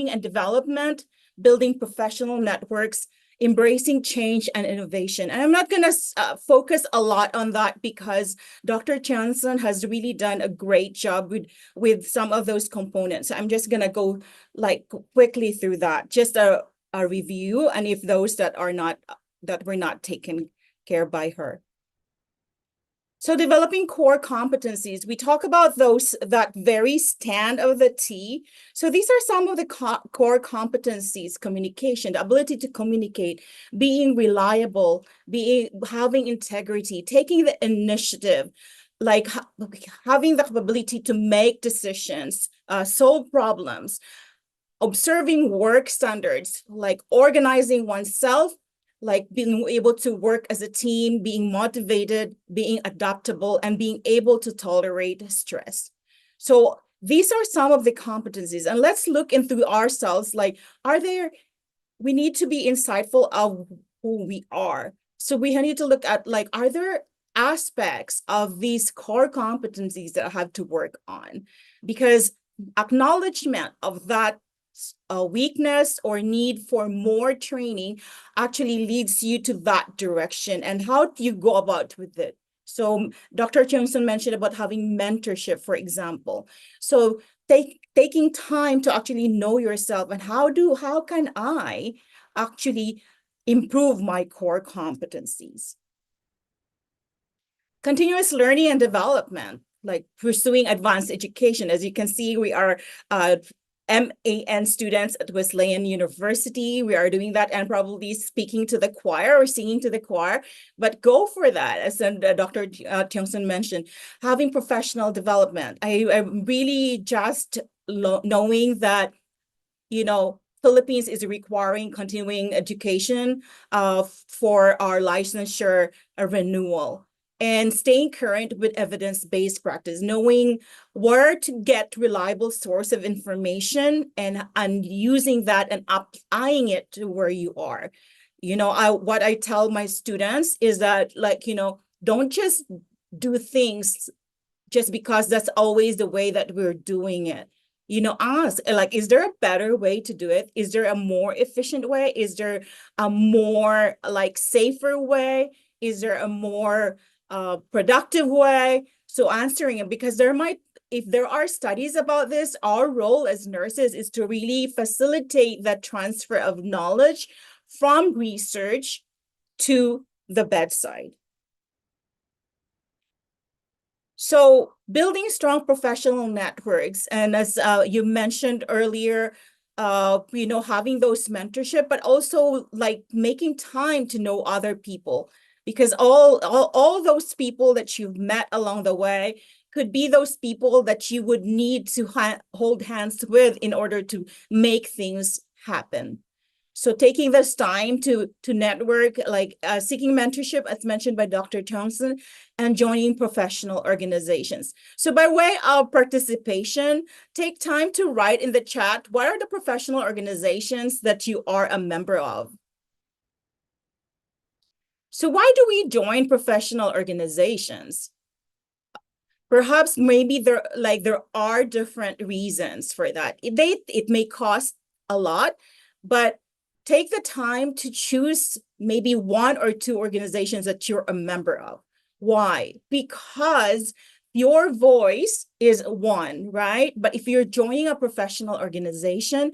and development, building professional networks, embracing change and innovation. And I'm not going to focus a lot on that because Dr. Johnson has really done a great job with some of those components. I'm just going to go like quickly through that, just a review, and if those that were not taken care by her. So developing core competencies, we talk about those, that very stand of the T. So these are some of the core competencies: communication, the ability to communicate, being reliable, having integrity, taking the initiative, like having the ability to make decisions, solve problems, observing work standards, like organizing oneself, like being able to work as a team, being motivated, being adaptable, and being able to tolerate stress. So these are some of the competencies. And let's look into ourselves, like, we need to be insightful of who we are. So we need to look at, like, are there aspects of these core competencies that I have to work on? Because acknowledgement of that a weakness or need for more training actually leads you to that direction. And how do you go about with it? So Dr. Johnson mentioned about having mentorship, for example. So taking time to actually know yourself and how can I actually improve my core competencies? Continuous learning and development, like pursuing advanced education. As you can see, we are MAN students at Wesleyan University. We are doing that and probably speaking to the choir or singing to the choir, but go for that. As Dr. Tiongson mentioned, having professional development. I really just knowing that, Philippines is requiring continuing education for our licensure renewal. And staying current with evidence-based practice, knowing where to get reliable source of information and using that and applying it to where you are. What I tell my students is that, don't just do things just because that's always the way that we're doing it. Ask, like, is there a better way to do it? Is there a more efficient way? Is there a more safer way? Is there a more productive way? So answering it, because if there are studies about this, our role as nurses is to really facilitate that transfer of knowledge from research to the bedside. So building strong professional networks, and as you mentioned earlier, having those mentorship, but also like making time to know other people, because all those people that you've met along the way, could be those people that you would need to hold hands with in order to make things happen. So taking this time to network, like seeking mentorship, as mentioned by Dr. Thompson, and joining professional organizations. So by way of participation, take time to write in the chat, what are the professional organizations that you are a member of? So why do we join professional organizations? Perhaps maybe there are different reasons for that. It may cost a lot, but take the time to choose maybe one or two organizations that you're a member of. Why? Because your voice is one, right? But if you're joining a professional organization,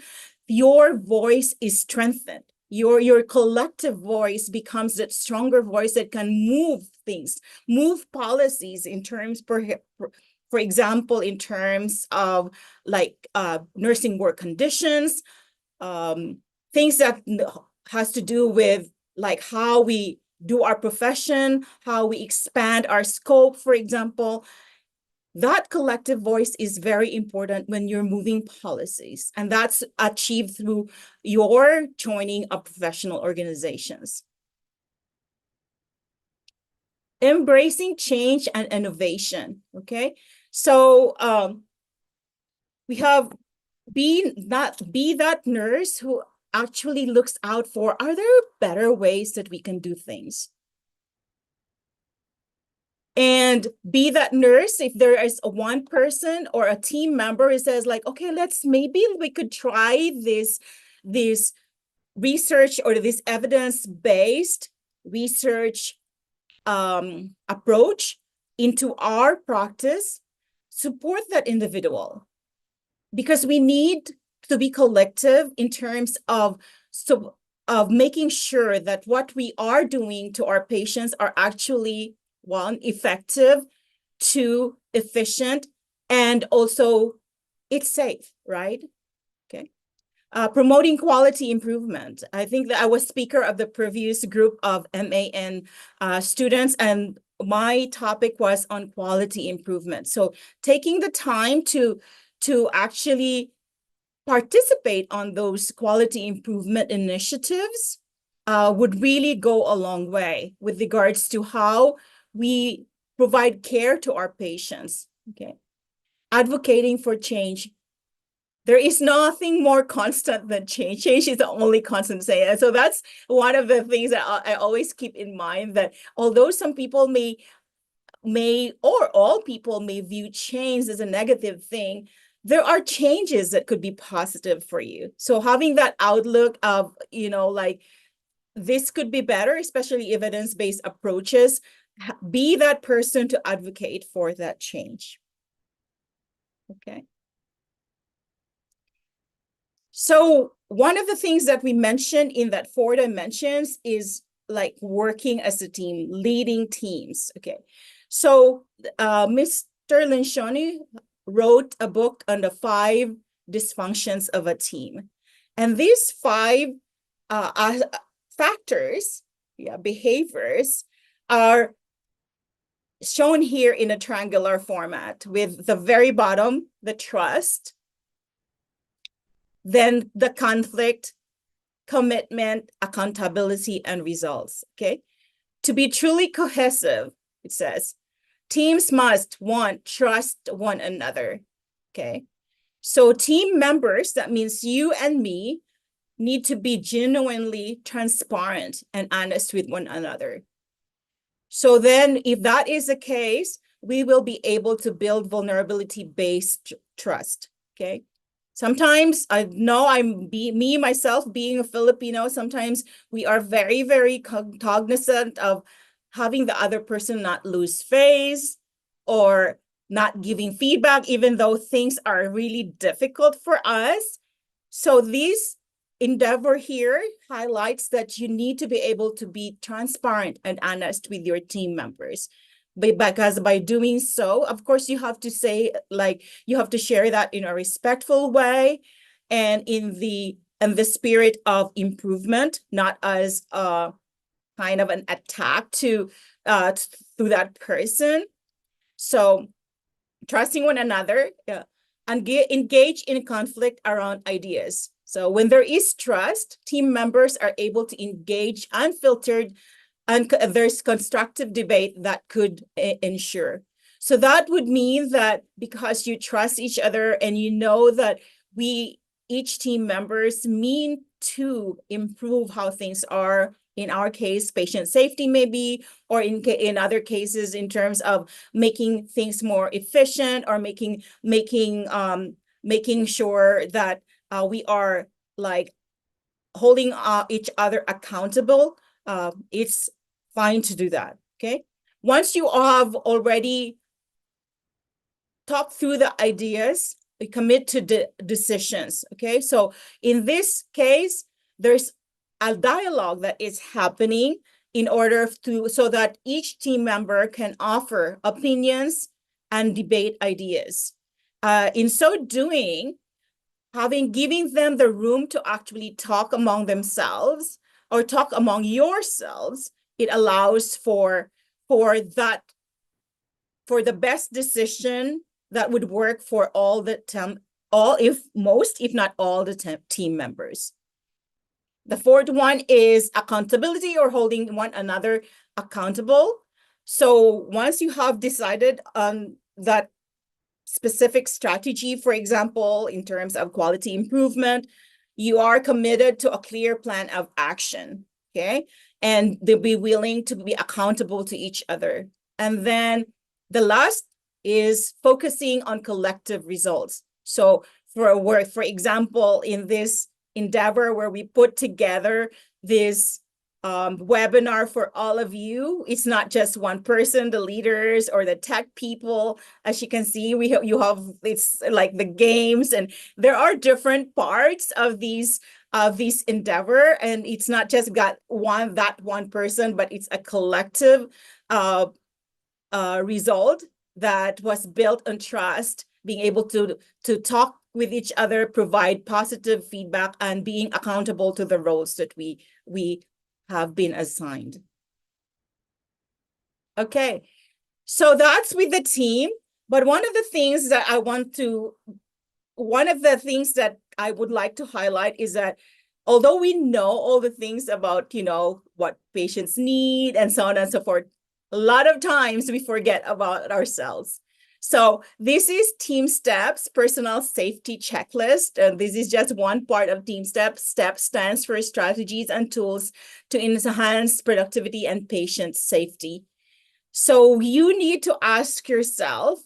your voice is strengthened. Your collective voice becomes that stronger voice that can move things, move policies in terms, for example, in terms of like nursing work conditions, things that has to do with like how we do our profession, how we expand our scope, for example. That collective voice is very important when you're moving policies, and that's achieved through your joining of professional organizations. Embracing change and innovation, okay? So we have be that nurse who actually looks out for, are there better ways that we can do things? And be that nurse, if there is one person or a team member who says like, okay, maybe we could try this research or this evidence-based research approach into our practice, support that individual. Because we need to be collective in terms of making sure that what we are doing to our patients are actually, one, effective, two, efficient, and also it's safe, right? Okay. Promoting quality improvement. I think that I was speaker of the previous group of MAN students, and my topic was on quality improvement. So taking the time to actually participate on those quality improvement initiatives would really go a long way with regards to how we provide care to our patients. Okay. Advocating for change. There is nothing more constant than change. Change is the only constant thing. And so that's one of the things that I always keep in mind, that although some people may or all people may view change as a negative thing, there are changes that could be positive for you. So having that outlook of, like, this could be better, especially evidence-based approaches, be that person to advocate for that change. Okay. So one of the things that we mentioned in that 4 dimensions is like working as a team, leading teams. Okay. So Mr. Linshoni wrote a book on the 5 dysfunctions of a team. And these 5 factors, behaviors, are shown here in a triangular format, with the very bottom, the trust, then the conflict, commitment, accountability, and results. Okay. To be truly cohesive, it says, teams must, 1, trust one another. Okay. So team members, that means you and me, need to be genuinely transparent and honest with one another. So then if that is the case, we will be able to build vulnerability-based trust. Okay. Sometimes I know myself being a Filipino, sometimes we are very, very cognizant of having the other person not lose face or not giving feedback, even though things are really difficult for us. So this endeavor here highlights that you need to be able to be transparent and honest with your team members. Because by doing so, of course, you have to say, like, you have to share that in a respectful way and in the spirit of improvement, not as a kind of an attack to that person. So trusting one another, and engage in conflict around ideas. So when there is trust, team members are able to engage unfiltered, and there's constructive debate that could ensure. So that would mean that because you trust each other and you know that each team members mean to improve how things are, in our case, patient safety maybe, or in other cases in terms of making things more efficient, or making sure that we are like holding each other accountable. It's fine to do that. Okay. Once you have already talked through the ideas, we commit to decisions. Okay. So in this case, there's a dialogue that is happening in order so that each team member can offer opinions and debate ideas. In so doing, giving them the room to actually talk among themselves or talk among yourselves, it allows for the best decision that would work for most, if not all, the team members. The fourth one is accountability, or holding one another accountable. So once you have decided on that specific strategy, for example, in terms of quality improvement, you are committed to a clear plan of action, okay? And they'll be willing to be accountable to each other. And then the last is focusing on collective results. So for example, in this endeavor where we put together this webinar for all of you, it's not just one person, the leaders or the tech people. As you can see, you have, it's like the games, and there are different parts of this endeavor, and it's not just got one person, but it's a collective result that was built on trust, being able to talk with each other, provide positive feedback, and being accountable to the roles that we have been assigned. Okay, so that's with the team. But one of the things that I would like to highlight is that although we know all the things about, what patients need and so on and so forth, a lot of times we forget about ourselves. So this is Team STEP's personal safety checklist. And this is just one part of Team STEP. STEP stands for strategies and tools to enhance productivity and patient safety. So you need to ask yourself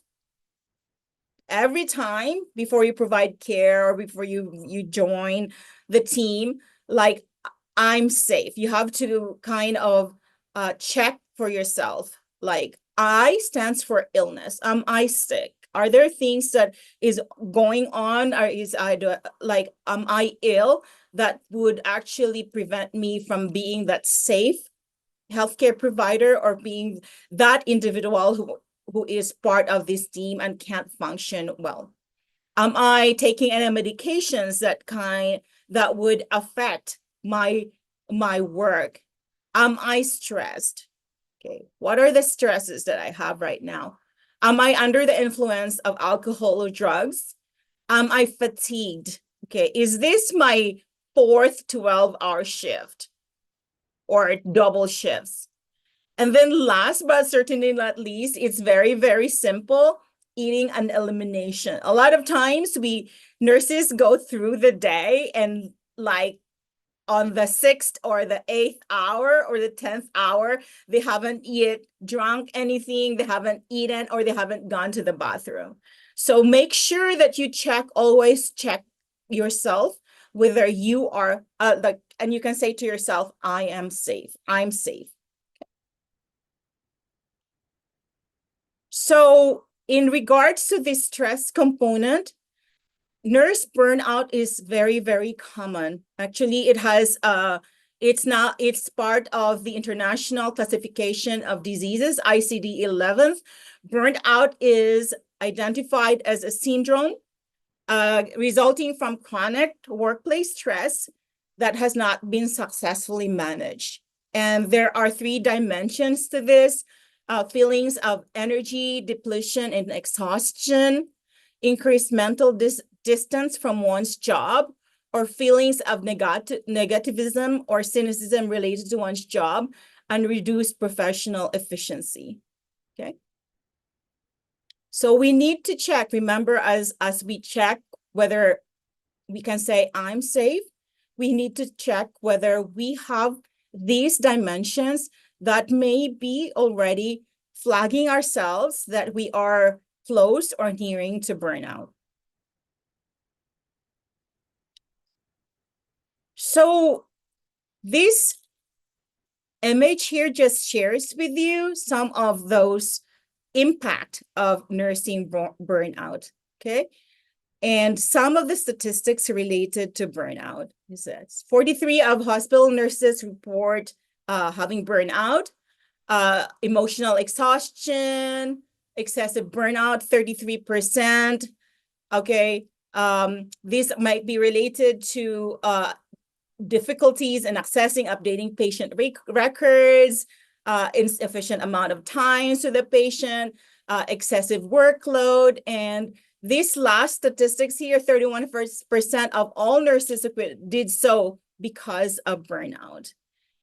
every time before you provide care or before you join the team, like, I'm safe. You have to kind of check for yourself, like, I stands for illness. Am I sick? Are there things that is going on, or am I ill that would actually prevent me from being that safe healthcare provider, or being that individual who is part of this team and can't function well? Am I taking any medications that would affect my work? Am I stressed? Okay, what are the stresses that I have right now? Am I under the influence of alcohol or drugs? Am I fatigued? Okay, is this my fourth 12-hour shift or double shifts? And then last but certainly not least, it's very, very simple, eating and elimination. A lot of times nurses go through the day and, like, on the 6th or the 8th hour or the 10th hour, they haven't yet drunk anything, they haven't eaten, or they haven't gone to the bathroom. So make sure that you always check yourself, whether you are, and you can say to yourself, I am safe, I'm safe. So in regards to this stress component, nurse burnout is very, very common. Actually, it's part of the International Classification of Diseases, ICD-11. Burnout is identified as a syndrome resulting from chronic workplace stress that has not been successfully managed. And there are 3 dimensions to this. feelings of energy depletion and exhaustion, increased mental distance from one's job, or feelings of negativism or cynicism related to one's job, and reduced professional efficiency. Okay. So we need to check, remember, as we check whether we can say I'm safe, we need to check whether we have these dimensions that may be already flagging ourselves that we are close or nearing to burnout. So this image here just shares with you some of those impact of nursing burnout, okay? And some of the statistics related to burnout is this: 43 of hospital nurses report having burnout, emotional exhaustion, excessive burnout, 33%. Okay, this might be related to difficulties in accessing, updating patient records, insufficient amount of time to the patient, excessive workload. And these last statistics here, 31% of all nurses did so because of burnout.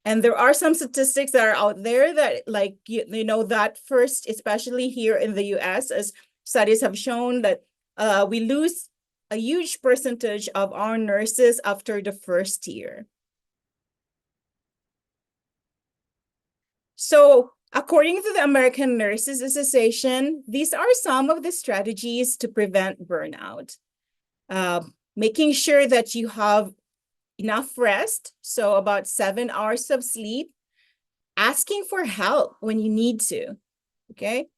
And there are some statistics that are out there that, like, you know, that first, especially here in the US, as studies have shown that we lose a huge percentage of our nurses after the first year. So according to the American Nurses Association, these are some of the strategies to prevent burnout. Making sure that you have enough rest, so about 7 hours of sleep, asking for help when you need to, okay?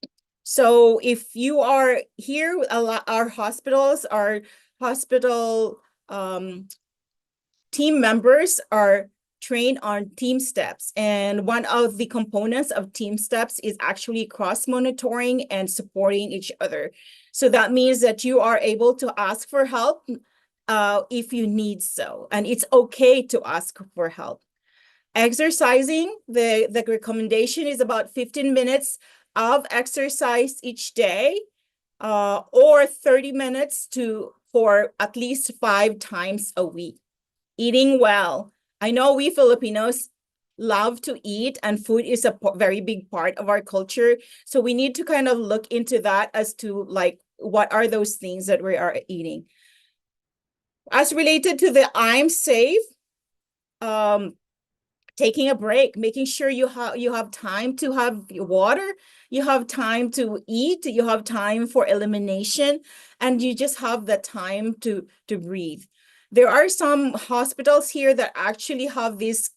So if you are here, our hospitals, our hospital team members are trained on team steps. And one of the components of team steps is actually cross-monitoring and supporting each other. So that means that you are able to ask for help if you need so, and it's okay to ask for help. Exercising, the recommendation is about 15 minutes of exercise each day, or 30 minutes for at least 5 times a week. Eating well. I know we Filipinos love to eat, and food is a very big part of our culture. So we need to kind of look into that as to, like, what are those things that we are eating. As related to the I'm safe, taking a break, making sure you have time to have water, you have time to eat, you have time for elimination, and you just have the time to breathe. There are some hospitals here that actually have this,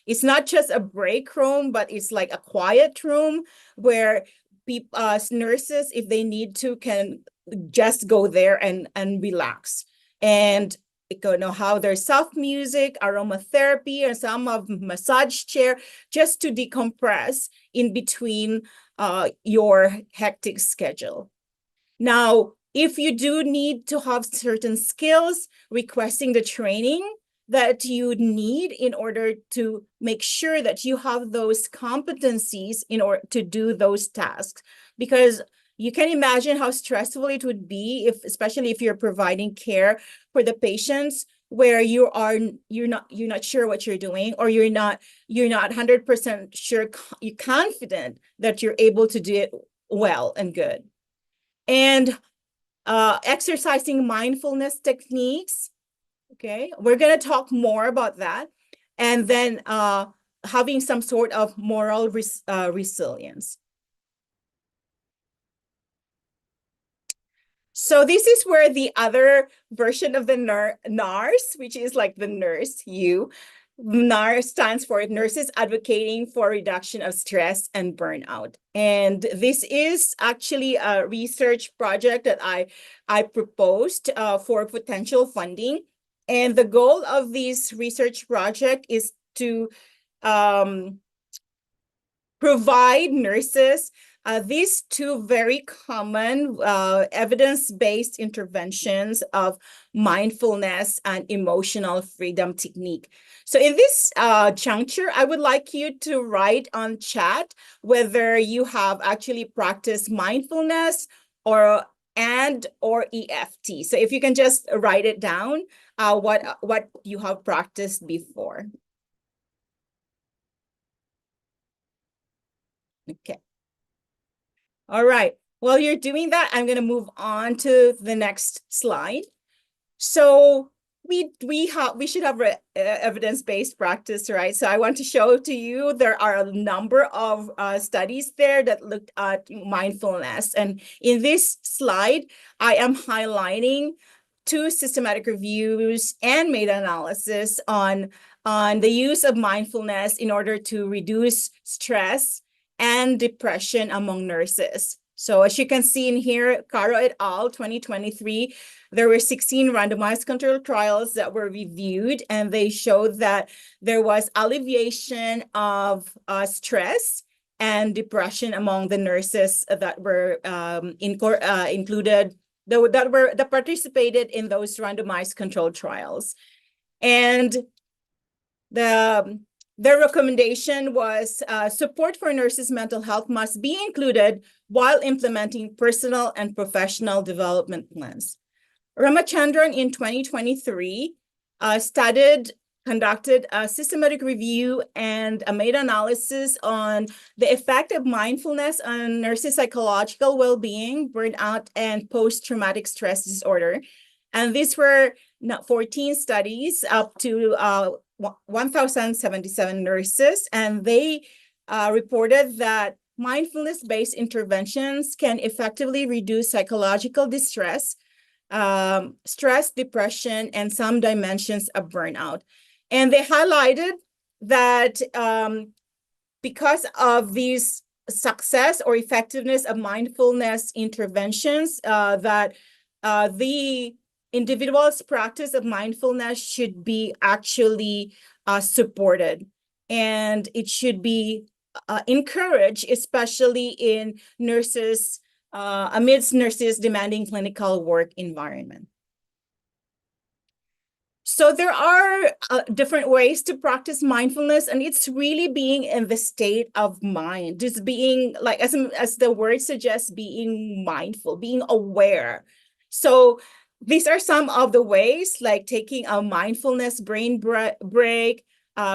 it's not just a break room, but it's like a quiet room where nurses, if they need to, can just go there and relax. And you know how there's soft music, aromatherapy, and some of massage chair, just to decompress in between your hectic schedule. Now, if you do need to have certain skills, requesting the training that you need in order to make sure that you have those competencies in order to do those tasks. Because you can imagine how stressful it would be, especially if you're providing care for the patients where you're not sure what you're doing, or you're not 100% sure, you're confident that you're able to do it well and good. And exercising mindfulness techniques. Okay, we're going to talk more about that. And then having some sort of moral resilience. So this is where the other version of the NARS, which is like the nurse, NARS stands for Nurses Advocating for Reduction of Stress and Burnout. And this is actually a research project that I proposed for potential funding. And the goal of this research project is to provide nurses these two very common evidence-based interventions of mindfulness and emotional freedom technique. So in this juncture, I would like you to write on chat whether you have actually practiced mindfulness or EFT. So if you can just write it down, what you have practiced before. Okay. All right. While you're doing that, I'm going to move on to the next slide. So we should have evidence-based practice, right? So I want to show to you there are a number of studies there that looked at mindfulness. And in this slide, I am highlighting 2 systematic reviews and meta-analysis on the use of mindfulness in order to reduce stress and depression among nurses. So as you can see in here, Caro et al. 2023, there were 16 randomized controlled trials that were reviewed, and they showed that there was alleviation of stress and depression among the nurses that were included, that participated in those randomized controlled trials. And their recommendation was support for nurses' mental health must be included while implementing personal and professional development plans. Ramachandran in 2023 conducted a systematic review and a meta-analysis on the effect of mindfulness on nurses' psychological well-being, burnout, and post-traumatic stress disorder. And these were 14 studies up to 1,077 nurses, and they reported that mindfulness-based interventions can effectively reduce psychological distress, stress, depression, and some dimensions of burnout. And they highlighted that because of these success or effectiveness of mindfulness interventions, that the individual's practice of mindfulness should be actually supported, and it should be encouraged, especially in nurses, amidst nurses' demanding clinical work environment. So there are different ways to practice mindfulness, and it's really being in the state of mind, just being, like, as the word suggests, being mindful, being aware. So these are some of the ways, like taking a mindfulness brain break,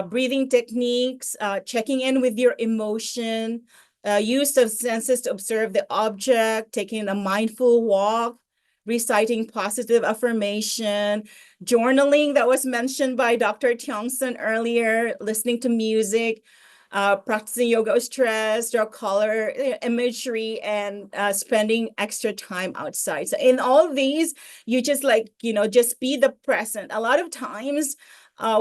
breathing techniques, checking in with your emotion, use of senses to observe the object, taking a mindful walk, reciting positive affirmation, journaling that was mentioned by Dr. Tiongson earlier, listening to music, practicing yoga stress, draw color imagery, and spending extra time outside. So in all these, you just just be the present. A lot of times,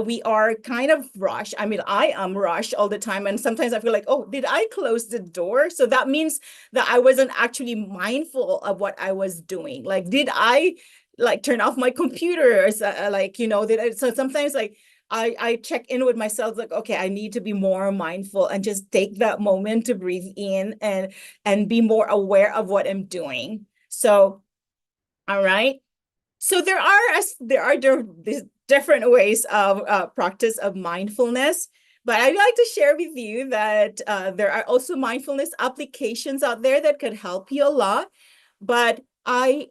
we are kind of rushed. I mean, I am rushed all the time. And sometimes I feel like, oh, did I close the door? So that means that I wasn't actually mindful of what I was doing. Like, did I turn off my computer? Or, so sometimes I check in with myself, like, okay, I need to be more mindful and just take that moment to breathe in and be more aware of what I'm doing. So, all right. So there are different ways of practice of mindfulness, but I'd like to share with you that there are also mindfulness applications out there that could help you a lot. But I've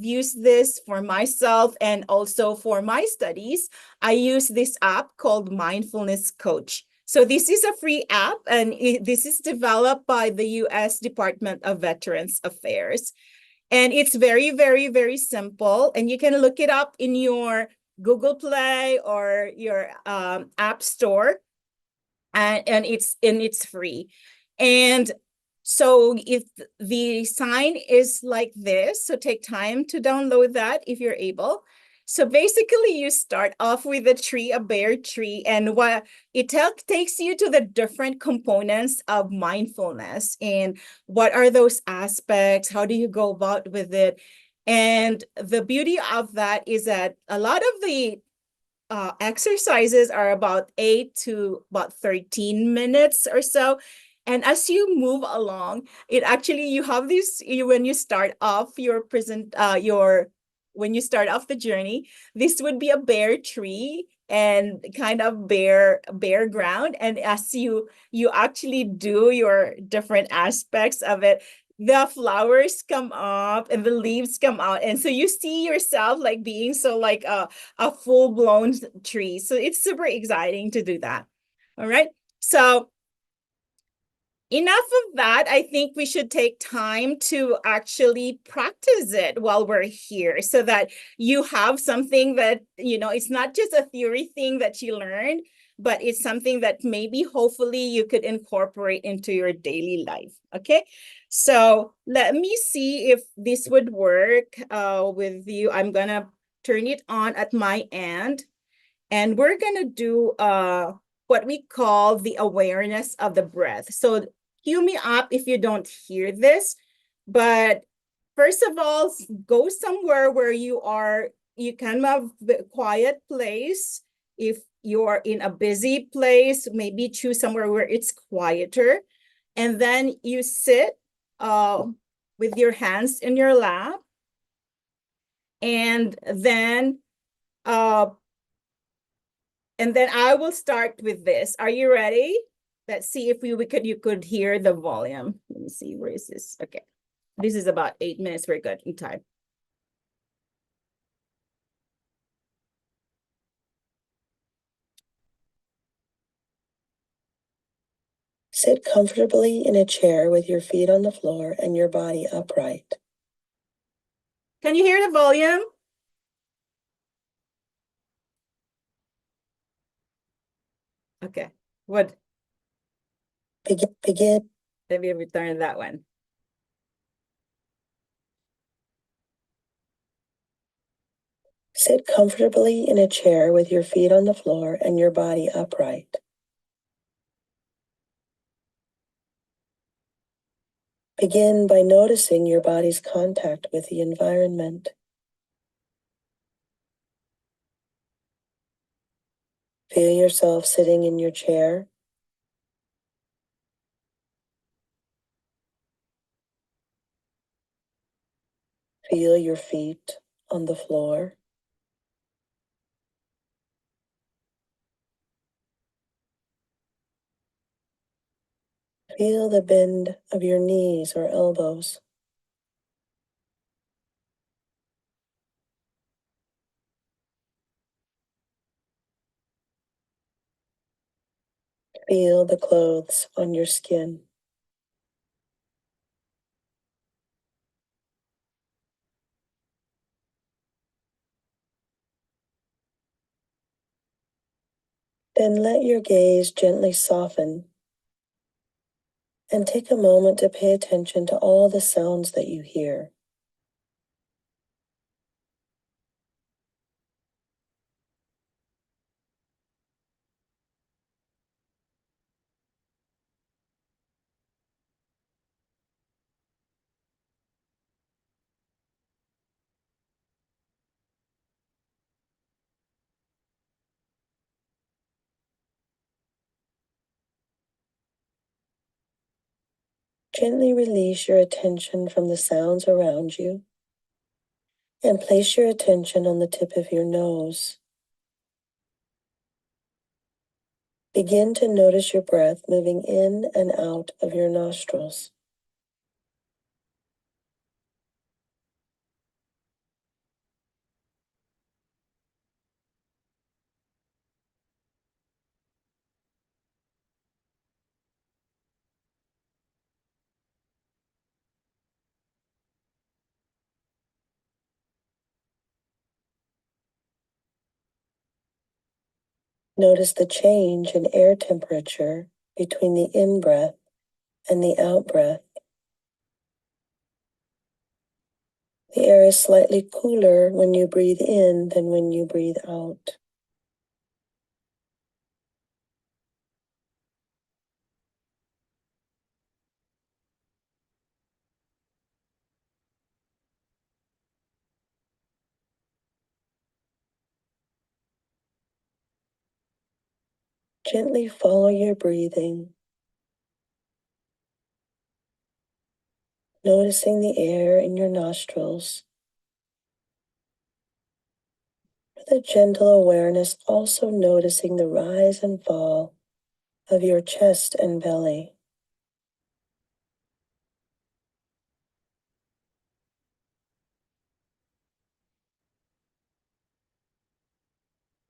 used this for myself and also for my studies. I use this app called Mindfulness Coach. So this is a free app, and this is developed by the U.S. Department of Veterans Affairs. And it's very, very, very simple. And you can look it up in your Google Play or your App Store. And it's free. And so if the sign is like this, so take time to download that if you're able. So basically, you start off with a bare tree, and what it takes you to the different components of mindfulness and what are those aspects, how do you go about with it. And the beauty of that is that a lot of the exercises are about 8 to about 13 minutes or so. And as you move along, it actually, you have this, when you start off when you start off the journey, this would be a bare tree and kind of bare ground. And as you actually do your different aspects of it, the flowers come up and the leaves come out. And so you see yourself like being so like a full-blown tree. So it's super exciting to do that. All right. So enough of that. I think we should take time to actually practice it while we're here so that you have something that, it's not just a theory thing that you learned, but it's something that maybe hopefully you could incorporate into your daily life. Okay. So let me see if this would work with you. I'm going to turn it on at my end. And we're going to do what we call the awareness of the breath. So cue me up if you don't hear this. But first of all, go somewhere where you can have a quiet place. If you're in a busy place, maybe choose somewhere where it's quieter. And then you sit with your hands in your lap. And then I will start with this. Are you ready? Let's see if you could hear the volume. Let me see, where is this? Okay. This is about 8 minutes. We're good in time. Sit comfortably in a chair with your feet on the floor and your body upright. Can you hear the volume? Okay. What? Begin. Let me return that one. Sit comfortably in a chair with your feet on the floor and your body upright. Begin by noticing your body's contact with the environment. Feel yourself sitting in your chair. Feel your feet on the floor. Feel the bend of your knees or elbows. Feel the clothes on your skin. Then let your gaze gently soften and take a moment to pay attention to all the sounds that you hear. Gently release your attention from the sounds around you and place your attention on the tip of your nose. Begin to notice your breath moving in and out of your nostrils. Notice the change in air temperature between the in-breath and the out-breath. The air is slightly cooler when you breathe in than when you breathe out. Gently follow your breathing noticing the air in your nostrils, with a gentle awareness also noticing the rise and fall of your chest and belly.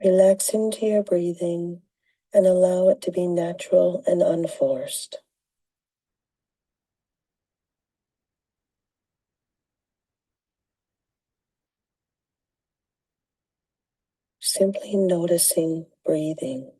Relax into your breathing and allow it to be natural and unforced. Simply noticing breathing.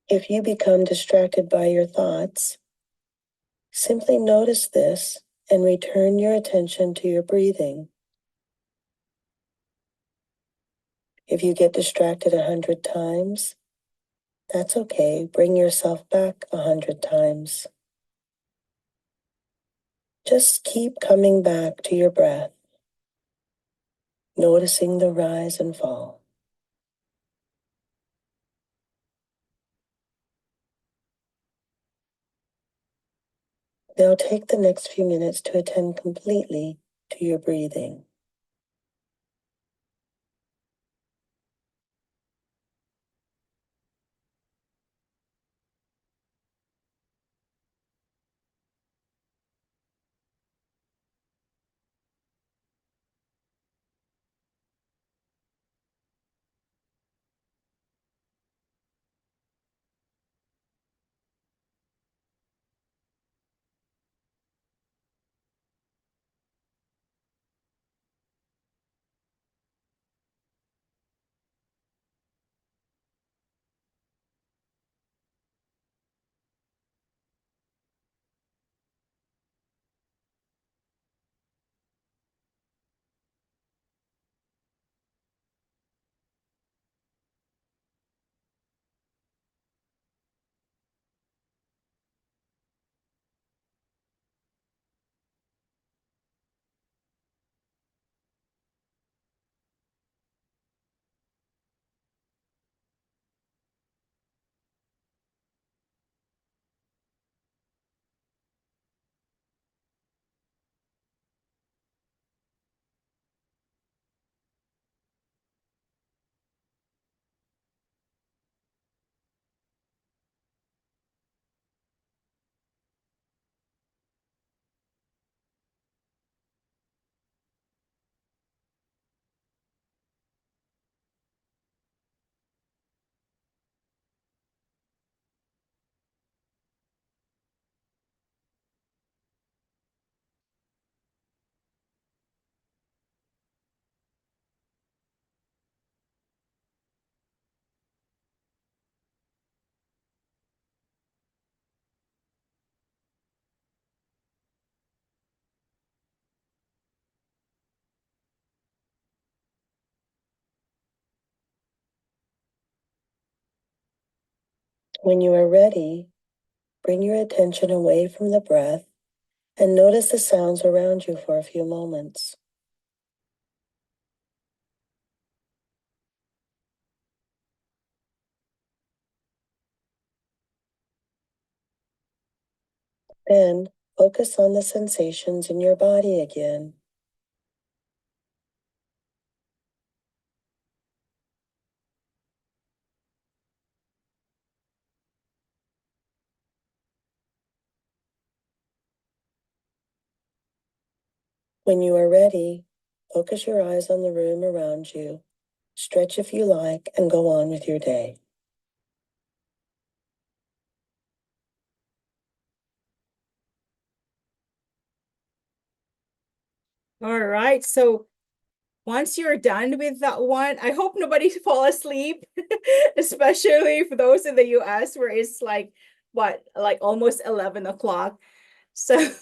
If you become distracted by your thoughts, simply notice this and return your attention to your breathing. If you get distracted 100 times, that's okay. Bring yourself back 100 times. Just keep coming back to your breath, noticing the rise and fall. Now take the next few minutes to attend completely to your breathing. When you are ready, bring your attention away from the breath and notice the sounds around you for a few moments. Then focus on the sensations in your body again. When you are ready, focus your eyes on the room around you, stretch if you like, and go on with your day. All right. So once you're done with that one, I hope nobody fall asleep, especially for those in the US where it's like what, like almost 11 o'clock. So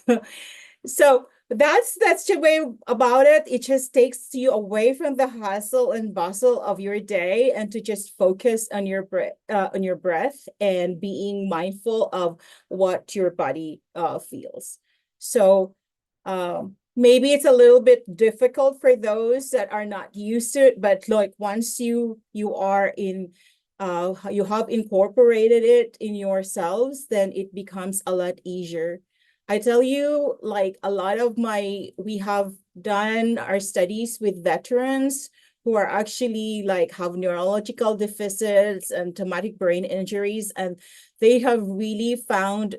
so that's the way about it. It just takes you away from the hustle and bustle of your day and to just focus on your breath and being mindful of what your body feels. So maybe it's a little bit difficult for those that are not used to it, but like once you are in you have incorporated it in yourselves, then it becomes a lot easier. I tell you, like we have done our studies with veterans who are actually like have neurological deficits and traumatic brain injuries, and they have really found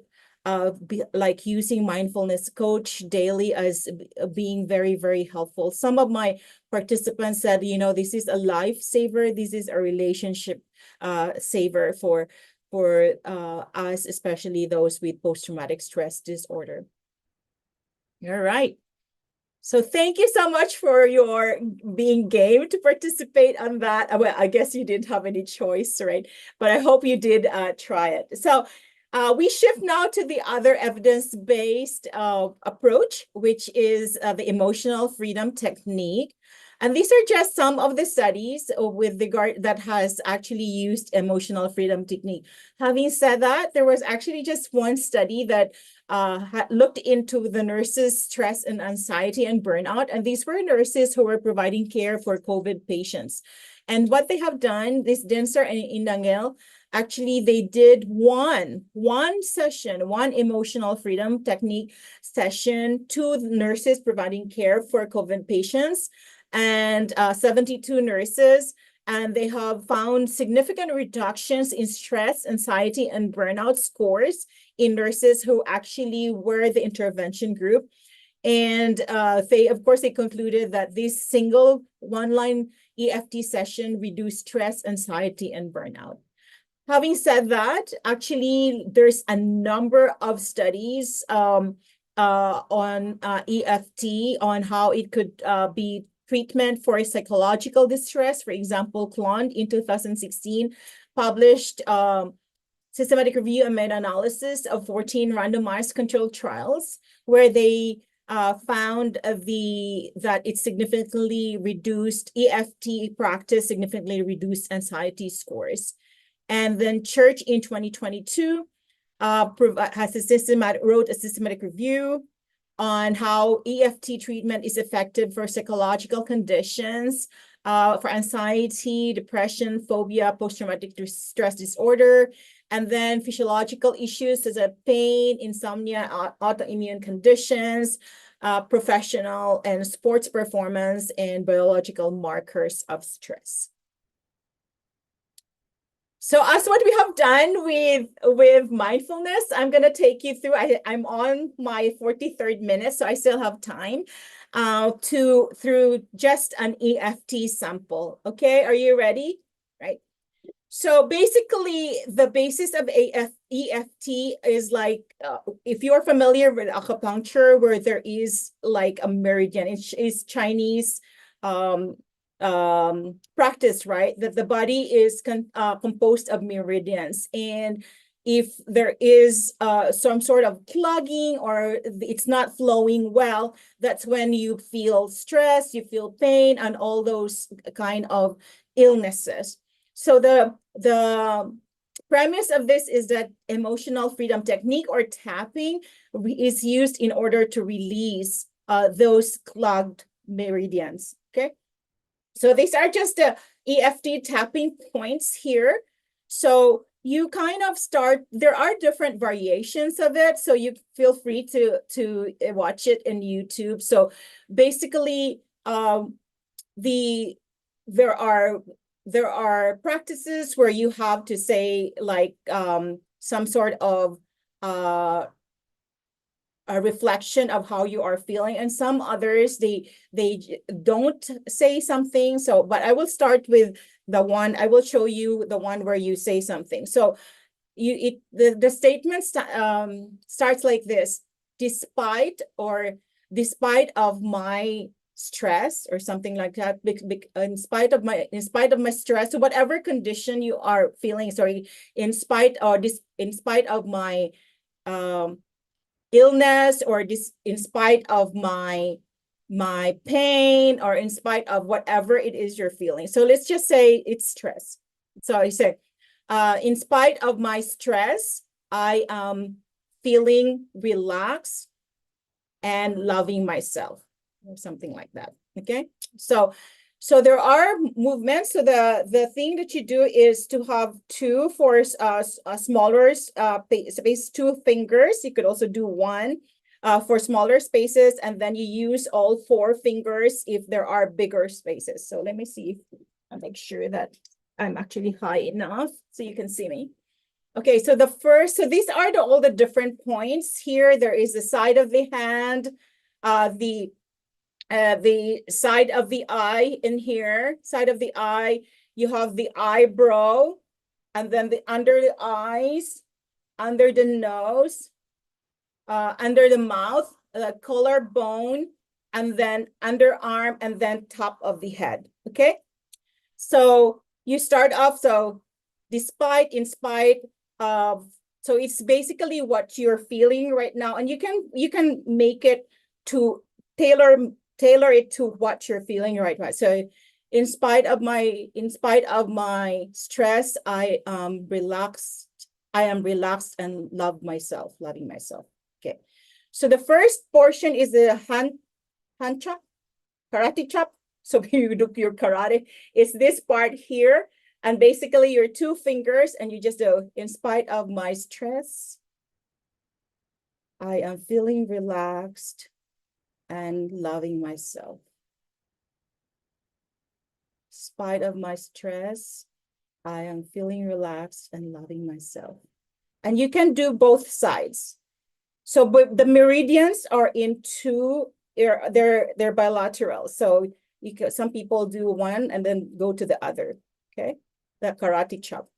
like using mindfulness coach daily as being very, very helpful. Some of my participants said, this is a lifesaver. This is a relationship saver for us, especially those with post-traumatic stress disorder. All right. So thank you so much for your being game to participate on that. Well, I guess you didn't have any choice, right? But I hope you did try it. So we shift now to the other evidence-based approach, which is the emotional freedom technique. And these are just some of the studies with regard that has actually used emotional freedom technique. Having said that, there was actually just one study that looked into the nurses' stress and anxiety and burnout. And these were nurses who were providing care for COVID patients. And what they have done, this Denser and Indangel, actually they did one session, one emotional freedom technique session to nurses providing care for COVID patients, and 72 nurses, and they have found significant reductions in stress, anxiety, and burnout scores in nurses who actually were the intervention group. And they concluded that this single one-line EFT session reduced stress, anxiety, and burnout. Having said that, actually, there's a number of studies on EFT, on how it could be treatment for psychological distress. For example, Klond in 2016 published systematic review and meta-analysis of 14 randomized controlled trials where they found that it significantly reduced EFT practice, significantly reduced anxiety scores. And then Church in 2022 wrote a systematic review on how EFT treatment is effective for psychological conditions, for anxiety, depression, phobia, post-traumatic stress disorder, and then physiological issues such as pain, insomnia, autoimmune conditions, professional and sports performance, and biological markers of stress. So as what we have done with mindfulness, I'm going to take you through, I'm on my 43rd minute, so I still have time through just an EFT sample. Okay, are you ready? Right. So basically, the basis of EFT is like, if you're familiar with acupuncture, where there is like a meridian, it's Chinese practice, right? That the body is composed of meridians, and if there is some sort of clogging or it's not flowing well, that's when you feel stress, you feel pain, and all those kind of illnesses. So the premise of this is that emotional freedom technique or tapping is used in order to release those clogged meridians. Okay. So these are just the EFT tapping points here. So you kind of start, there are different variations of it. So you feel free to watch it in YouTube. So basically, there are practices where you have to say like some sort of a reflection of how you are feeling, and some others they don't say something. So but I will start with I will show you the one where you say something. So the statement starts like this: despite of my stress, or something like that, in spite of my stress, so whatever condition you are feeling, sorry, in spite of my illness, or this in spite of my pain, or in spite of whatever it is you're feeling. So let's just say it's stress. So I say, in spite of my stress, I am feeling relaxed and loving myself, or something like that. Okay, so there are movements. So the thing that you do is to have two for a smaller space, 2 fingers. You could also do one for smaller spaces, and then you use all 4 fingers if there are bigger spaces. So let me see if I make sure that I'm actually high enough so you can see me. Okay, so these are all the different points here. There is the side of the hand, the side of the eye in here, side of the eye. You have the eyebrow, and then the under the eyes, under the nose, under the mouth, collarbone, and then underarm, and then top of the head. Okay, so you start off. So in spite of, so it's basically what you're feeling right now, and you can make it to tailor it to what you're feeling right now. So in spite of my stress, I am relaxed and loving myself. Okay, so the first portion is the hand chop, karate chop. So you do your karate, it's this part here, and basically your 2 fingers, and you just do, in spite of my stress, I am feeling relaxed and loving myself. In spite of my stress, I am feeling relaxed and loving myself. And you can do both sides. So but the meridians are in 2, they're bilateral. So some people do one and then go to the other. Okay, the karate chop.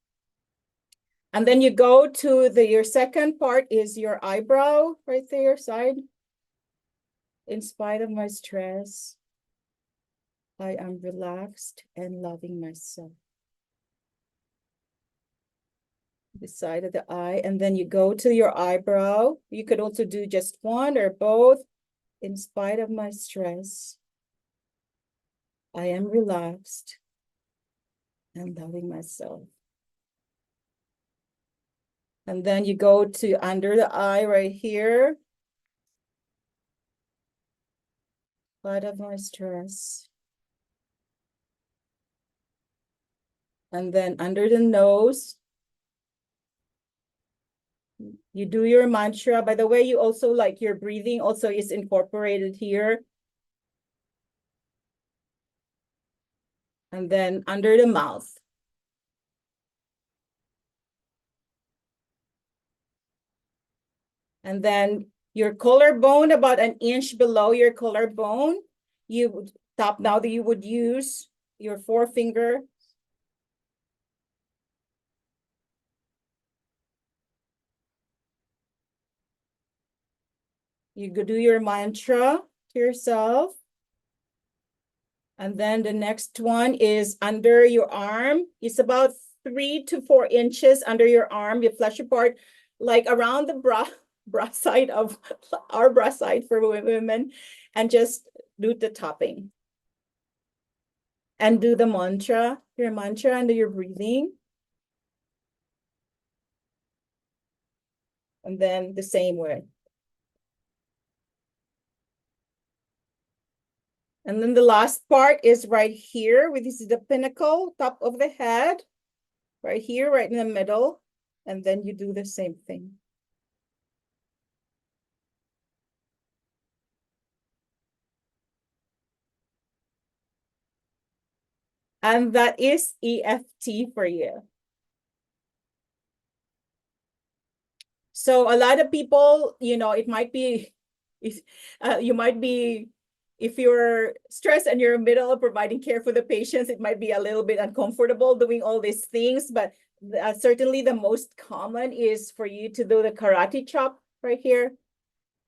And then you go to your second part is your eyebrow right there, side. In spite of my stress, I am relaxed and loving myself. The side of the eye, and then you go to your eyebrow. You could also do just one or both. In spite of my stress, I am relaxed and loving myself. And then you go to under the eye right here. In spite of my stress. And then under the nose. You do your mantra. By the way, you also like your breathing also is incorporated here. And then under the mouth. And then your collarbone, about an inch below your collarbone, now that you would use your forefinger. You go do your mantra to yourself. And then the next one is under your arm. It's about 3 to 4 inches under your arm. You flesh apart, like around the bra side of our bra side for women, and just do the tapping. And do the mantra, your mantra under your breathing. And then the same way. And then the last part is right here, this is the pinnacle, top of the head, right here, right in the middle. And then you do the same thing. And that is EFT for you. So a lot of people, it might be, you might be, if you're stressed and you're in the middle of providing care for the patients, it might be a little bit uncomfortable doing all these things, but certainly the most common is for you to do the karate chop right here.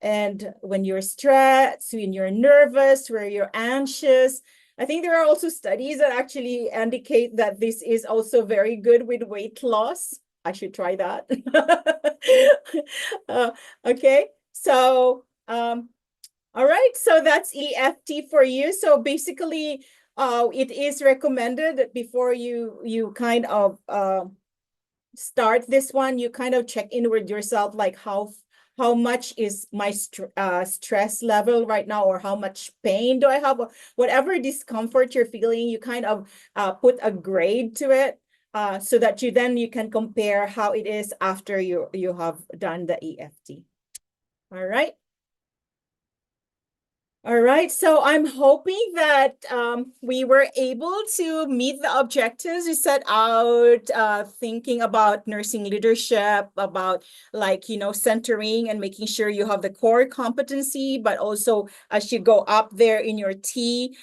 And when you're stressed, when you're nervous, where you're anxious, I think there are also studies that actually indicate that this is also very good with weight loss. I should try that. Okay, So, all right, so that's EFT for you. So basically, it is recommended that before you kind of start this one, you kind of check in with yourself, like how much is my stress level right now, or how much pain do I have, or whatever discomfort you're feeling, you kind of put a grade to it, so that you can compare how it is after you have done the EFT. All right. All right, so I'm hoping that we were able to meet the objectives we set out, thinking about nursing leadership, about centering and making sure you have the core competency, but also as you go up there in your T,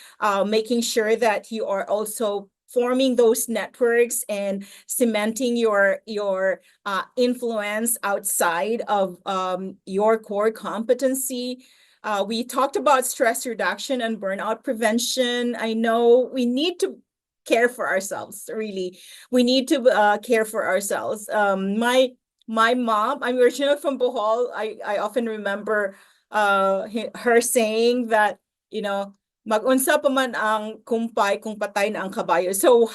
making sure that you are also forming those networks and cementing your influence outside of your core competency. We talked about stress reduction and burnout prevention. I know we need to care for ourselves, really. We need to care for ourselves. My mom, I'm originally from Bohol. I often remember her saying that, mag-unsa pa man ang kumpay kung patay na ang kabayo. So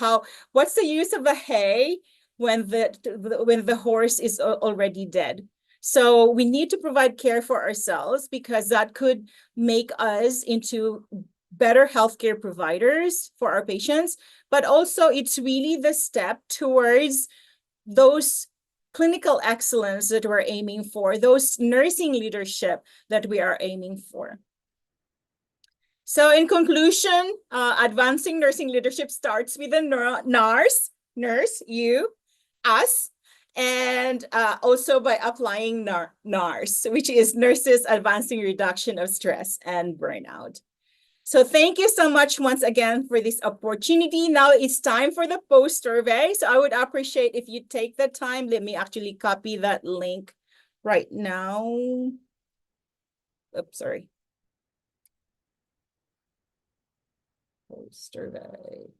what's the use of a hay when the horse is already dead? So we need to provide care for ourselves, because that could make us into better healthcare providers for our patients. But also, it's really the step towards those clinical excellence that we're aiming for, those nursing leadership that we are aiming for. So in conclusion, advancing nursing leadership starts with the nurse, you, us, and also by applying NARS, which is Nurses Advancing Reduction of Stress and Burnout. So thank you so much once again for this opportunity. Now it's time for the post survey. So I would appreciate if you take the time. Let me actually copy that link right now. Oops, sorry. Post survey.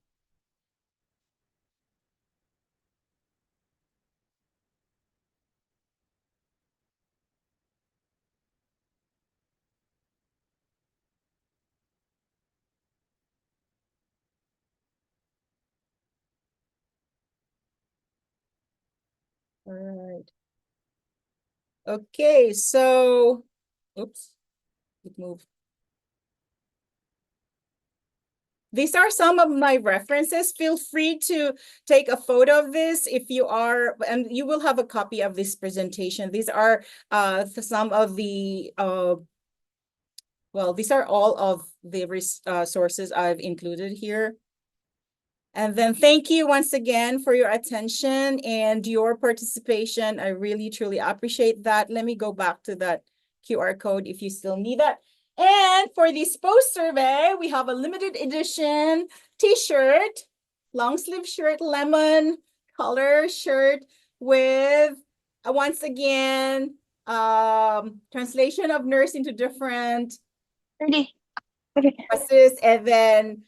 All right. Okay, so, oops, it moved. These are some of my references. Feel free to take a photo of this if you are, and you will have a copy of this presentation. These are some of the, well, these are all of the sources I've included here. And then thank you once again for your attention and your participation. I really, truly appreciate that. Let me go back to that QR code if you still need that. And for this post survey, we have a limited edition t-shirt, long sleeve shirt, lemon color shirt with, once again, translation of nurse into different buses, and then,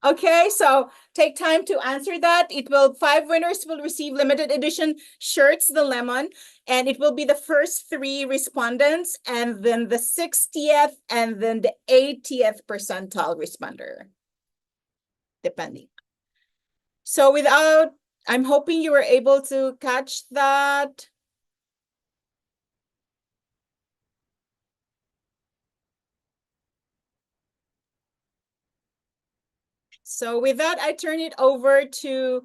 okay, so take time to answer that. 5 winners will receive limited edition shirts, the lemon, and it will be the first 3 respondents, and then the 60th, and then the 80th percentile responder, depending. So I'm hoping you were able to catch that. So with that, I turn it over to,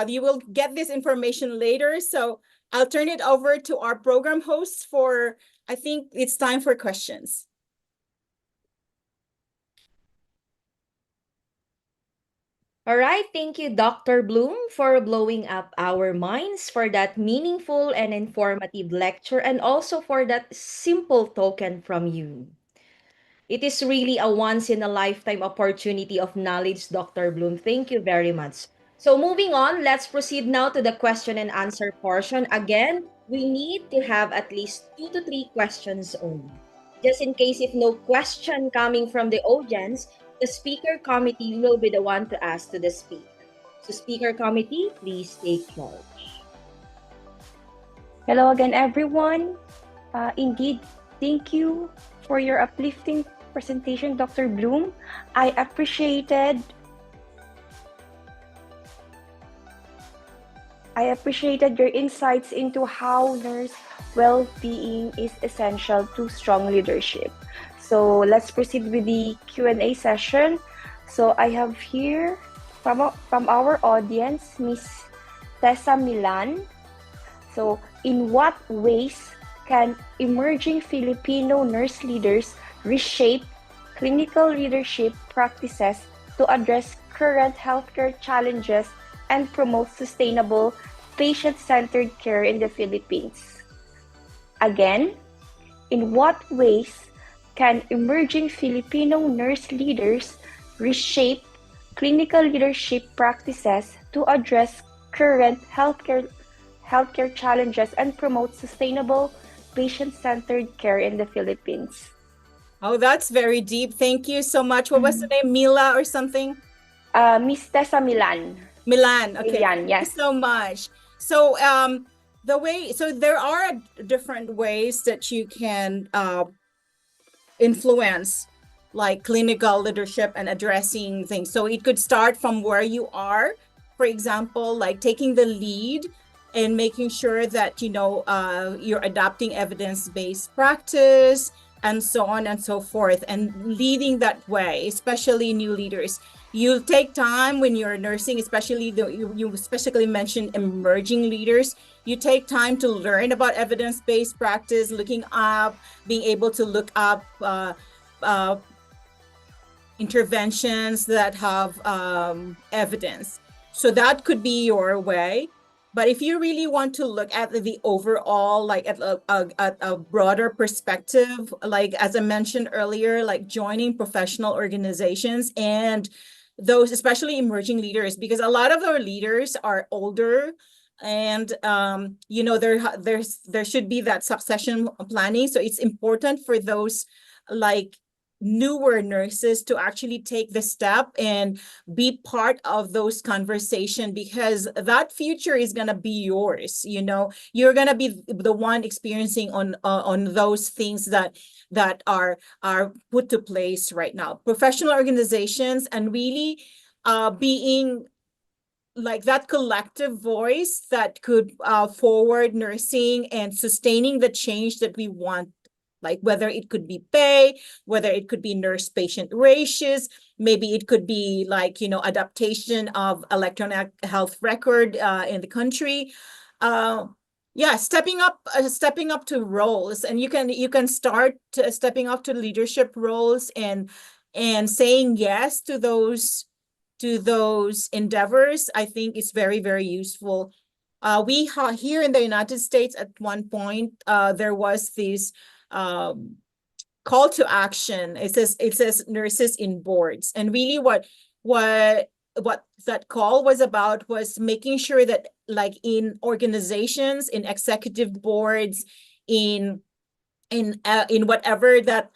you will get this information later. So I'll turn it over to our program hosts for, I think it's time for questions. All right, thank you, Dr. Bloom, for blowing up our minds for that meaningful and informative lecture, and also for that simple token from you. It is really a once in a lifetime opportunity of knowledge, Dr. Bloom. Thank you very much. So moving on, let's proceed now to the question and answer portion. Again, we need to have at least 2 to 3 questions only. Just in case if no question coming from the audience, the speaker committee will be the one to ask to the speaker. So speaker committee, please take charge. Hello again, everyone. Indeed, thank you for your uplifting presentation, Dr. Bloom. I appreciated your insights into how nurse well-being is essential to strong leadership. So let's proceed with the Q&A session. So I have here from our audience, Miss Tessa Milan. So, in what ways can emerging Filipino nurse leaders reshape clinical leadership practices to address current healthcare challenges and promote sustainable, patient-centered care in the Philippines? Again, in what ways can emerging Filipino nurse leaders reshape clinical leadership practices to address current healthcare challenges and promote sustainable, patient-centered care in the Philippines? Oh, that's very deep. Thank you so much. What was the name? Mila or something? Miss Tessa Milan. Milan. Okay. Milan, Thank you yes. so much. So there are different ways that you can influence like clinical leadership and addressing things. So it could start from where you are, for example, like taking the lead and making sure that you're adopting evidence-based practice and so on and so forth, and leading that way, especially new leaders. You'll take time when you're nursing, especially you specifically mentioned emerging leaders. You take time to learn about evidence-based practice, looking up, being able to look up interventions that have evidence. So that could be your way. But if you really want to look at the overall, like at a broader perspective, like as I mentioned earlier, like joining professional organizations and those, especially emerging leaders, because a lot of our leaders are older, and there should be that succession planning. So it's important for those like newer nurses to actually take the step and be part of those conversations, because that future is going to be yours. You're going to be the one experiencing on those things that are put to place right now. Professional organizations and really being like that collective voice that could forward nursing and sustaining the change that we want, like whether it could be pay, whether it could be nurse patient ratios, maybe it could be like adaptation of electronic health record in the country. Stepping up to roles, and you can start stepping up to leadership roles and saying yes to those endeavors. I think is very, very useful. We here in the United States at one point, there was this call to action. It says nurses in boards, and really what that call was about was making sure that like in organizations, in executive boards, in whatever that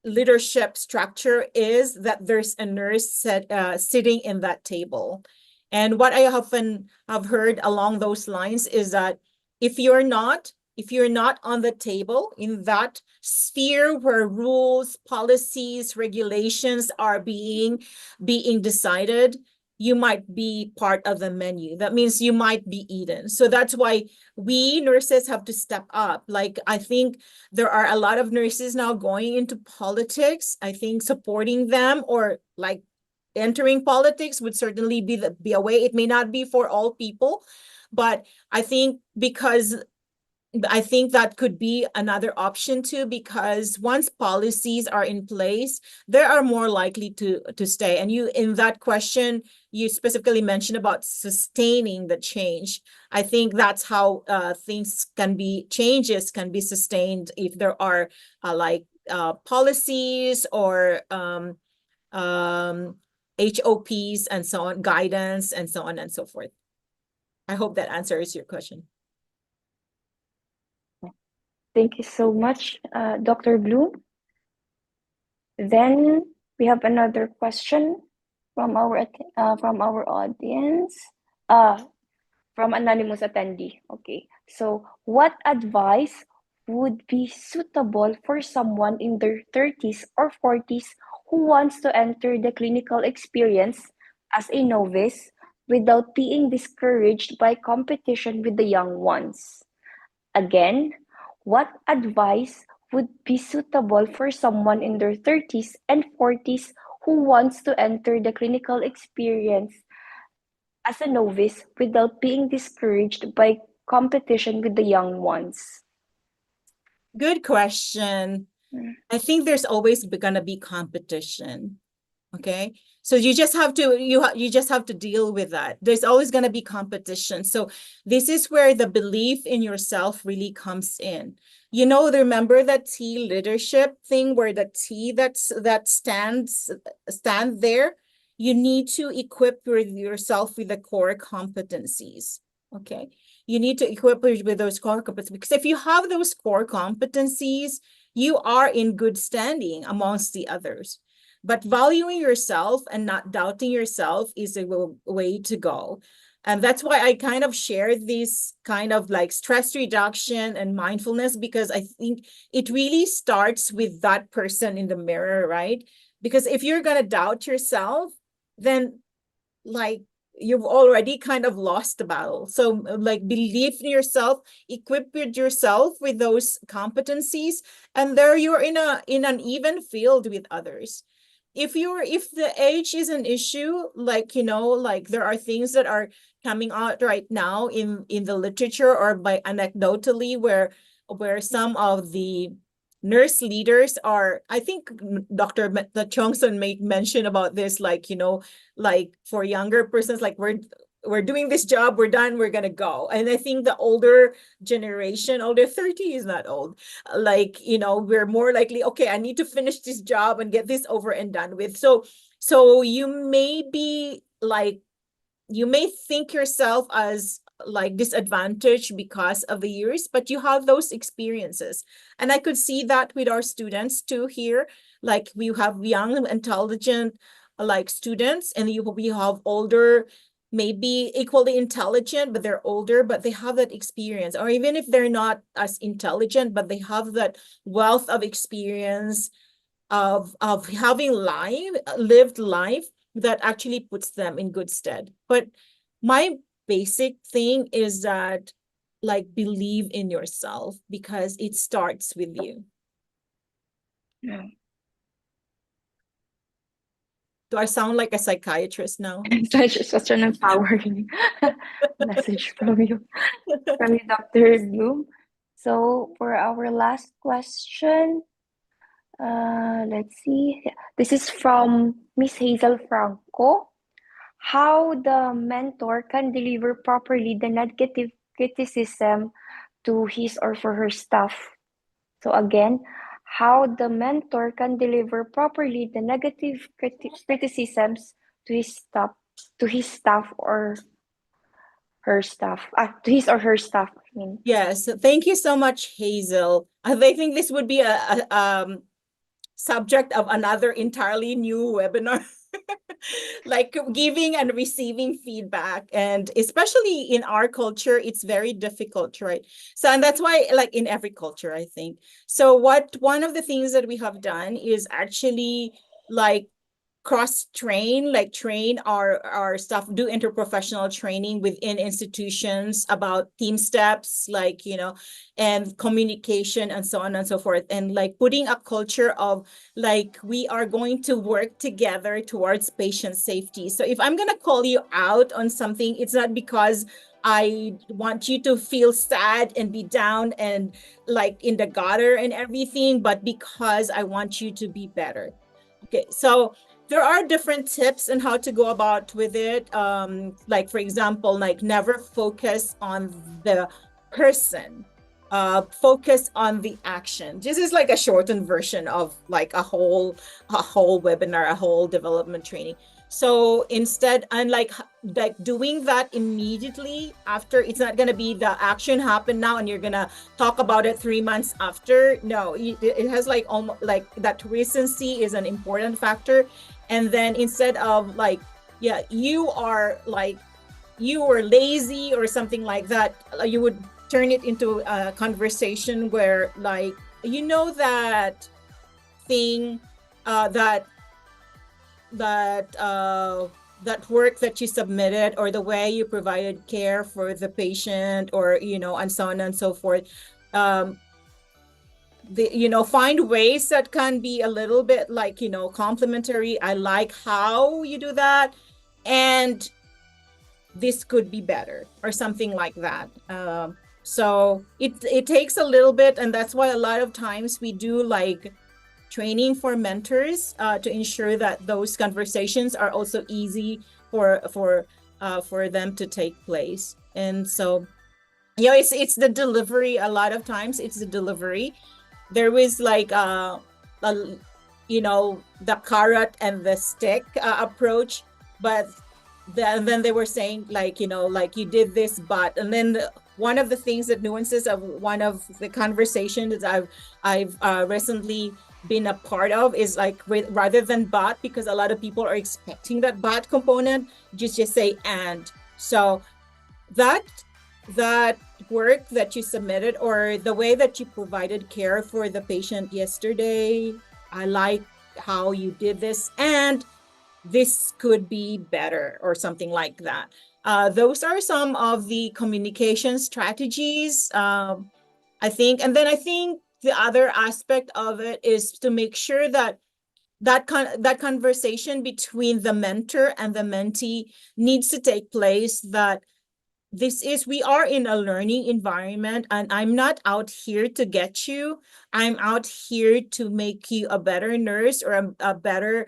leadership structure is, that there's a nurse sitting in that table. And what I often have heard along those lines is that if you're not on the table in that sphere where rules, policies, regulations are being decided, you might be part of the menu. That means you might be eaten. So that's why we nurses have to step up. Like, I think there are a lot of nurses now going into politics. I think supporting them or like entering politics would certainly be a way. It may not be for all people, but I think that could be another option too, because once policies are in place, they are more likely to stay. And you, in that question, you specifically mentioned about sustaining the change. I think that's how changes can be sustained if there are policies or HOPs and so on, guidance and so on and so forth. I hope that answers your question. Thank you so much, Dr. Bloom. Then we have another question from our audience. from anonymous attendee. Okay. So, what advice would be suitable for someone in their 30s or 40s who wants to enter the clinical experience as a novice without being discouraged by competition with the young ones? Again, what advice would be suitable for someone in their 30s and 40s who wants to enter the clinical experience as a novice without being discouraged by competition with the young ones? Good question. I think there's always gonna be competition. Okay, so you just have to you just have to deal with that. There's always going to be competition. So this is where the belief in yourself really comes in. You know, remember that T leadership thing where the T that stand there. You need to equip yourself with the core competencies. Okay, you need to equip with those core competencies, because if you have those core competencies, you are in good standing amongst the others. But valuing yourself and not doubting yourself is a way to go. And that's why I kind of share this kind of like stress reduction and mindfulness, because I think it really starts with that person in the mirror, right? Because if you're going to doubt yourself, then like you've already kind of lost the battle. So like believe in yourself, equip yourself with those competencies, and there you're in an even field with others. If the age is an issue, like, you know, like there are things that are coming out right now in the literature or by anecdotally where some of the nurse leaders are, I think Dr. Chongson made mention about this, like, you know, like for younger persons, like we're doing this job, we're done, we're gonna go. And I think the older generation, older 30 is not old, like, you know, we're more likely, okay, I need to finish this job and get this over and done with. So you may be like, you may think yourself as like disadvantaged because of the years, but you have those experiences. And I could see that with our students too here. Like we have young, intelligent like students, and we have older, maybe equally intelligent, but they're older, but they have that experience. Or even if they're not as intelligent, but they have that wealth of experience of having lived life that actually puts them in good stead. But my basic thing is that, like, believe in yourself, because it starts with you. Yeah. Do I sound like a psychiatrist now? Such an empowering message from you, Dr. Bloom. So for our last question, let's see. This is from Miss Hazel Franco. How the mentor can deliver properly the negative criticism to his or for her staff. So again, how the mentor can deliver properly the negative criticisms to his staff or her staff, to his or her staff, I mean. Yes, thank you so much, Hazel. I think this would be a subject of another entirely new webinar. Like giving and receiving feedback, and especially in our culture, it's very difficult, right? So, and that's why, like in every culture, I think. So one of the things that we have done is actually like cross-train, like train our staff, do interprofessional training within institutions about team steps, like, you know, and communication and so on and so forth, and like putting a culture of like we are going to work together towards patient safety. So if I'm going to call you out on something, it's not because I want you to feel sad and be down and like in the gutter and everything, but because I want you to be better. Okay, so there are different tips on how to go about with it. Like for example, like never focus on the person, focus on the action. This is like a shortened version of like a whole webinar, a whole development training. So instead, unlike like doing that immediately after, it's not going to be the action happen now and you're going to talk about it 3 months after. No, it has like almost like that recency is an important factor. And then instead of like, yeah, you are like you were lazy or something like that, you would turn it into a conversation where, like, that thing, that that work that you submitted, or the way you provided care for the patient, or and so on and so forth. Find ways that can be a little bit like, complimentary. I like how you do that, and this could be better, or something like that. So it takes a little bit, and that's why a lot of times we do like training for mentors, to ensure that those conversations are also easy for them to take place. And so, it's the delivery. A lot of times it's the delivery. There was like the carrot and the stick approach, but then they were saying, like, like, you did this, but, and then one of the things that nuances of one of the conversations that I've recently been a part of is like, rather than but, because a lot of people are expecting that but component, just say and. So that work that you submitted, or the way that you provided care for the patient yesterday, I like how you did this, and this could be better, or something like that. Those are some of the communication strategies, I think. And then I think the other aspect of it is to make sure that that conversation between the mentor and the mentee needs to take place, that we are in a learning environment, and I'm not out here to get you. I'm out here to make you a better nurse, or a better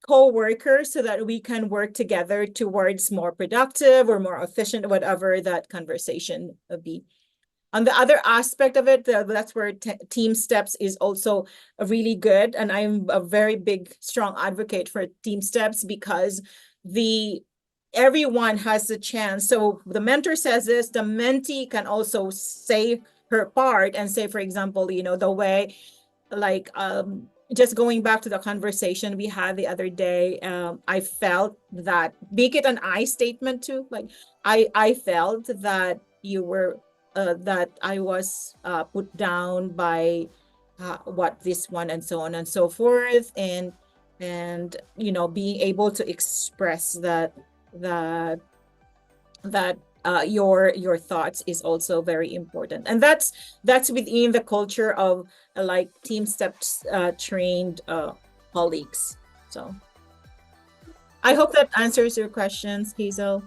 co-worker, so that we can work together towards more productive or more efficient, whatever that conversation would be. On the other aspect of it, that's where team steps is also really good. And I'm a very big, strong advocate for team steps, because everyone has a chance. So the mentor says this, the mentee can also say her part and say, for example, the way, like, just going back to the conversation we had the other day, I felt that, make it an I statement too. Like, I felt that you were, that I was put down by what this one, and so on and so forth, and being able to express that your thoughts is also very important. And that's within the culture of like team steps trained colleagues. So I hope that answers your questions, Hazel.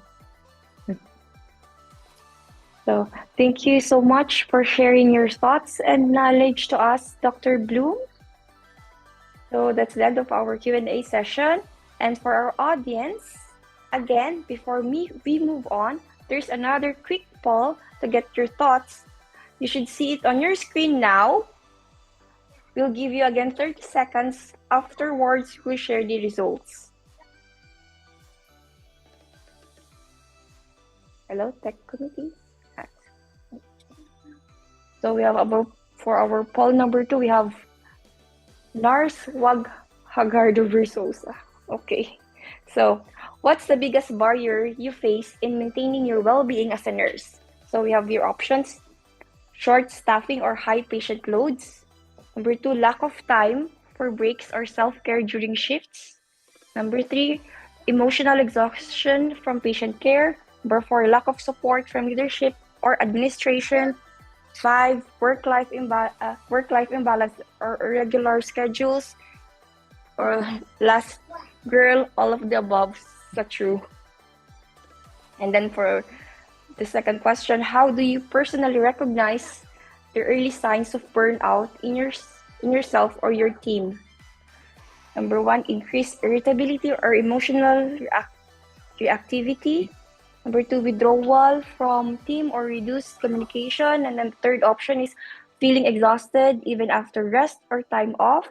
So thank you so much for sharing your thoughts and knowledge to us, Dr. Bloom. So that's the end of our Q&A session. And for our audience, again, before we move on, there's another quick poll to get your thoughts. You should see it on your screen now. We'll give you again 30 seconds. Afterwards, we'll share the results. Hello, Tech Committee. So we have for our poll number 2, we have Lars Hagardo Versosa. Okay. So what's the biggest barrier you face in maintaining your well-being as a nurse? So we have your options: short staffing or high patient loads. Number 2, lack of time for breaks or self-care during shifts. Number 3, emotional exhaustion from patient care. Number 4, lack of support from leadership or administration. 5, work-life imbalance or irregular schedules. Or last, girl, all of the above is true. And then for the second question, how do you personally recognize the early signs of burnout in yourself or your team? Number 1, increased irritability or emotional reactivity. Number 2, withdrawal from team or reduced communication. And then the third option is feeling exhausted even after rest or time off.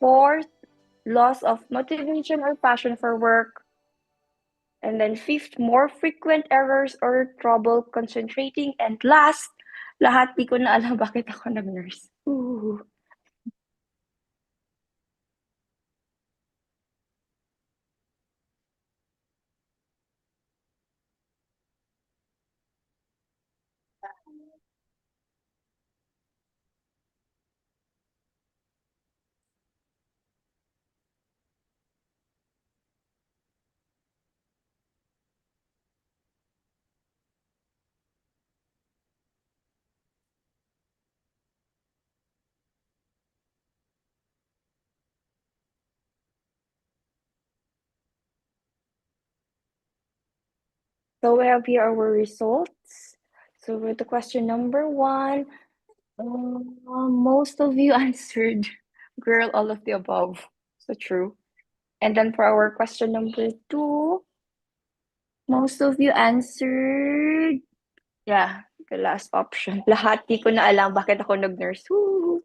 4th, loss of motivation or passion for work. And then 5th, more frequent errors or trouble concentrating. And last, lahat di ko na alam bakit ako nag-nurse. Ooh. So we have here our results. So with the question number 1, most of you answered girl, all of the above. So true. And then for our question number 2, most of you answered, yeah, the last option. Lahat, di ko na alam bakit ako nag-nurse. Woo!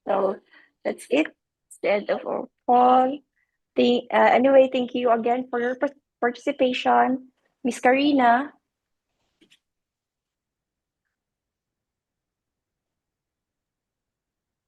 So that's it. It's the end of our call. Anyway, thank you again for your participation. Miss Karina.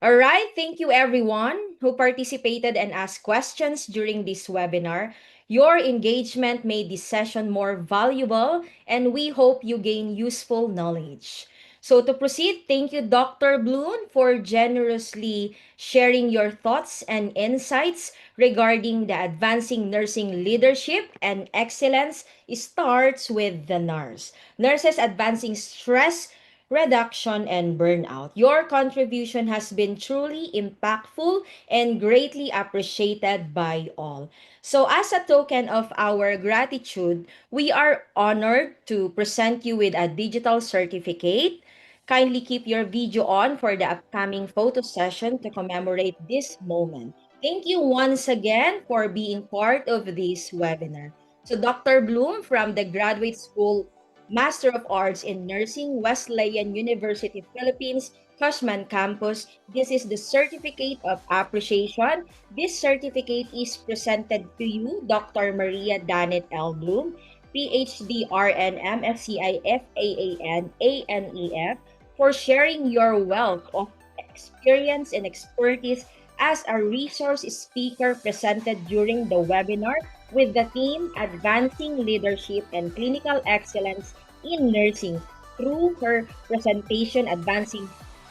All right, thank you everyone who participated and asked questions during this webinar. Your engagement made this session more valuable and we hope you gain useful knowledge. So to proceed, thank you Dr. Bloom for generously sharing your thoughts and insights regarding the advancing nursing leadership and excellence starts with the nurse. Nurses advancing stress reduction, and burnout. Your contribution has been truly impactful and greatly appreciated by all. So, as a token of our gratitude, we are honored to present you with a digital certificate. Kindly keep your video on for the upcoming photo session to commemorate this moment. Thank you once again for being part of this webinar. So, Dr. Bloom from the Graduate School Master of Arts in Nursing, Wesleyan University, Philippines, Cushman Campus. This is the Certificate of Appreciation. This certificate is presented to you, Dr. Maria Danet L. Bloom, PhD RN MSCI FAAN ANEF, for sharing your wealth of experience and expertise as a resource speaker presented during the webinar with the theme Advancing Leadership and Clinical Excellence in Nursing. Through her presentation, Advancing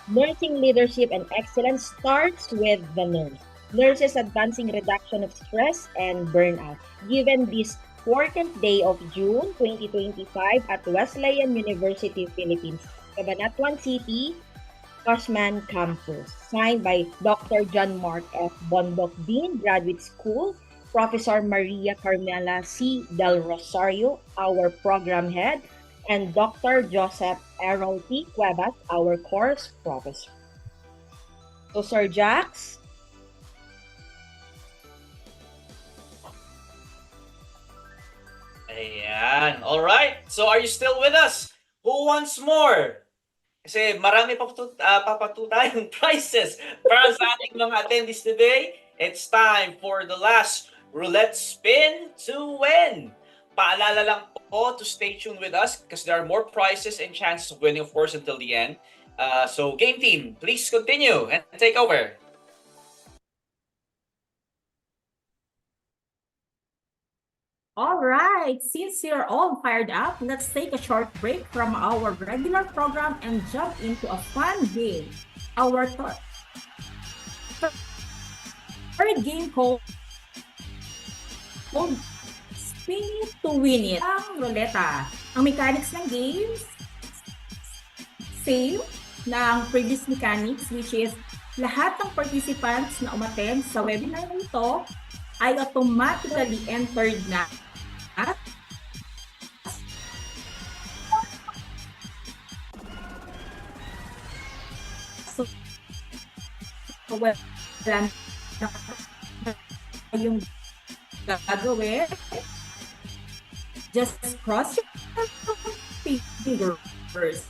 Nursing Leadership and Excellence starts with the nurse. Nurses advancing reduction of stress and burnout. Given this 14th day of June 2025 at Wesleyan University, Philippines, Cabanatuan City, Cushman Campus. Signed by Dr. John Mark F. Bondoc, Dean, Graduate School, Professor Maria Carmela C. Del Rosario, our program head, and Dr. Joseph Errol P. Cuevas, our course professor. So, Sir Jax? Ayan. All right. So are you still with us? Who wants more? Kasi marami pa tayong prizes para sa ating mga attendees today. It's time for the last roulette spin to win. Paalala lang po to stay tuned with us because there are more prizes and chances of winning, of course, until the end. So game team, please continue and take over. All right, since you're all fired up, let's take a short break from our regular program and jump into a fun game. Our third game called Spin It to Win It. Ang ruleta. Ang mechanics ng games, same ng previous mechanics, which is lahat ng participants na umattend sa webinar nito ay automatically entered na so wala yung gagawin, just cross your fingers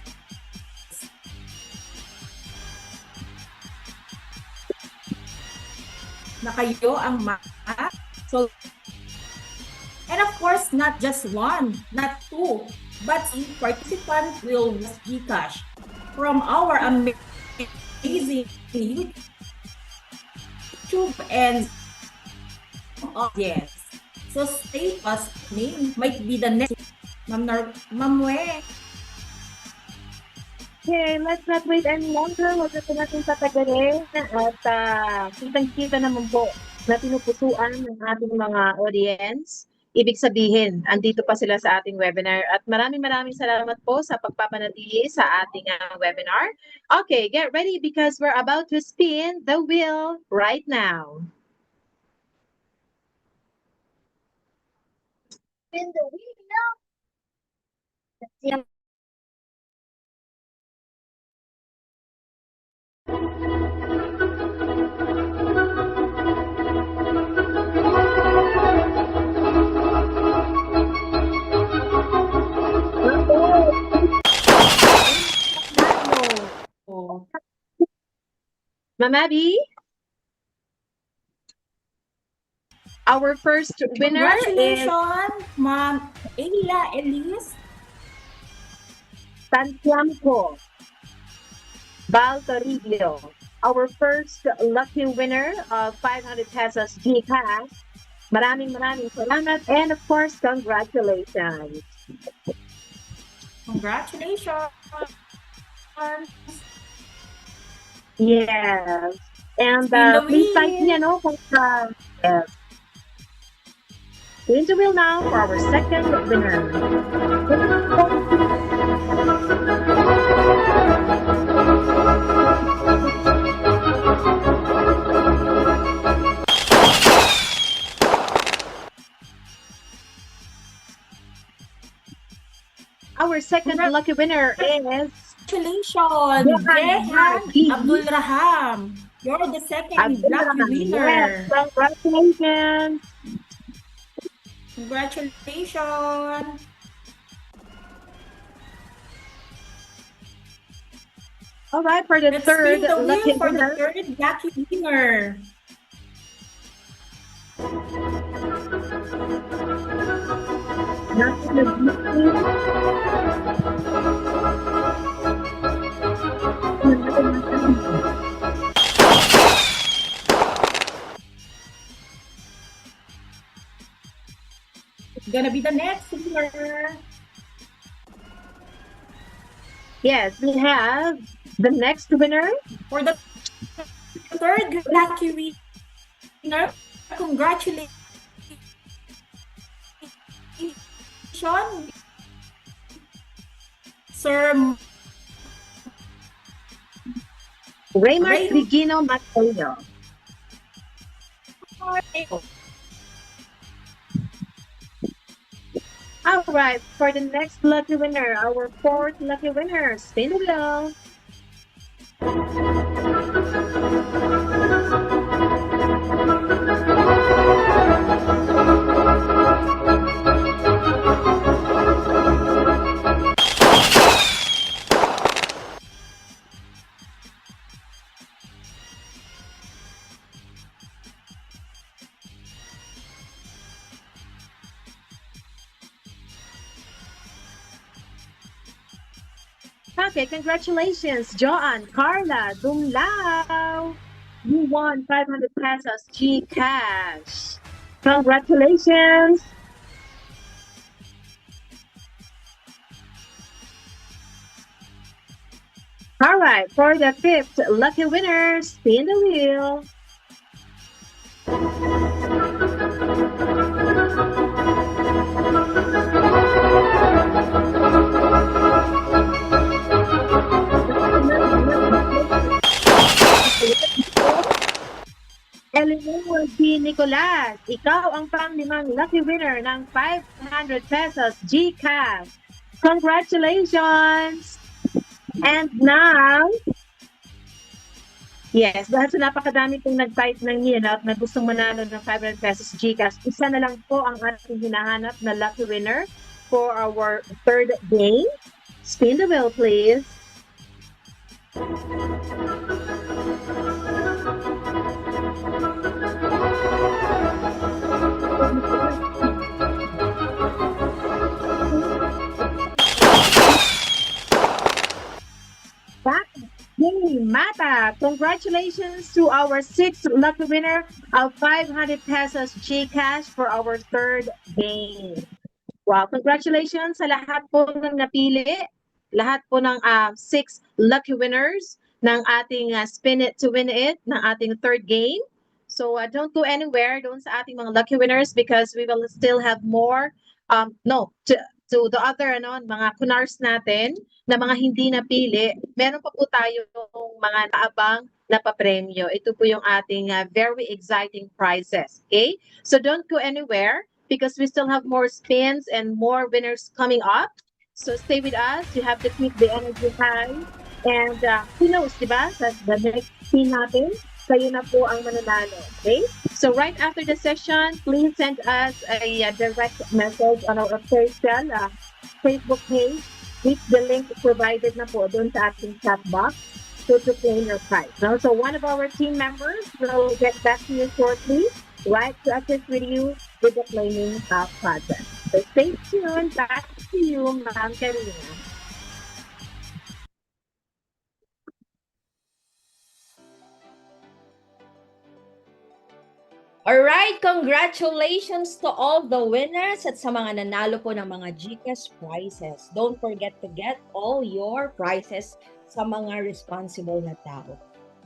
na kayo ang so, and of course, not just one, not two, but each participant will use GCash from our amazing YouTube and audience. So stay us name might be the next Ma'am We. Okay, let's not wait any longer. Huwag na natin tatagalin at kitang-kita naman po na pinupusuan ng ating mga audience. Ibig sabihin, andito pa sila sa ating webinar at maraming salamat po sa pagpapanatili sa ating webinar. Okay, get ready because we're about to spin the wheel right now. Spin the wheel. Ma'am Abby, our first winner is Congratulations, Ma'am Ayla Elise. Santiamco Baltoribio. Our first lucky winner of 500 pesos GCash. Maraming salamat and of course, congratulations. Congratulations. Yes. And Spin the please type me wheel. kung yes. Spin the wheel now for our second winner. Our second lucky winner is Congratulations, Jehan Abdul Raham. You're the second lucky winner. Yes, congratulations. Congratulations. All right, for the Let's third spin the lucky wheel for winner. the third lucky winner. It's gonna be the next winner. Yes, we have the next winner. For the third lucky winner, congratulations, Sir Raymart Regino Mateo. All right, for the next lucky winner, our fourth lucky winner, spin the wheel. Okay, congratulations, Joanne, Carla, Dumlao. You won 500 pesos GCash. Congratulations. All right, for the fifth lucky winner, spin the wheel. Eleanor D. Nicolas, ikaw ang pang-limang lucky winner ng 500 pesos GCash. Congratulations! And now, yes, dahil sa napakadami pong nag-type ng at na gustong manalo ng 500 pesos GCash, isa na lang po ang ating hinahanap na lucky winner for our third game. Spin the wheel, please. Mata, congratulations to our sixth lucky winner of 500 pesos GCash for our third game. Wow, congratulations sa lahat po ng napili, lahat po ng six lucky winners ng ating Spin It to Win It, ng ating third game. So don't go anywhere doon sa ating mga lucky winners because we will still have more, to the other mga kunars natin na mga hindi napili, meron pa po tayo mga naabang na papremyo. Ito po yung ating very exciting prizes. Okay? So don't go anywhere because we still have more spins and more winners coming up. So stay with us. You have to keep the energy high. And who knows, di ba? Sa the next scene natin, kayo na po ang mananalo. Okay? So right after the session, please send us a direct message on our official Facebook page. Click the link provided na po doon sa ating chat box to claim your prize. No? So one of our team members will get back to you shortly, right, to assist with you with the claiming process. So stay tuned. Back to you, Ma'am Karina. Alright, congratulations to all the winners at sa mga nanalo po ng mga GCash prizes. Don't forget to get all your prizes sa mga responsible na tao.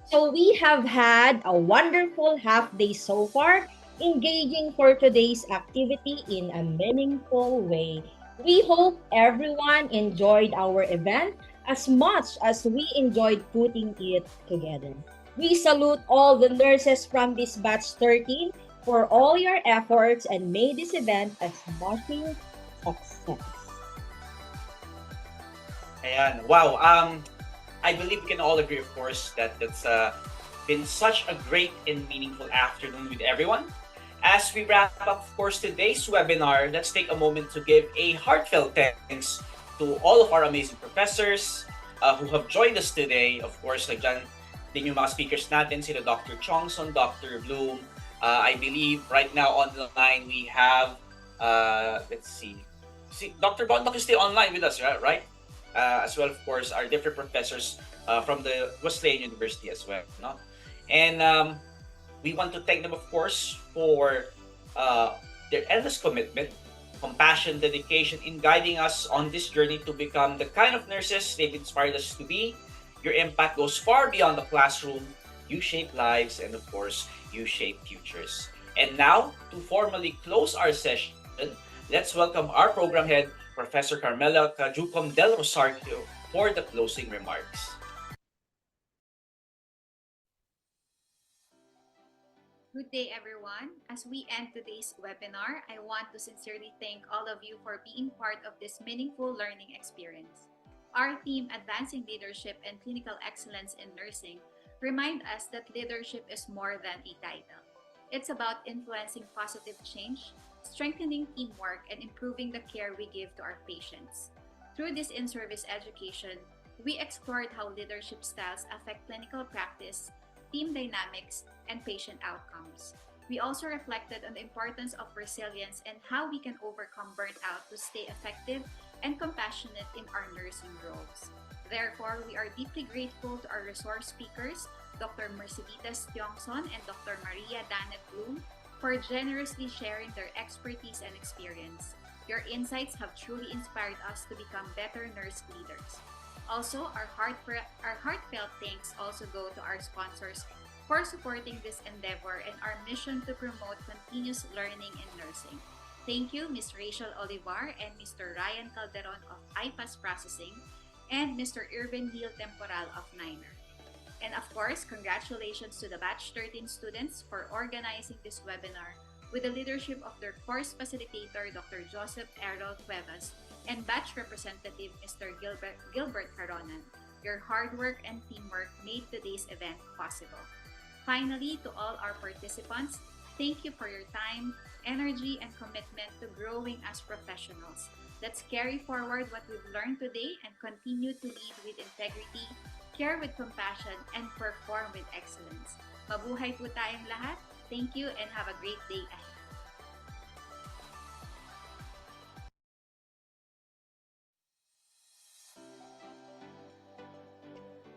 So we have had a wonderful half day so far, engaging for today's activity in a meaningful way. We hope everyone enjoyed our event as much as we enjoyed putting it together. We salute all the nurses from this batch 13 for all your efforts and made this event a smashing success. Ayan. Wow. I believe we can all agree, of course, that it's been such a great and meaningful afternoon with everyone. As we wrap up, of course, today's webinar, let's take a moment to give a heartfelt thanks to all of our amazing professors who have joined us today. Of course, like John, din yung mga speakers natin, sila Dr. Chongson, Dr. Bloom. I believe right now on the line we have, let's see, Dr. Bondok is still online with us, right? As well, of course, our different professors from the Wesleyan University as well. No? And we want to thank them, of course, for their endless commitment, compassion, dedication in guiding us on this journey to become the kind of nurses they've inspired us to be. Your impact goes far beyond the classroom. You shape lives and, of course, you shape futures. And now, to formally close our session, let's welcome our program head, Professor Carmela Cajucom del Rosario, for the closing remarks. Good day, everyone. As we end today's webinar, I want to sincerely thank all of you for being part of this meaningful learning experience. Our theme, Advancing Leadership and Clinical Excellence in Nursing, remind us that leadership is more than a title. It's about influencing positive change, strengthening teamwork, and improving the care we give to our patients. Through this in-service education, we explored how leadership styles affect clinical practice, team dynamics, and patient outcomes. We also reflected on the importance of resilience and how we can overcome burnout to stay effective and compassionate in our nursing roles. Therefore, we are deeply grateful to our resource speakers, Dr. Mercedes Tiongson and Dr. Maria Danet Bloom, for generously sharing their expertise and experience. Your insights have truly inspired us to become better nurse leaders. Also, our heartfelt thanks also go to our sponsors for supporting this endeavor and our mission to promote continuous learning in nursing. Thank you, Ms. Rachel Olivar and Mr. Ryan Calderon of IPAS Processing and Mr. Irvin Hill Temporal of Niner. And of course, congratulations to the Batch 13 students for organizing this webinar with the leadership of their course facilitator, Dr. Joseph Errol Cuevas, and batch representative, Mr. Gilbert Caronan. Your hard work and teamwork made today's event possible. Finally, to all our participants, thank you for your time, energy, and commitment to growing as professionals. Let's carry forward what we've learned today and continue to lead with integrity, care with compassion, and perform with excellence. Mabuhay po tayong lahat. Thank you and have a great day ahead.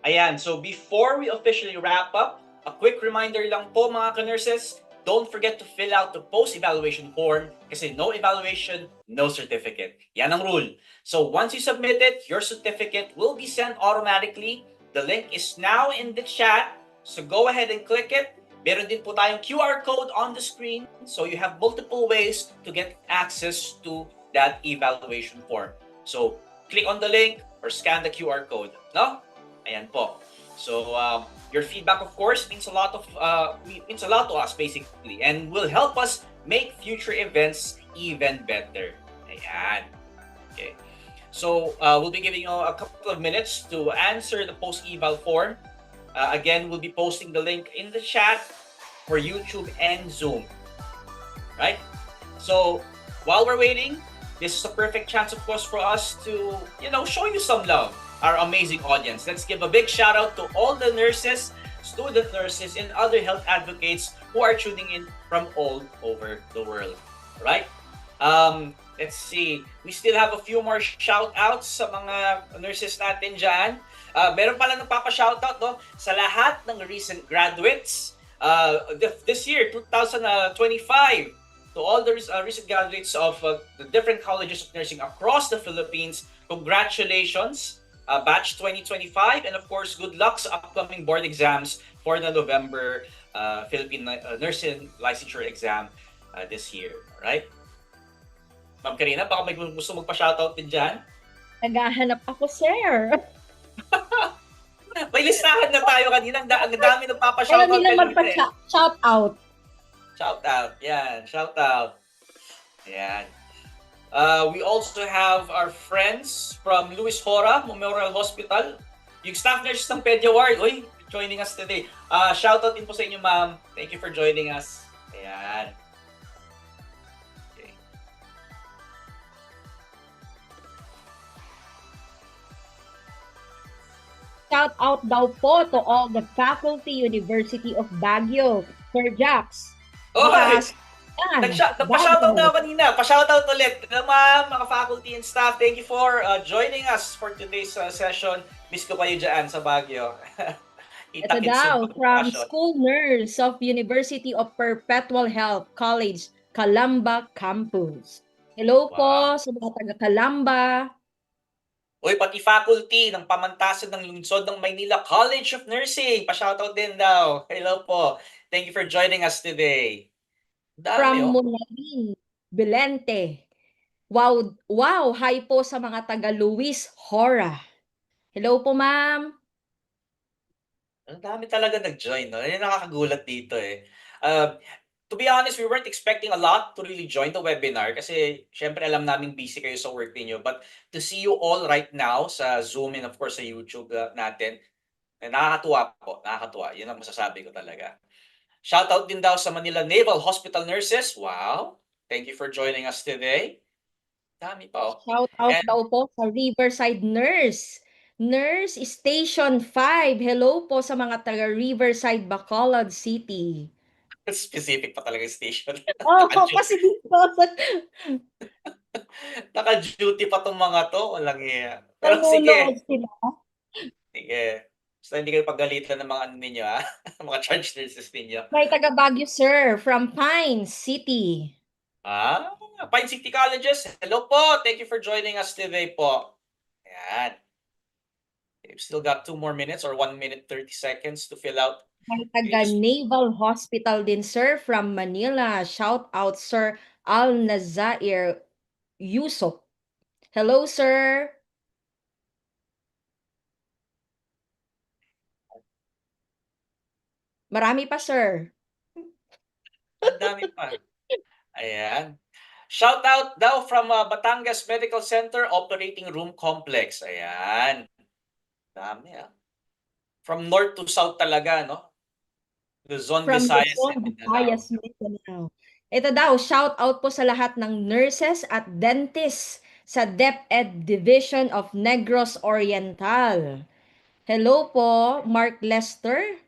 Ayan, so before we officially wrap up, a quick reminder lang po mga ka-nurses, don't forget to fill out the post-evaluation form kasi no evaluation, no certificate. Yan ang rule. So once you submit it, your certificate will be sent automatically. The link is now in the chat, so go ahead and click it. Meron din po tayong QR code on the screen, so you have multiple ways to get access to that evaluation form. So click on the link or scan the QR code. No? Ayan po. So your feedback, of course, means a lot to us basically, and will help us make future events even better. Ayan. Okay. So we'll be giving you a couple of minutes to answer the post-eval form. Again, we'll be posting the link in the chat for YouTube and Zoom. Right? So while we're waiting, this is a perfect chance, of course, for us to, show you some love, our amazing audience. Let's give a big shout out to all the nurses, student nurses, and other health advocates who are tuning in from all over the world. Right? Let's see. We still have a few more shout outs sa mga nurses natin dyan. Meron pala nagpapa-shoutout, no? Sa lahat ng recent graduates this year, 2025, to all the recent graduates of the different colleges of nursing across the Philippines, congratulations, batch 2025, and of course, good luck sa upcoming board exams for the November Philippine Nursing Licensure exam this year. Alright? Ma'am Karina, baka may gusto magpa-shoutout din dyan? Naghahanap ako, sir. May listahan na tayo kanina. Ang dami nagpapa-shoutout. Ayaw nila magpa-shout out. Shout out. Yan. Shout out. Yan. We also have our friends from Luis Hora Memorial Hospital. Yung staff nurses ng Pedia Ward, joining us today. Shout out din po sa inyo, ma'am. Thank you for joining us. Ayan. Okay. Shout out daw po to all the faculty, University of Baguio, Sir Jax. Pa-shoutout na kanina. Pa-shoutout ulit. Ma'am, mga faculty and staff, thank you for joining us for today's session. Miss ko kayo dyan sa Baguio. Ito daw, from School Nurse of University of Perpetual Health College, Calamba Campus. Hello po sa mga taga-Calamba. Pati faculty ng pamantasan ng lungsod ng Maynila College of Nursing. Pa-shoutout din daw. Hello po. Thank you for joining us today. From Munalin, Belente. Wow, hi po sa mga taga Luis Hora. Hello po, ma'am. Ang dami talaga nag-join, no? Yan nakakagulat dito eh. To be honest, we weren't expecting a lot to really join the webinar kasi syempre alam namin busy kayo sa work niyo. But to see you all right now sa Zoom and of course sa YouTube natin, nakakatuwa po. Nakakatuwa. Yun ang masasabi ko talaga. Shoutout din daw sa Manila Naval Hospital Nurses. Wow. Thank you for joining us today. Dami pa. Shoutout daw po sa Riverside Nurse. Nurse Station 5. Hello po sa mga taga Riverside, Bacolod City. Specific pa talaga yung station. Kasi dito. Naka-duty pa tong mga to. Walang iya. Pero sige. Sige. So, hindi kayo paggalitan ng mga ano ninyo, ha? Mga charge nurses ninyo. May taga Baguio, sir, from Pine City. Pine City Colleges. Hello po. Thank you for joining us today po. Ayan. We've still got 2 more minutes or 1 minute 30 seconds to fill out. May taga Naval Hospital din, sir, from Manila. Shout out, Sir Al-Nazair Yusuf. Hello, sir. Marami pa, sir. Ang dami pa. Ayan. Shout out daw from Batangas Medical Center Operating Room Complex. Ayan. Dami From north to south talaga, no? Luzon, Visayas, Mindanao. Ito daw, shout out po sa lahat ng nurses at dentists sa DepEd Division of Negros Oriental. Hello po, Mark Lester.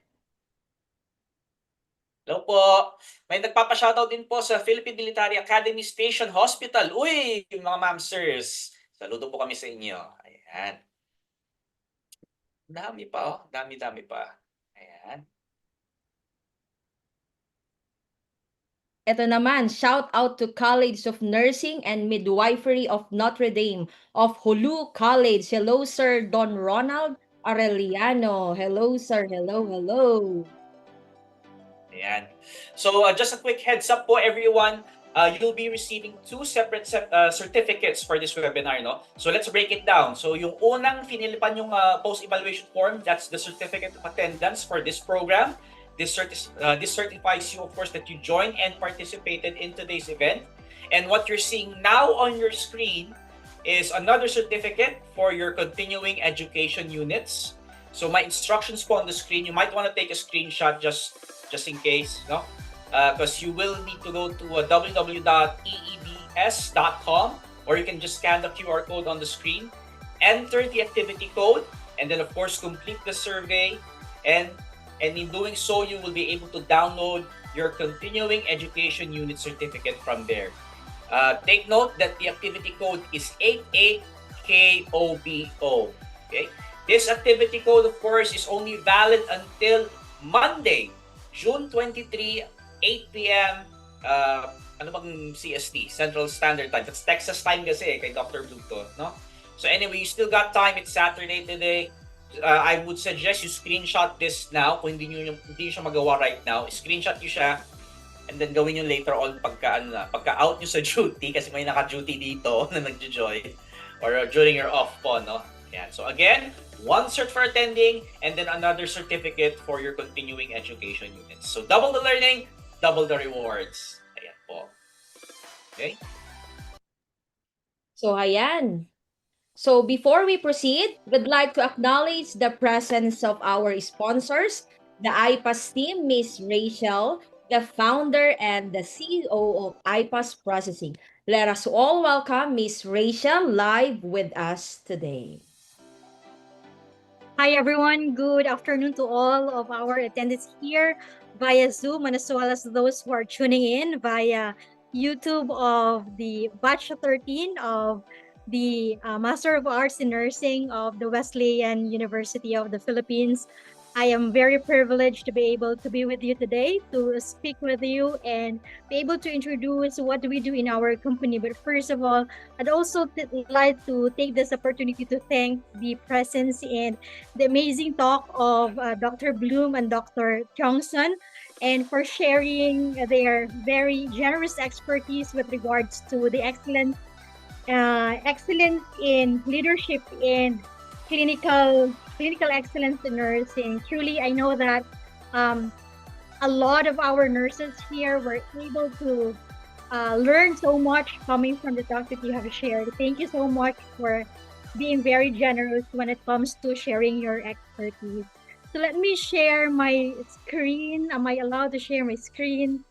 Hello po. May nagpapa-shoutout din po sa Philippine Military Academy Station Hospital. Uy, mga ma'am sirs. Saludo po kami sa inyo. Ayan. Dami pa, Dami-dami pa. Ayan. Ito naman, shout out to College of Nursing and Midwifery of Notre Dame of Hulu College. Hello, Sir Don Ronald Arellano. Hello, sir. Hello. Ayan. So, just a quick heads up po, everyone. You'll be receiving 2 separate certificates for this webinar, no? So, let's break it down. So, yung unang finilipan yung post-evaluation form, that's the certificate of attendance for this program. This certifies you, of course, that you joined and participated in today's event. And what you're seeing now on your screen is another certificate for your continuing education units. So my instructions po on the screen, you might want to take a screenshot just in case, no? Because you will need to go to www.eebs.com, or you can just scan the QR code on the screen, enter the activity code, and then of course complete the survey, and in doing so you will be able to download your continuing education unit certificate from there. Take note that the activity code is 88KOBO. Okay? This activity code, of course, is only valid until Monday, June 23, 8 p.m. Ano bang CST? Central Standard Time. That's Texas time kasi kay Dr. Blue to, no? So anyway, you still got time. It's Saturday today. I would suggest you screenshot this now. Kung hindi nyo siya magawa right now, screenshot nyo siya and then gawin nyo later on pagka out nyo sa duty, kasi may naka-duty dito na nagjo-join, or during your off po, no? Yan. So again, one cert for attending and then another certificate for your continuing education units. So double the learning, double the rewards. Ayan po. Okay? So ayan. So before we proceed, we'd like to acknowledge the presence of our sponsors, the IPAS team, Miss Rachel, the founder and the CEO of IPAS Processing. Let us all welcome Miss Rachel live with us today. Hi everyone, good afternoon to all of our attendees here via Zoom and as well as those who are tuning in via YouTube of the Batch 13 of the Master of Arts in Nursing of the Wesleyan University of the Philippines. I am very privileged to be able to be with you today to speak with you and be able to introduce what we do in our company. But first of all, I'd also like to take this opportunity to thank the presence and the amazing talk of Dr. Bloom and Dr. Johnson, and for sharing their very generous expertise with regards to the excellence in leadership and clinical excellence in nursing. Truly, I know that a lot of our nurses here were able to learn so much coming from the talk that you have shared. Thank you so much for being very generous when it comes to sharing your expertise. So let me share my screen. Am I allowed to share my screen?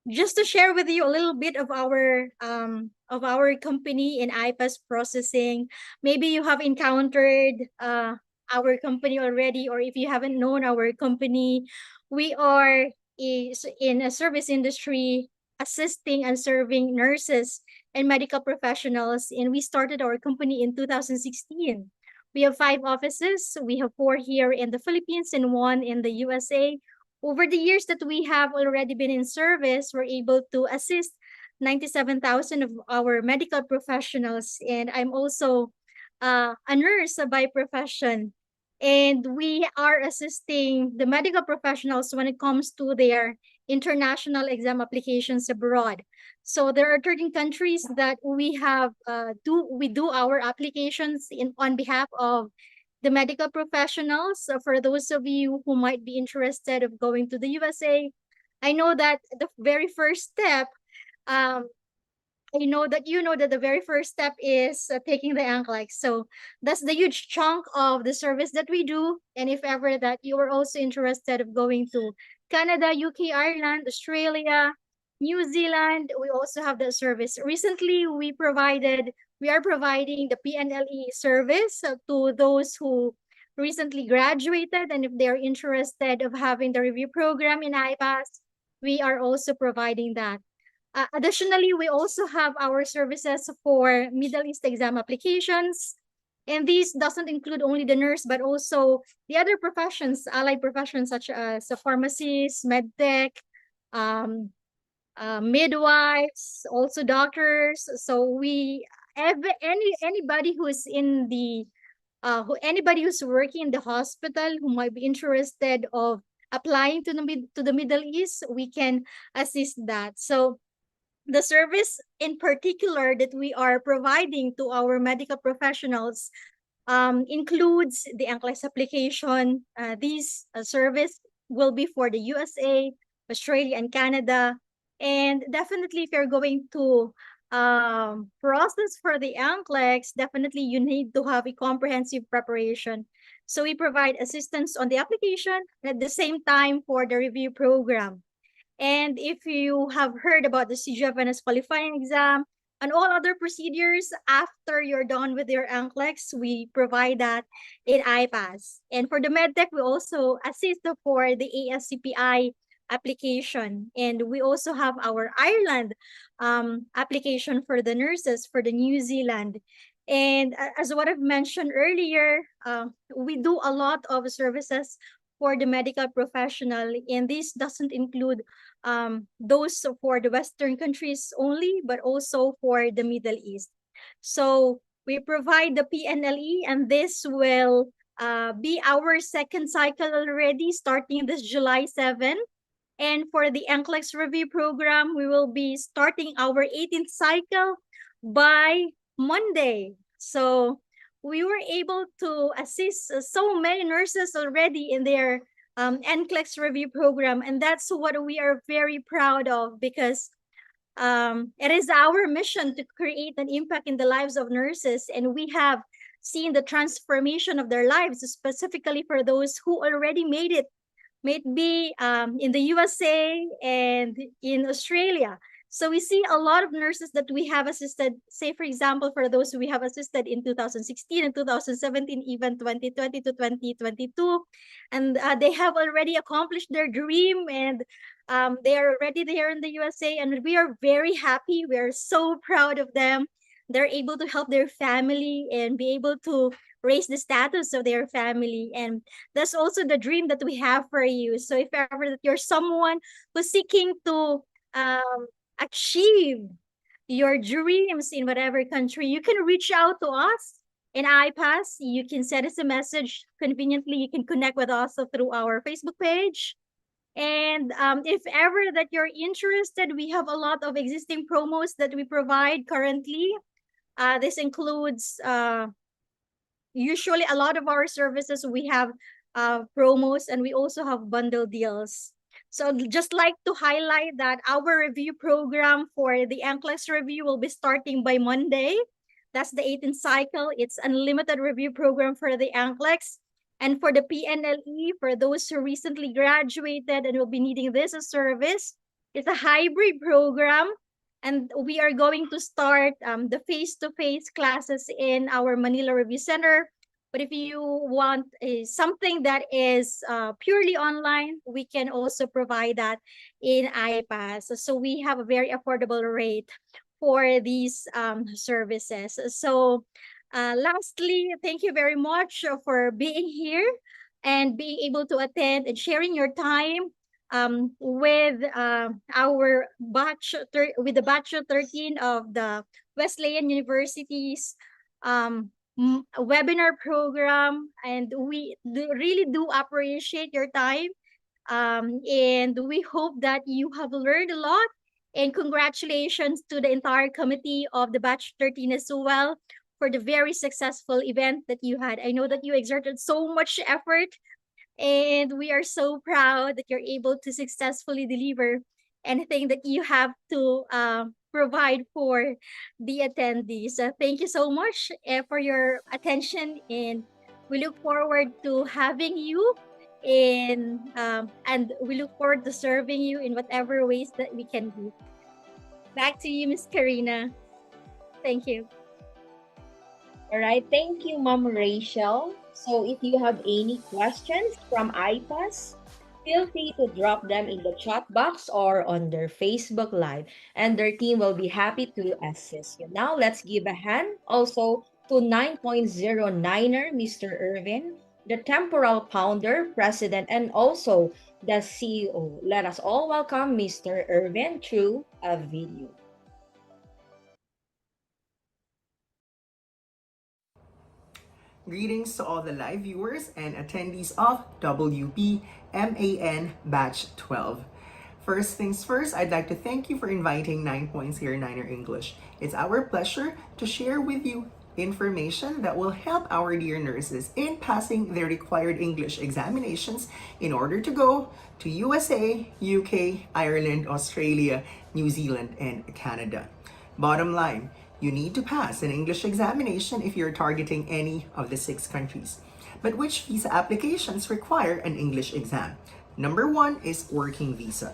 Just to share with you a little bit of our company in IPAS processing. Maybe you have encountered our company already, or if you haven't known our company, we are in a service industry assisting and serving nurses and medical professionals, and we started our company in 2016. We have 5 offices. We have 4 here in the Philippines and 1 in the USA. Over the years that we have already been in service, we're able to assist 97,000 of our medical professionals. And I'm also a nurse by profession. And we are assisting the medical professionals when it comes to their international exam applications abroad. So there are 13 countries that we have we do our applications on behalf of the medical professionals. So for those of you who might be interested of going to the USA, I know that the very first step, I know that you know that the very first step is taking the NCLEX. So that's the huge chunk of the service that we do. And if ever that you are also interested of going to Canada, UK, Ireland, Australia, New Zealand, we also have that service. Recently, we are providing the PNLE service to those who recently graduated, and if they're interested of having the review program in IPAS, we are also providing that. Additionally, we also have our services for Middle East exam applications. And these doesn't include only the nurse, but also the other professions, allied professions such as pharmacists, medtech, midwives, also doctors. So anybody who is in the anybody who's working in the hospital who might be interested of applying to the Middle East, we can assist that. So the service in particular that we are providing to our medical professionals includes the NCLEX application. This service will be for the USA, Australia, and Canada. And definitely, if you're going to process for the NCLEX, definitely you need to have a comprehensive preparation. So we provide assistance on the application and at the same time for the review program. And if you have heard about the CGFNS qualifying exam and all other procedures after you're done with your NCLEX, we provide that in IPAS. And for the MedTech, we also assist for the ASCPI application. And we also have our Ireland application for the nurses for the New Zealand. And as what I've mentioned earlier, we do a lot of services for the medical professional, and this doesn't include those for the Western countries only, but also for the Middle East. So we provide the PNLE, and this will be our second cycle already, starting this July 7. And for the NCLEX review program, we will be starting our 18th cycle by Monday. So we were able to assist so many nurses already in their NCLEX review program. And that's what we are very proud of, because it is our mission to create an impact in the lives of nurses. And we have seen the transformation of their lives, specifically for those who already made it, maybe in the USA and in Australia. So we see a lot of nurses that we have assisted, say, for example, for those we have assisted in 2016 and 2017, even 2020 to 2022. And they have already accomplished their dream, and they are already there in the USA. And we are very happy. We are so proud of them. They're able to help their family and be able to raise the status of their family. And that's also the dream that we have for you. So if ever that you're someone who's seeking to achieve your dreams in whatever country, you can reach out to us in IPAS. You can send us a message conveniently. You can connect with us through our Facebook page. And if ever that you're interested, we have a lot of existing promos that we provide currently. This includes usually a lot of our services, we have promos, and we also have bundle deals. So I'd just like to highlight that our review program for the NCLEX review will be starting by Monday. That's the 18th cycle. It's unlimited review program for the NCLEX. And for the PNLE, for those who recently graduated and will be needing this service, it's a hybrid program. And we are going to start the face-to-face classes in our Manila Review Center. But if you want something that is purely online, we can also provide that in IPAS. So we have a very affordable rate for these services. So lastly, thank you very much for being here and being able to attend and sharing your time with our batch with the batch 13 of the Wesleyan University's webinar program. And we really do appreciate your time, and we hope that you have learned a lot. And congratulations to the entire committee of the batch 13 as well for the very successful event that you had. I know that you exerted so much effort, and we are so proud that you're able to successfully deliver anything that you have to provide for the attendees. Thank you so much for your attention, and we look forward to having you and we look forward to serving you in whatever ways that we can do. Back to you, Miss Karina. Thank you. All right, thank you, Ma'am Rachel. So if you have any questions from IPAS, feel free to drop them in the chat box or on their Facebook Live, and their team will be happy to assist you. Now, let's give a hand also to 9.09er, Mr. Irvin, the temporal founder, president, and also the CEO. Let us all welcome Mr. Irvin through a video. Greetings to all the live viewers and attendees of WUP-MAN Batch 12. First things first, I'd like to thank you for inviting 9.09er English. It's our pleasure to share with you information that will help our dear nurses in passing their required English examinations in order to go to USA, UK, Ireland, Australia, New Zealand, and Canada. Bottom line, you need to pass an English examination if you're targeting any of the 6 countries. But which visa applications require an English exam? Number 1 is working visa.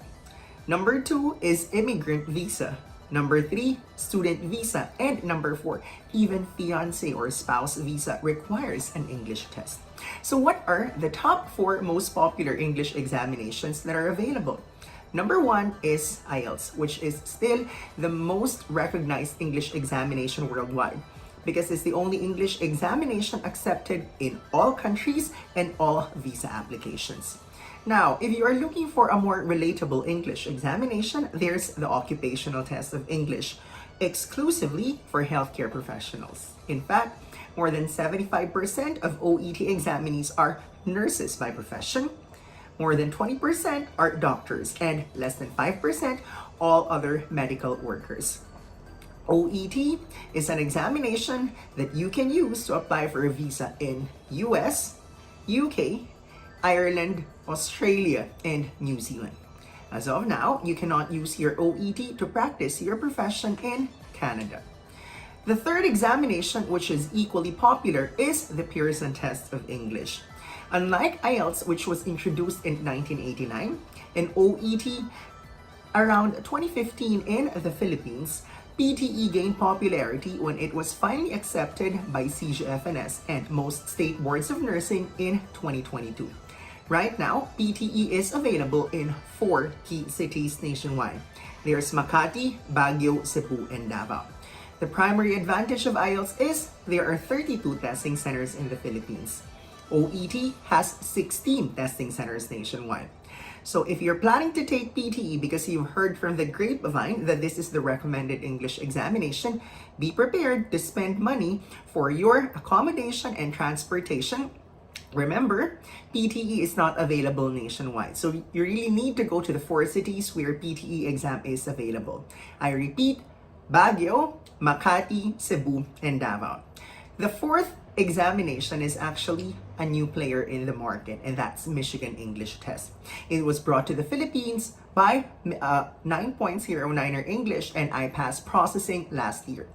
Number 2 is immigrant visa. Number 3, student visa. And number 4, even fiancé or spouse visa requires an English test. So what are the top 4 most popular English examinations that are available? Number 1 is IELTS, which is still the most recognized English examination worldwide because it's the only English examination accepted in all countries and all visa applications. Now, if you are looking for a more relatable English examination, there's the occupational test of English, exclusively for healthcare professionals. In fact, more than 75% of OET examinees are nurses by profession, more than 20% are doctors, and less than 5% all other medical workers. OET is an examination that you can use to apply for a visa in US, UK, Ireland, Australia, and New Zealand. As of now, you cannot use your OET to practice your profession in Canada. The third examination, which is equally popular, is the Pearson Test of English. Unlike IELTS, which was introduced in 1989, and OET around 2015 in the Philippines, PTE gained popularity when it was finally accepted by CGFNS and most state boards of nursing in 2022. Right now, PTE is available in 4 key cities nationwide. There's Makati, Baguio, Cebu, and Davao. The primary advantage of IELTS is there are 32 testing centers in the Philippines. OET has 16 testing centers nationwide. So if you're planning to take PTE because you've heard from the grapevine that this is the recommended English examination, be prepared to spend money for your accommodation and transportation. Remember, PTE is not available nationwide. So you really need to go to the 4 cities where PTE exam is available. I repeat, Baguio, Makati, Cebu, and Davao. The fourth examination is actually a new player in the market, and that's Michigan English Test. It was brought to the Philippines by 9.09er English and IPAS processing last year.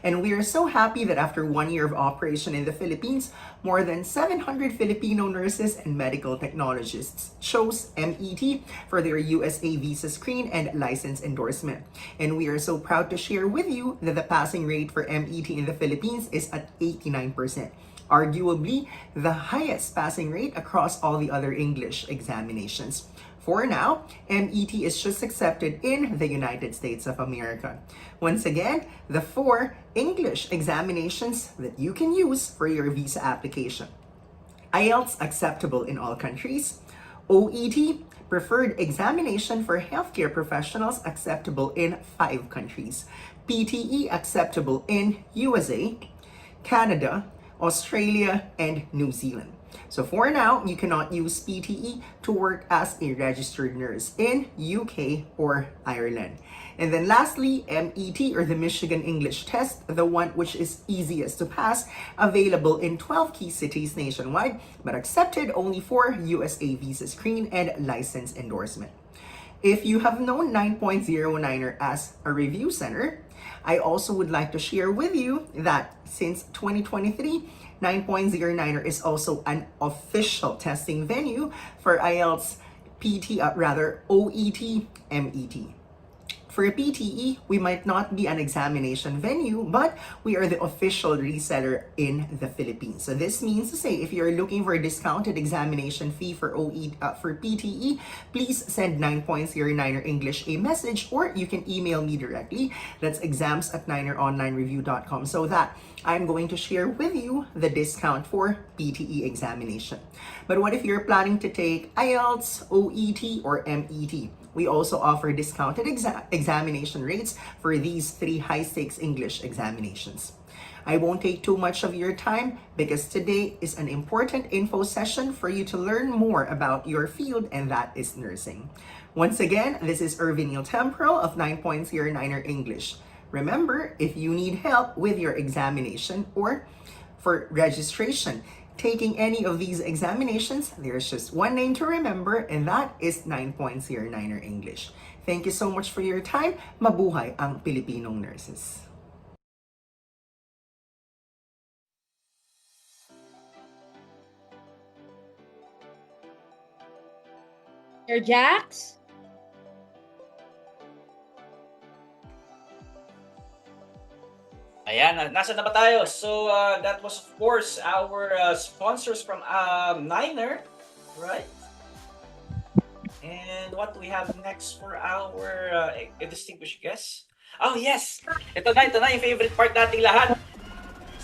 And we are so happy that after 1 year of operation in the Philippines, more than 700 Filipino nurses and medical technologists chose MET for their USA visa screen and license endorsement. And we are so proud to share with you that the passing rate for MET in the Philippines is at 89%. Arguably the highest passing rate across all the other English examinations. For now, MET is just accepted in the United States of America. Once again, the 4 English examinations that you can use for your visa application. IELTS acceptable in all countries. OET preferred examination for healthcare professionals acceptable in 5 countries. PTE acceptable in USA, Canada, Australia, and New Zealand. So for now, you cannot use PTE to work as a registered nurse in UK or Ireland. And then lastly, MET or the Michigan English Test, the one which is easiest to pass, available in 12 key cities nationwide, but accepted only for USA visa screen and license endorsement. If you have known 9.09er as a review center, I also would like to share with you that since 2023, 9.09er is also an official testing venue for IELTS OET, MET. For PTE, we might not be an examination venue, but we are the official reseller in the Philippines. So this means to say, if you're looking for a discounted examination fee for for PTE, please send 9.09er English a message, or you can email me directly. That's exams@9eronlinereview.com, so that I'm going to share with you the discount for PTE examination. But what if you're planning to take IELTS, OET, or MET? We also offer discounted examination rates for these 3 high-stakes English examinations. I won't take too much of your time because today is an important info session for you to learn more about your field, and that is nursing. Once again, this is Irvin Neil Temporal of 9.09er English. Remember, if you need help with your examination or for registration, taking any of these examinations, there's just one name to remember, and that is 9.09er English. Thank you so much for your time. Mabuhay ang Pilipinong nurses. Sir Jax? Ayan, nasa na ba tayo? So, that was of course our sponsors from Niner, right? And what do we have next for our distinguished guest? Oh yes! Ito na yung favorite part nating lahat.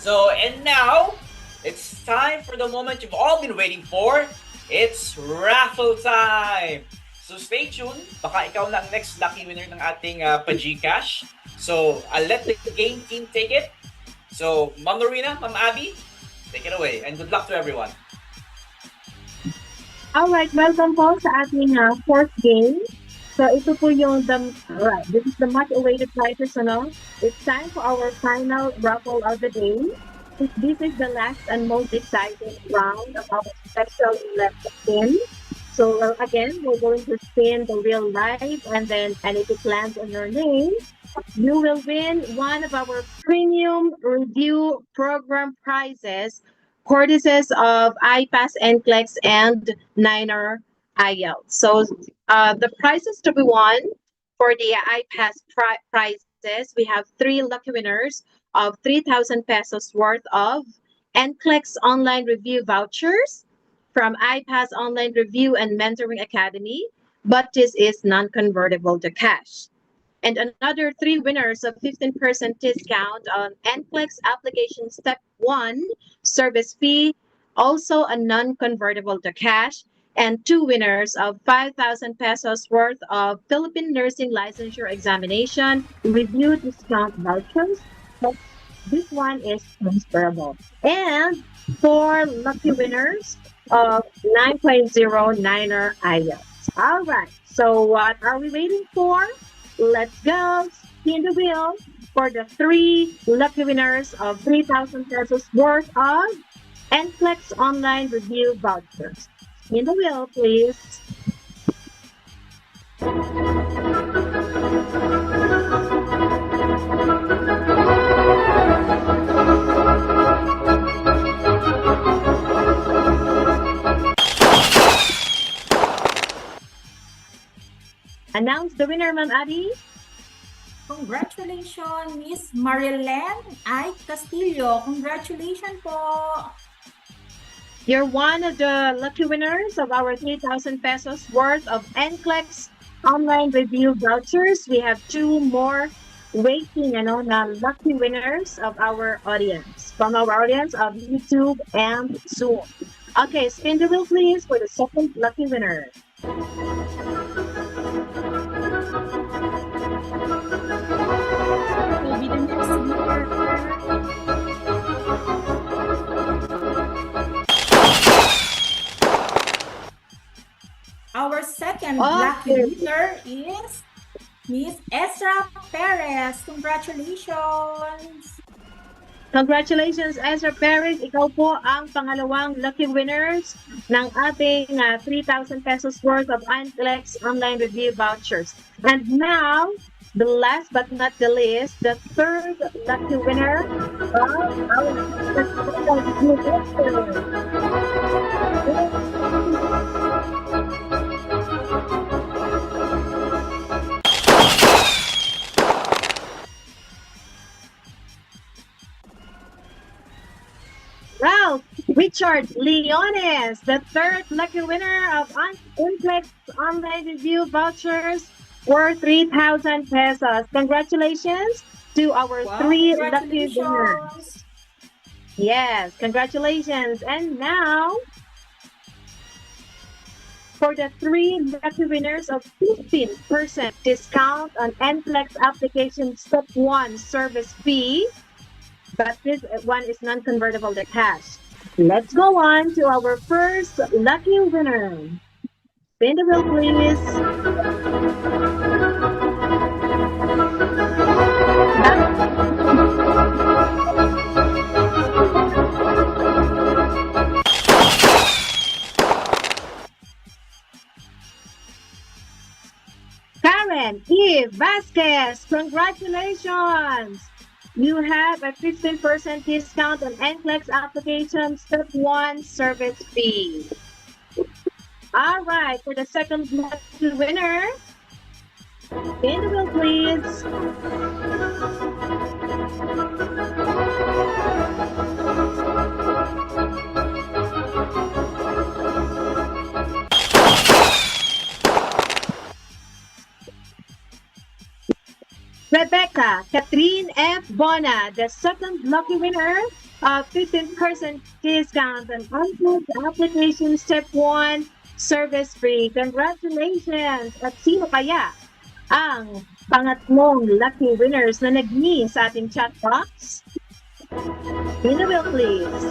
So, and now, it's time for the moment you've all been waiting for. It's raffle time! So stay tuned. Baka ikaw na ang next lucky winner ng ating pa-Gcash. So, I'll let the game team take it. So, Ma'am Norina, Ma'am Abby, take it away. And good luck to everyone. Alright, welcome po sa ating fourth game. So, ito po yung this is the much awaited prizes, ano? It's time for our final raffle of the day. This is the last and most exciting round of our special left spin. So, again, we're going to spin the wheel live, and if it lands on your name, you will win one of our premium review program prizes, courtesies of iPass, NCLEX, and Niner IELTS. So the prizes to be won for the iPass prizes, we have 3 lucky winners of 3,000 pesos worth of NCLEX online review vouchers from iPass Online Review and Mentoring Academy, but this is non-convertible to cash. And another 3 winners of 15% discount on NCLEX application step 1 service fee, also a non-convertible to cash, and 2 winners of 5,000 pesos worth of Philippine Nursing Licensure Examination review discount vouchers. But this one is transferable. And 4 lucky winners of 9.09er IELTS. All right, so what are we waiting for? Let's go spin the wheel for the 3 lucky winners of 3,000 pesos worth of NCLEX online review vouchers. Spin the wheel, please. Announce the winner, Ma'am Abby. Congratulations, Miss Marilyn I. Castillo. Congratulations po. You're one of the lucky winners of our 3,000 pesos worth of NCLEX online review vouchers. We have 2 more waiting, na lucky winners of our audience, from our audience of YouTube and Zoom. Okay, spin the wheel, please, for the second lucky winner. Will be the next winner. Our second lucky winner is Miss Ezra Perez. Congratulations! Congratulations, Ezra Perez. Ikaw po ang pangalawang lucky winners ng ating 3,000 pesos worth of NCLEX online review vouchers. And now, the last but not the least, the third lucky winner of our review vouchers. Ralph Richard Leones, the third lucky winner of NCLEX online review vouchers worth 3,000 pesos. Congratulations to our 3 lucky winners. Yes, congratulations. And now, for the 3 lucky winners of 15% discount on NCLEX application step 1 service fee, but this one is non-convertible to cash. Let's go on to our first lucky winner. Spin the wheel, please. That's Karen E. Vasquez, congratulations! You have a 15% discount on NCLEX application step 1 service fee. All right, for the second lucky winner, spin the wheel, please. Rebecca Catherine F. Bona, the second lucky winner of 15% discount on on application step 1 service free. Congratulations! At sino kaya ang pangatlong lucky winners na nag-me sa ating chat box? In the wheel, please.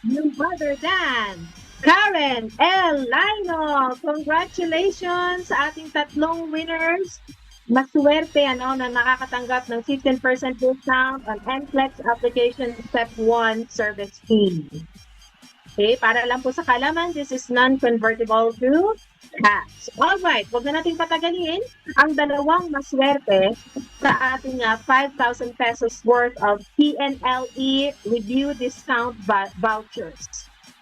None other than Karen L. Lino. Congratulations sa ating tatlong winners. Maswerte na nakakatanggap ng 15% discount on NCLEX application step 1 service fee. Okay, para lang po sa kalaman, this is non-convertible to cash. Alright, huwag na natin patagalin ang dalawang maswerte sa ating 5,000 pesos worth of PNLE review discount vouchers.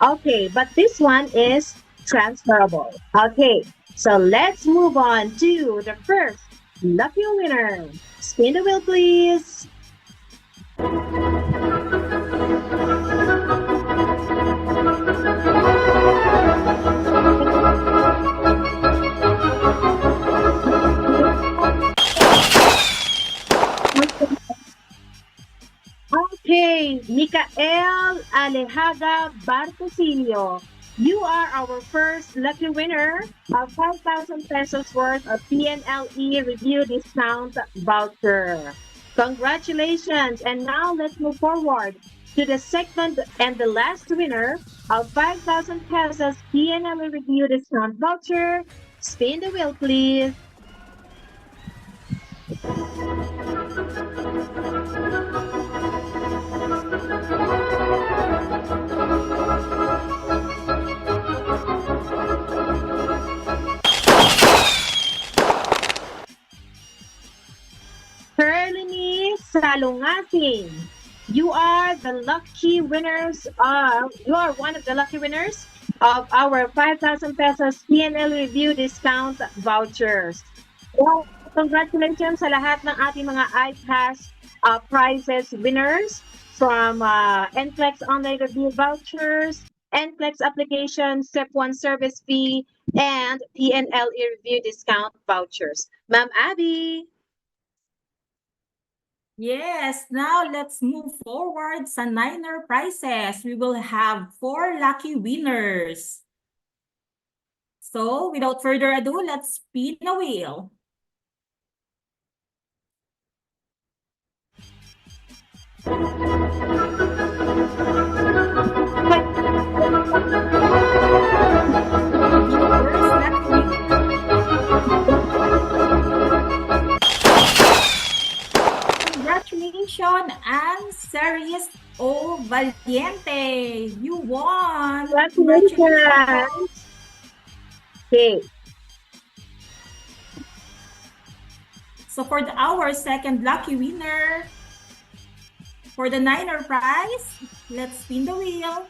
Okay, but this one is transferable. Okay, so let's move on to the first lucky winner. Spin the wheel, please. Okay, Mikael Alejaga Bartosilio. You are our first lucky winner of 5,000 pesos worth of PNLE review discount voucher. Congratulations! And now let's move forward to the second and the last winner of 5,000 pesos PNLE review discount voucher. Spin the wheel, please. Perlini Salungasin, you are the lucky winners of, you are one of the lucky winners of our 5,000 pesos PNL review discount vouchers. Well, congratulations sa lahat ng ating mga iPass prizes winners from NCLEX online review vouchers, NCLEX application step 1 service fee, and PNLE review discount vouchers. Ma'am Abby. Yes, now let's move forward sa Niner prizes. We will have 4 lucky winners. So, without further ado, let's spin the wheel. Congratulations, and Series O Valiente. You won. Congratulations. Okay. So for our second lucky winner, for the Niner prize, let's spin the wheel.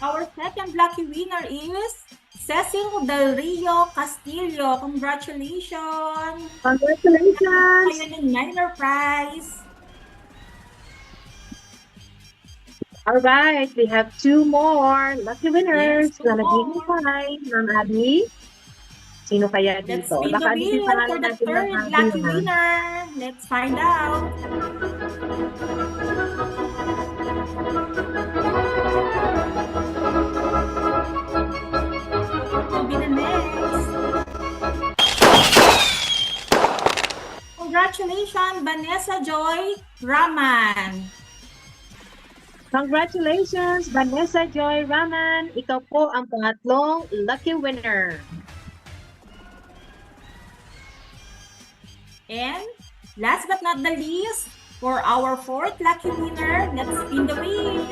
Our second lucky winner is Cecil Del Rio Castillo. Congratulations! Congratulations! Kayo ng Niner prize. All right, we have 2 more lucky winners Yes, 2 na more. naghihintay, Ma'am Abby. Sino kaya Let's dito? spin the Baka wheel hindi pangalan for the natin, Ma'am third Abby, lucky ha? winner. Let's find out. Who will be the next? Congratulations, Vanessa Joy Raman. Congratulations, Vanessa Joy Raman. Ikaw po ang pangatlong lucky winner. And last but not the least, for our fourth lucky winner, let's spin the wheel.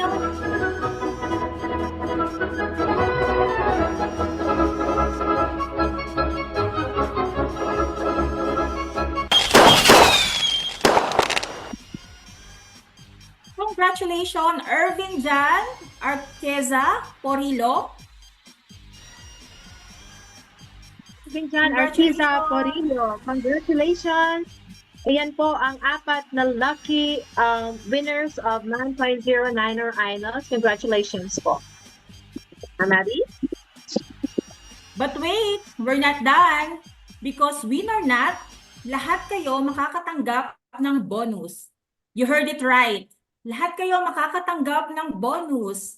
Congratulations, Irvin Jan Arteza Porilo. Binjan Artiza Porillo, congratulations! Ayan po ang apat na lucky winners of 9.09er INOS. Congratulations po. Amadi? But wait, we're not done. Because win or not, lahat kayo makakatanggap ng bonus. You heard it right. Lahat kayo makakatanggap ng bonus.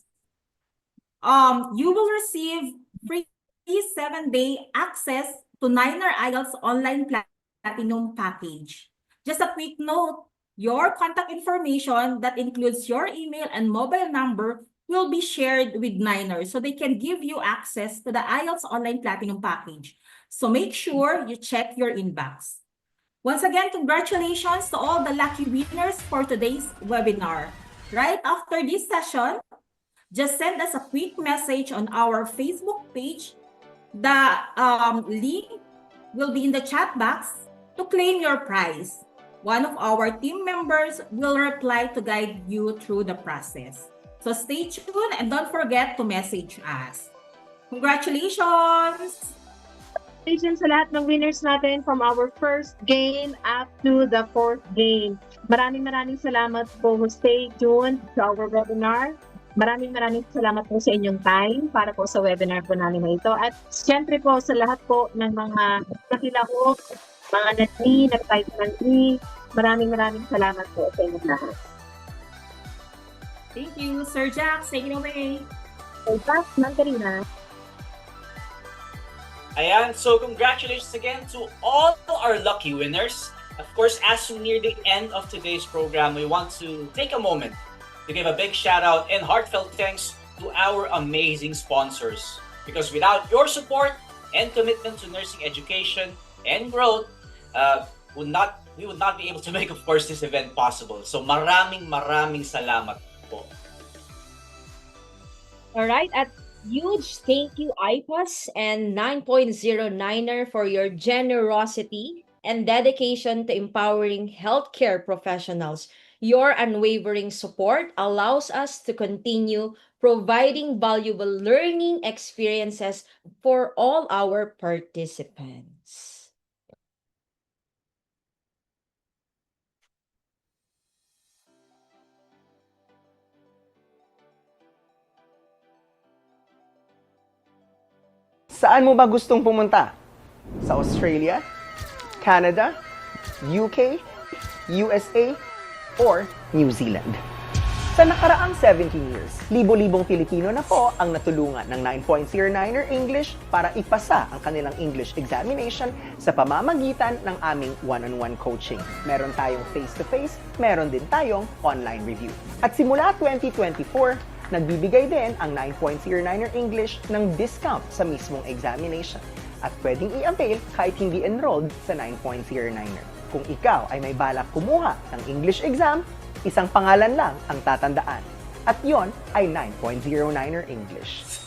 You will receive free 7-day access to Niner IELTS online platinum package. Just a quick note, your contact information that includes your email and mobile number will be shared with Niner so they can give you access to the IELTS online platinum package. So make sure you check your inbox. Once again, congratulations to all the lucky winners for today's webinar. Right after this session, just send us a quick message on our Facebook page. The link will be in the chat box to claim your prize. One of our team members will reply to guide you through the process. So stay tuned and don't forget to message us. Congratulations! Congratulations sa lahat ng winners natin from our first game up to the fourth game. Maraming salamat po. Stay tuned to our webinar. Maraming salamat po sa inyong time para po sa webinar po namin na ito. At siyempre po sa lahat po ng mga nakilahok, mga nag-type ng maraming salamat po sa inyong lahat. Thank you, Sir Jack. Take it away. Sir Jack, Mandarina. Ayan, so congratulations again to all our lucky winners. Of course, as we near the end of today's program, we want to take a moment to give a big shout out and heartfelt thanks to our amazing sponsors. Because without your support and commitment to nursing education and growth, we would not be able to make, of course, this event possible. So maraming salamat po. All right, at huge thank you, IPAS and 9.09er for your generosity and dedication to empowering healthcare professionals. Your unwavering support allows us to continue providing valuable learning experiences for all our participants. Saan mo ba gustong pumunta? Sa Australia, Canada, UK, USA, or New Zealand? Sa nakaraang 17 years, libo-libong Pilipino na po ang natulungan ng 9.09er English para ipasa ang kanilang English examination sa pamamagitan ng aming one-on-one coaching. Meron tayong face-to-face, meron din tayong online review. At simula 2024, nagbibigay din ang 9.09er English ng discount sa mismong examination at pwedeng i-avail kahit hindi enrolled sa 9.09er. Kung ikaw ay may balak kumuha ng English exam, isang pangalan lang ang tatandaan at yon ay 9.09er English.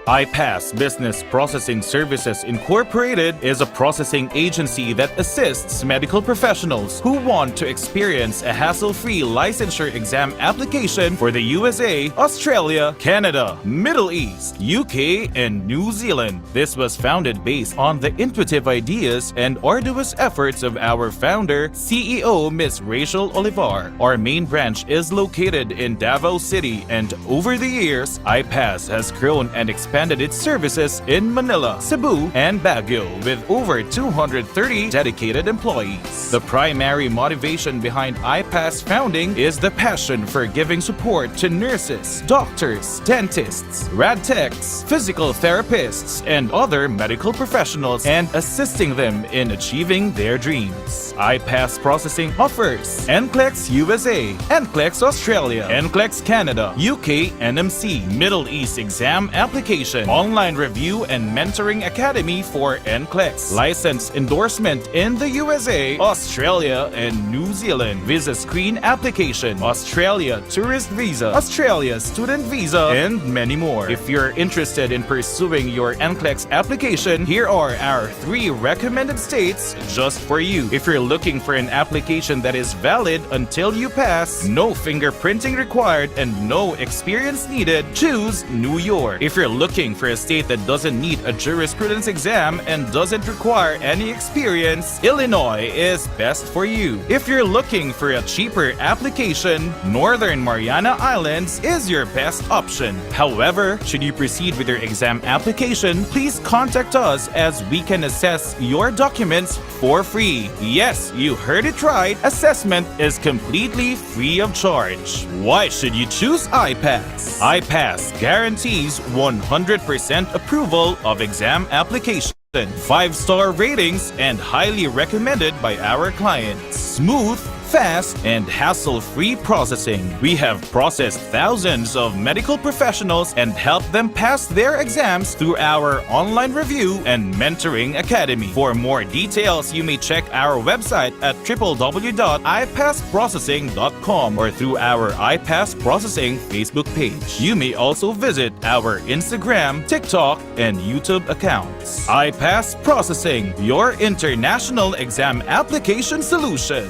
iPass Business Processing Services Incorporated is a processing agency that assists medical professionals who want to experience a hassle-free licensure exam application for the USA, Australia, Canada, Middle East, UK, and New Zealand. This was founded based on the intuitive ideas and arduous efforts of our founder, CEO Ms. Rachel Olivar. Our main branch is located in Davao City, and over the years, iPass has grown and expanded expanded its services in Manila, Cebu, and Baguio with over 230 dedicated employees. The primary motivation behind IPAS founding is the passion for giving support to nurses, doctors, dentists, rad techs, physical therapists, and other medical professionals and assisting them in achieving their dreams. IPAS Processing offers NCLEX USA, NCLEX Australia, NCLEX Canada, UK NMC, Middle East exam application, online review and mentoring academy for NCLEX, license endorsement in the USA, Australia, and New Zealand, visa screen application, Australia tourist visa, Australia student visa, and many more. If you're interested in pursuing your NCLEX application, here are our 3 recommended states just for you. If you're looking for an application that is valid until you pass, no fingerprinting required, and no experience needed, choose New York. If you're looking for a state that doesn't need a jurisprudence exam and doesn't require any experience, Illinois is best for you. If you're looking for a cheaper application, Northern Mariana Islands is your best option. However, should you proceed with your exam application, please contact us as we can assess your documents for free. Yes, you heard it right. Assessment is completely free of charge. Why should you choose IPAS? IPAS guarantees 100% approval of exam application, 5-star ratings, and highly recommended by our clients. Smooth, fast, and hassle-free processing. We have processed thousands of medical professionals and helped them pass their exams through our online review and mentoring academy. For more details, you may check our website at www.ipassprocessing.com or through our iPass Processing Facebook page. You may also visit our Instagram, TikTok, and YouTube accounts. iPass Processing, your international exam application solution.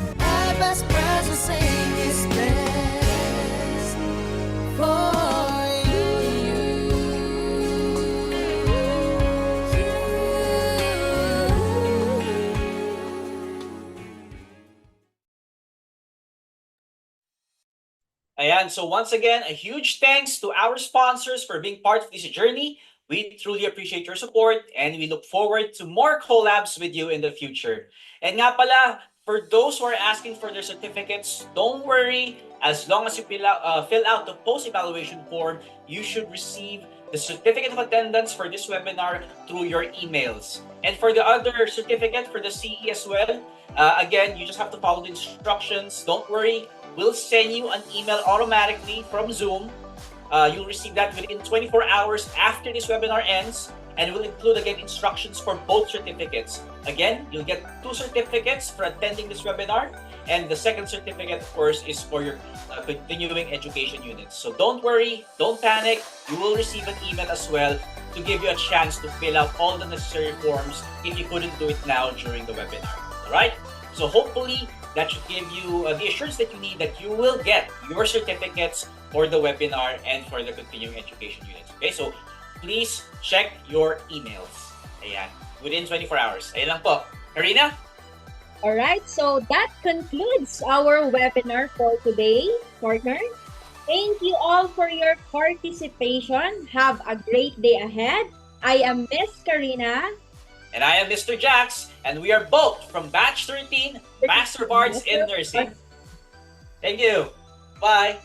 Best processing is best for you. Ayan, so once again, a huge thanks to our sponsors for being part of this journey. We truly appreciate your support and we look forward to more collabs with you in the future. And nga pala, for those who are asking for their certificates, don't worry. As long as you fill out the post-evaluation form, you should receive the certificate of attendance for this webinar through your emails. And for the other certificate for the CE as well, again, you just have to follow the instructions. Don't worry. We'll send you an email automatically from Zoom. You'll receive that within 24 hours after this webinar ends, and will include again instructions for both certificates. Again, you'll get 2 certificates for attending this webinar, and the second certificate, of course, is for your continuing education units. So don't worry, don't panic. You will receive an email as well to give you a chance to fill out all the necessary forms if you couldn't do it now during the webinar. All right? So hopefully that should give you the assurance that you need that you will get your certificates for the webinar and for the continuing education units. Okay, so please check your emails. Ayan, within 24 hours. Ayan lang po. Karina? Alright, so that concludes our webinar for today, partner. Thank you all for your participation. Have a great day ahead. I am Miss Karina. And I am Mr. Jax, and we are both from Batch 13, Master Bards in Nursing. Thank you. Bye.